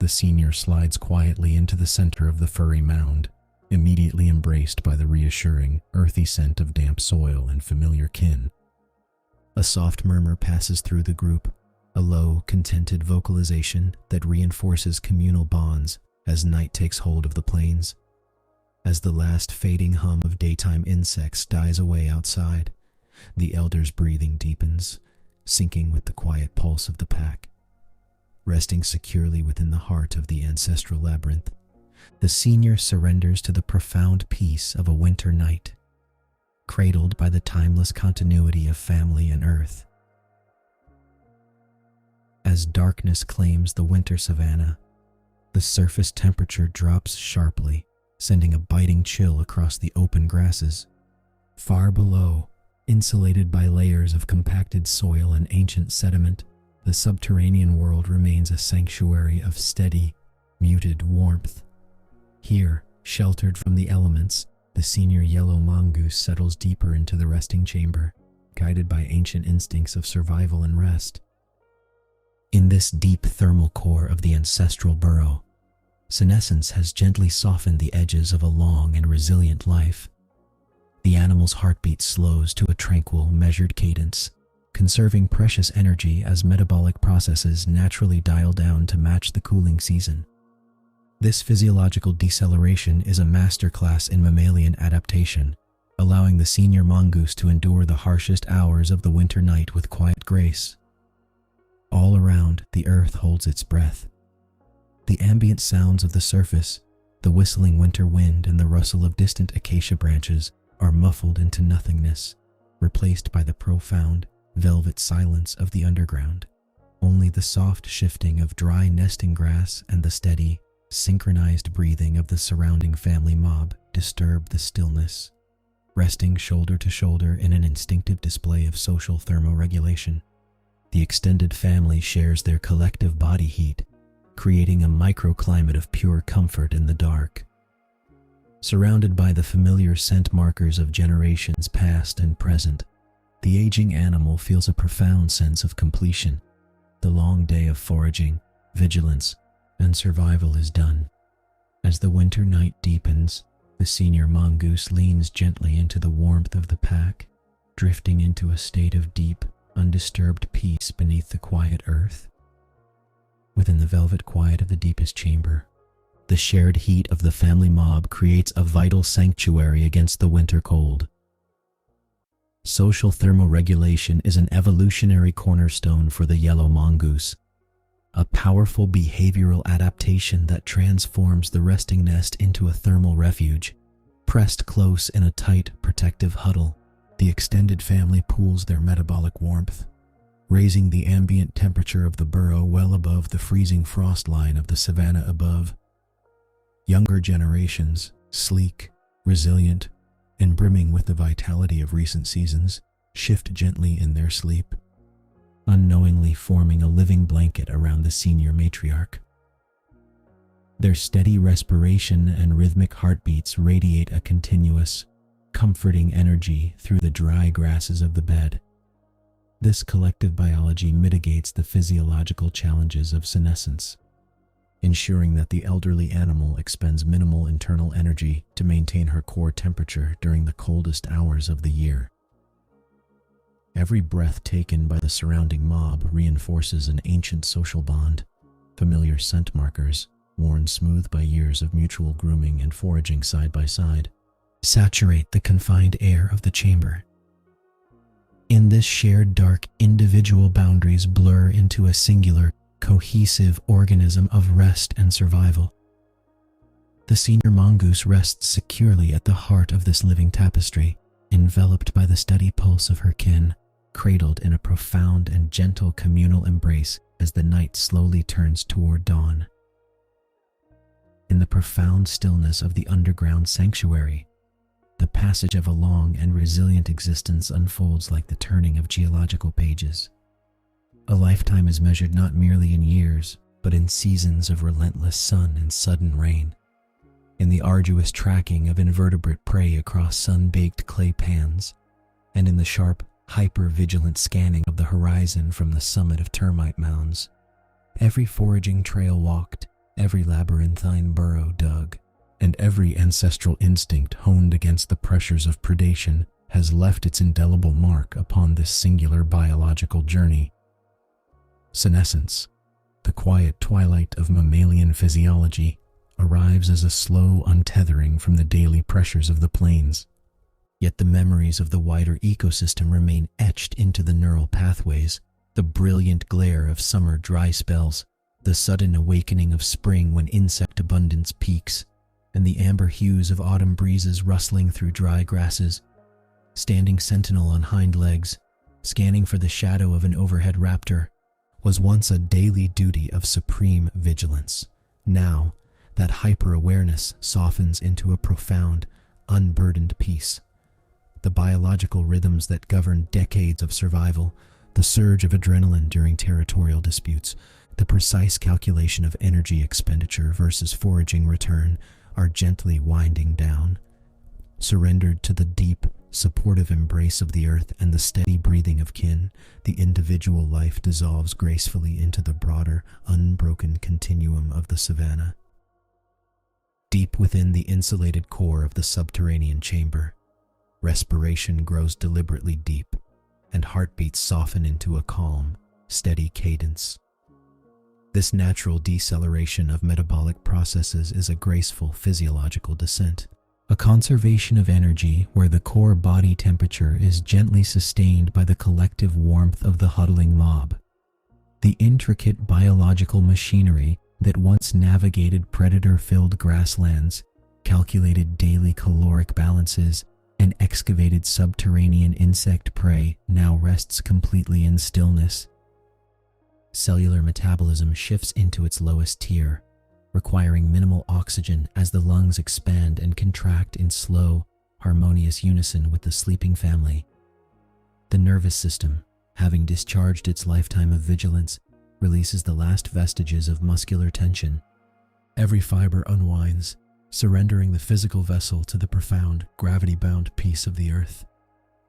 The senior slides quietly into the center of the furry mound, immediately embraced by the reassuring, earthy scent of damp soil and familiar kin. A soft murmur passes through the group, a low, contented vocalization that reinforces communal bonds as night takes hold of the plains. As the last fading hum of daytime insects dies away outside, the elder's breathing deepens, syncing with the quiet pulse of the pack. Resting securely within the heart of the ancestral labyrinth, the senior surrenders to the profound peace of a winter night, cradled by the timeless continuity of family and earth. As darkness claims the winter savanna, the surface temperature drops sharply, sending a biting chill across the open grasses. Far below, insulated by layers of compacted soil and ancient sediment, the subterranean world remains a sanctuary of steady, muted warmth. Here, sheltered from the elements, the senior yellow mongoose settles deeper into the resting chamber, guided by ancient instincts of survival and rest. In this deep thermal core of the ancestral burrow, senescence has gently softened the edges of a long and resilient life. The animal's heartbeat slows to a tranquil, measured cadence, conserving precious energy as metabolic processes naturally dial down to match the cooling season. This physiological deceleration is a masterclass in mammalian adaptation, allowing the senior mongoose to endure the harshest hours of the winter night with quiet grace. All around, the earth holds its breath. The ambient sounds of the surface, the whistling winter wind and the rustle of distant acacia branches are muffled into nothingness, replaced by the profound, velvet silence of the underground. Only the soft shifting of dry nesting grass and the steady, synchronized breathing of the surrounding family mob disturb the stillness, resting shoulder to shoulder in an instinctive display of social thermoregulation. the extended family shares their collective body heat, creating a microclimate of pure comfort in the dark. Surrounded by the familiar scent markers of generations past and present, the aging animal feels a profound sense of completion. The long day of foraging, vigilance, and survival is done. As the winter night deepens, the senior mongoose leans gently into the warmth of the pack, drifting into a state of deep, undisturbed peace beneath the quiet earth. Within the velvet quiet of the deepest chamber, the shared heat of the family mob creates a vital sanctuary against the winter cold. Social thermoregulation is an evolutionary cornerstone for the yellow mongoose, a powerful behavioral adaptation that transforms the resting nest into a thermal refuge. Pressed close in a tight, protective huddle, the extended family pools their metabolic warmth, raising the ambient temperature of the burrow well above the freezing frost line of the savanna above. Younger generations, sleek, resilient, and brimming with the vitality of recent seasons, shift gently in their sleep, unknowingly forming a living blanket around the senior matriarch. Their steady respiration and rhythmic heartbeats radiate a continuous, comforting energy through the dry grasses of the bed. This collective biology mitigates the physiological challenges of senescence, ensuring that the elderly animal expends minimal internal energy to maintain her core temperature during the coldest hours of the year. Every breath taken by the surrounding mob reinforces an ancient social bond. Familiar scent markers, worn smooth by years of mutual grooming and foraging side by side, saturate the confined air of the chamber. In this shared dark, individual boundaries blur into a singular, cohesive organism of rest and survival. The senior mongoose rests securely at the heart of this living tapestry, enveloped by the steady pulse of her kin, cradled in a profound and gentle communal embrace as the night slowly turns toward dawn. In the profound stillness of the underground sanctuary, the passage of a long and resilient existence unfolds like the turning of geological pages. A lifetime is measured not merely in years, but in seasons of relentless sun and sudden rain, in the arduous tracking of invertebrate prey across sun-baked clay pans, and in the sharp, hyper-vigilant scanning of the horizon from the summit of termite mounds. Every foraging trail walked, every labyrinthine burrow dug, and every ancestral instinct honed against the pressures of predation has left its indelible mark upon this singular biological journey. Senescence, the quiet twilight of mammalian physiology, arrives as a slow untethering from the daily pressures of the plains. Yet the memories of the wider ecosystem remain etched into the neural pathways, the brilliant glare of summer dry spells, the sudden awakening of spring when insect abundance peaks, and the amber hues of autumn breezes rustling through dry grasses. Standing sentinel on hind legs, scanning for the shadow of an overhead raptor, was once a daily duty of supreme vigilance. Now, that hyper-awareness softens into a profound, unburdened peace. The biological rhythms that govern decades of survival, the surge of adrenaline during territorial disputes, the precise calculation of energy expenditure versus foraging return, are gently winding down. Surrendered to the deep, supportive embrace of the earth and the steady breathing of kin, the individual life dissolves gracefully into the broader, unbroken continuum of the savanna. Deep within the insulated core of the subterranean chamber, respiration grows deliberately deep, and heartbeats soften into a calm, steady cadence. This natural deceleration of metabolic processes is a graceful physiological descent, a conservation of energy where the core body temperature is gently sustained by the collective warmth of the huddling mob. The intricate biological machinery that once navigated predator-filled grasslands, calculated daily caloric balances, and excavated subterranean insect prey now rests completely in stillness. Cellular metabolism shifts into its lowest tier, requiring minimal oxygen as the lungs expand and contract in slow, harmonious unison with the sleeping family. The nervous system, having discharged its lifetime of vigilance, releases the last vestiges of muscular tension. Every fiber unwinds, surrendering the physical vessel to the profound, gravity-bound peace of the earth.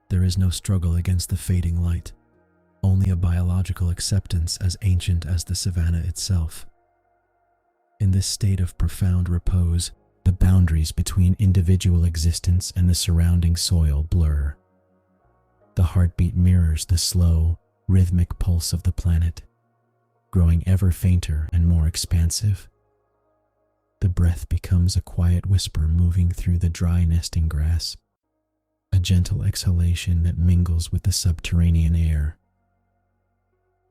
There is no struggle against the fading light, only a biological acceptance as ancient as the savanna itself. In this state of profound repose, the boundaries between individual existence and the surrounding soil blur. The heartbeat mirrors the slow, rhythmic pulse of the planet, growing ever fainter and more expansive. The breath becomes a quiet whisper moving through the dry nesting grass, a gentle exhalation that mingles with the subterranean air.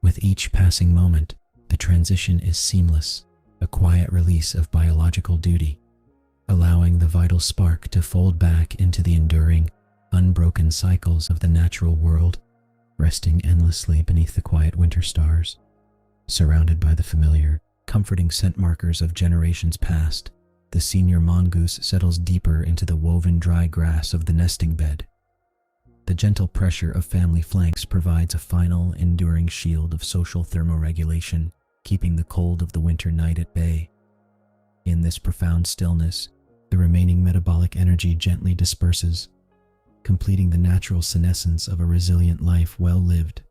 With each passing moment, the transition is seamless, a quiet release of biological duty, allowing the vital spark to fold back into the enduring, unbroken cycles of the natural world, resting endlessly beneath the quiet winter stars. Surrounded by the familiar, comforting scent markers of generations past, the senior mongoose settles deeper into the woven dry grass of the nesting bed. The gentle pressure of family flanks provides a final, enduring shield of social thermoregulation, keeping the cold of the winter night at bay. In this profound stillness, the remaining metabolic energy gently disperses, completing the natural senescence of a resilient life well lived.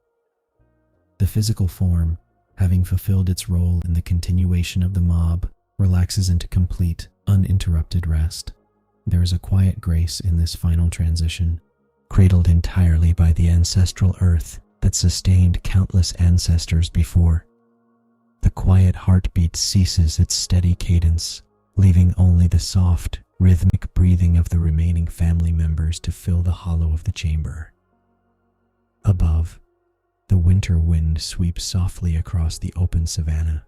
The physical form, having fulfilled its role in the continuation of the mob, relaxes into complete, uninterrupted rest. There is a quiet grace in this final transition, cradled entirely by the ancestral earth that sustained countless ancestors before. The quiet heartbeat ceases its steady cadence, leaving only the soft, rhythmic breathing of the remaining family members to fill the hollow of the chamber. Above, the winter wind sweeps softly across the open savanna,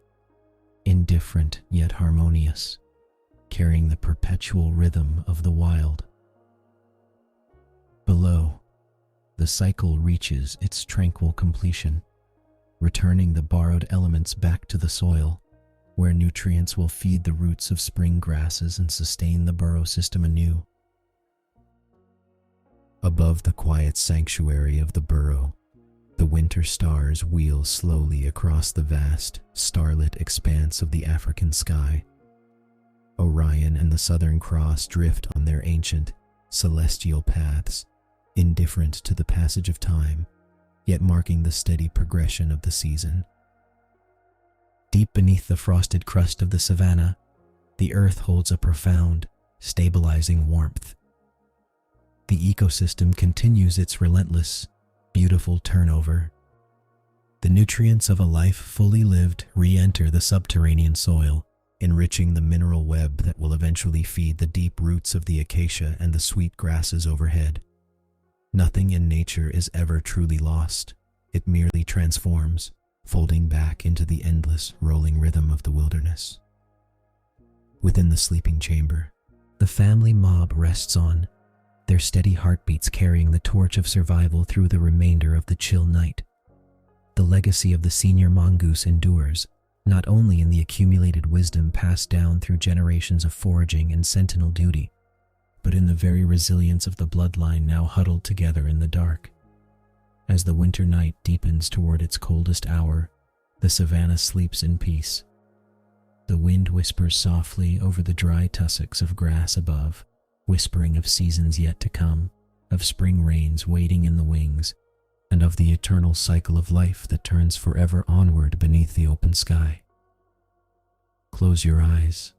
indifferent yet harmonious, carrying the perpetual rhythm of the wild. Below, the cycle reaches its tranquil completion, returning the borrowed elements back to the soil, where nutrients will feed the roots of spring grasses and sustain the burrow system anew. Above the quiet sanctuary of the burrow, the winter stars wheel slowly across the vast, starlit expanse of the African sky. Orion and the Southern Cross drift on their ancient, celestial paths, indifferent to the passage of time, yet marking the steady progression of the season. Deep beneath the frosted crust of the savanna, the earth holds a profound, stabilizing warmth. The ecosystem continues its relentless, beautiful turnover. The nutrients of a life fully lived re-enter the subterranean soil, enriching the mineral web that will eventually feed the deep roots of the acacia and the sweet grasses overhead. Nothing in nature is ever truly lost. It merely transforms, folding back into the endless, rolling rhythm of the wilderness. Within the sleeping chamber, the family mob rests on, their steady heartbeats carrying the torch of survival through the remainder of the chill night. The legacy of the senior mongoose endures, not only in the accumulated wisdom passed down through generations of foraging and sentinel duty, but in the very resilience of the bloodline now huddled together in the dark. As the winter night deepens toward its coldest hour, the savanna sleeps in peace. The wind whispers softly over the dry tussocks of grass above, whispering of seasons yet to come, of spring rains waiting in the wings, and of the eternal cycle of life that turns forever onward beneath the open sky. Close your eyes.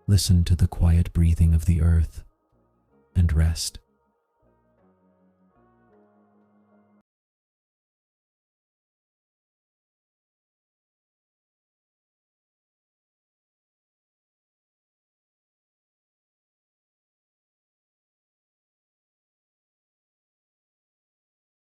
Listen to the quiet breathing of the earth, and rest.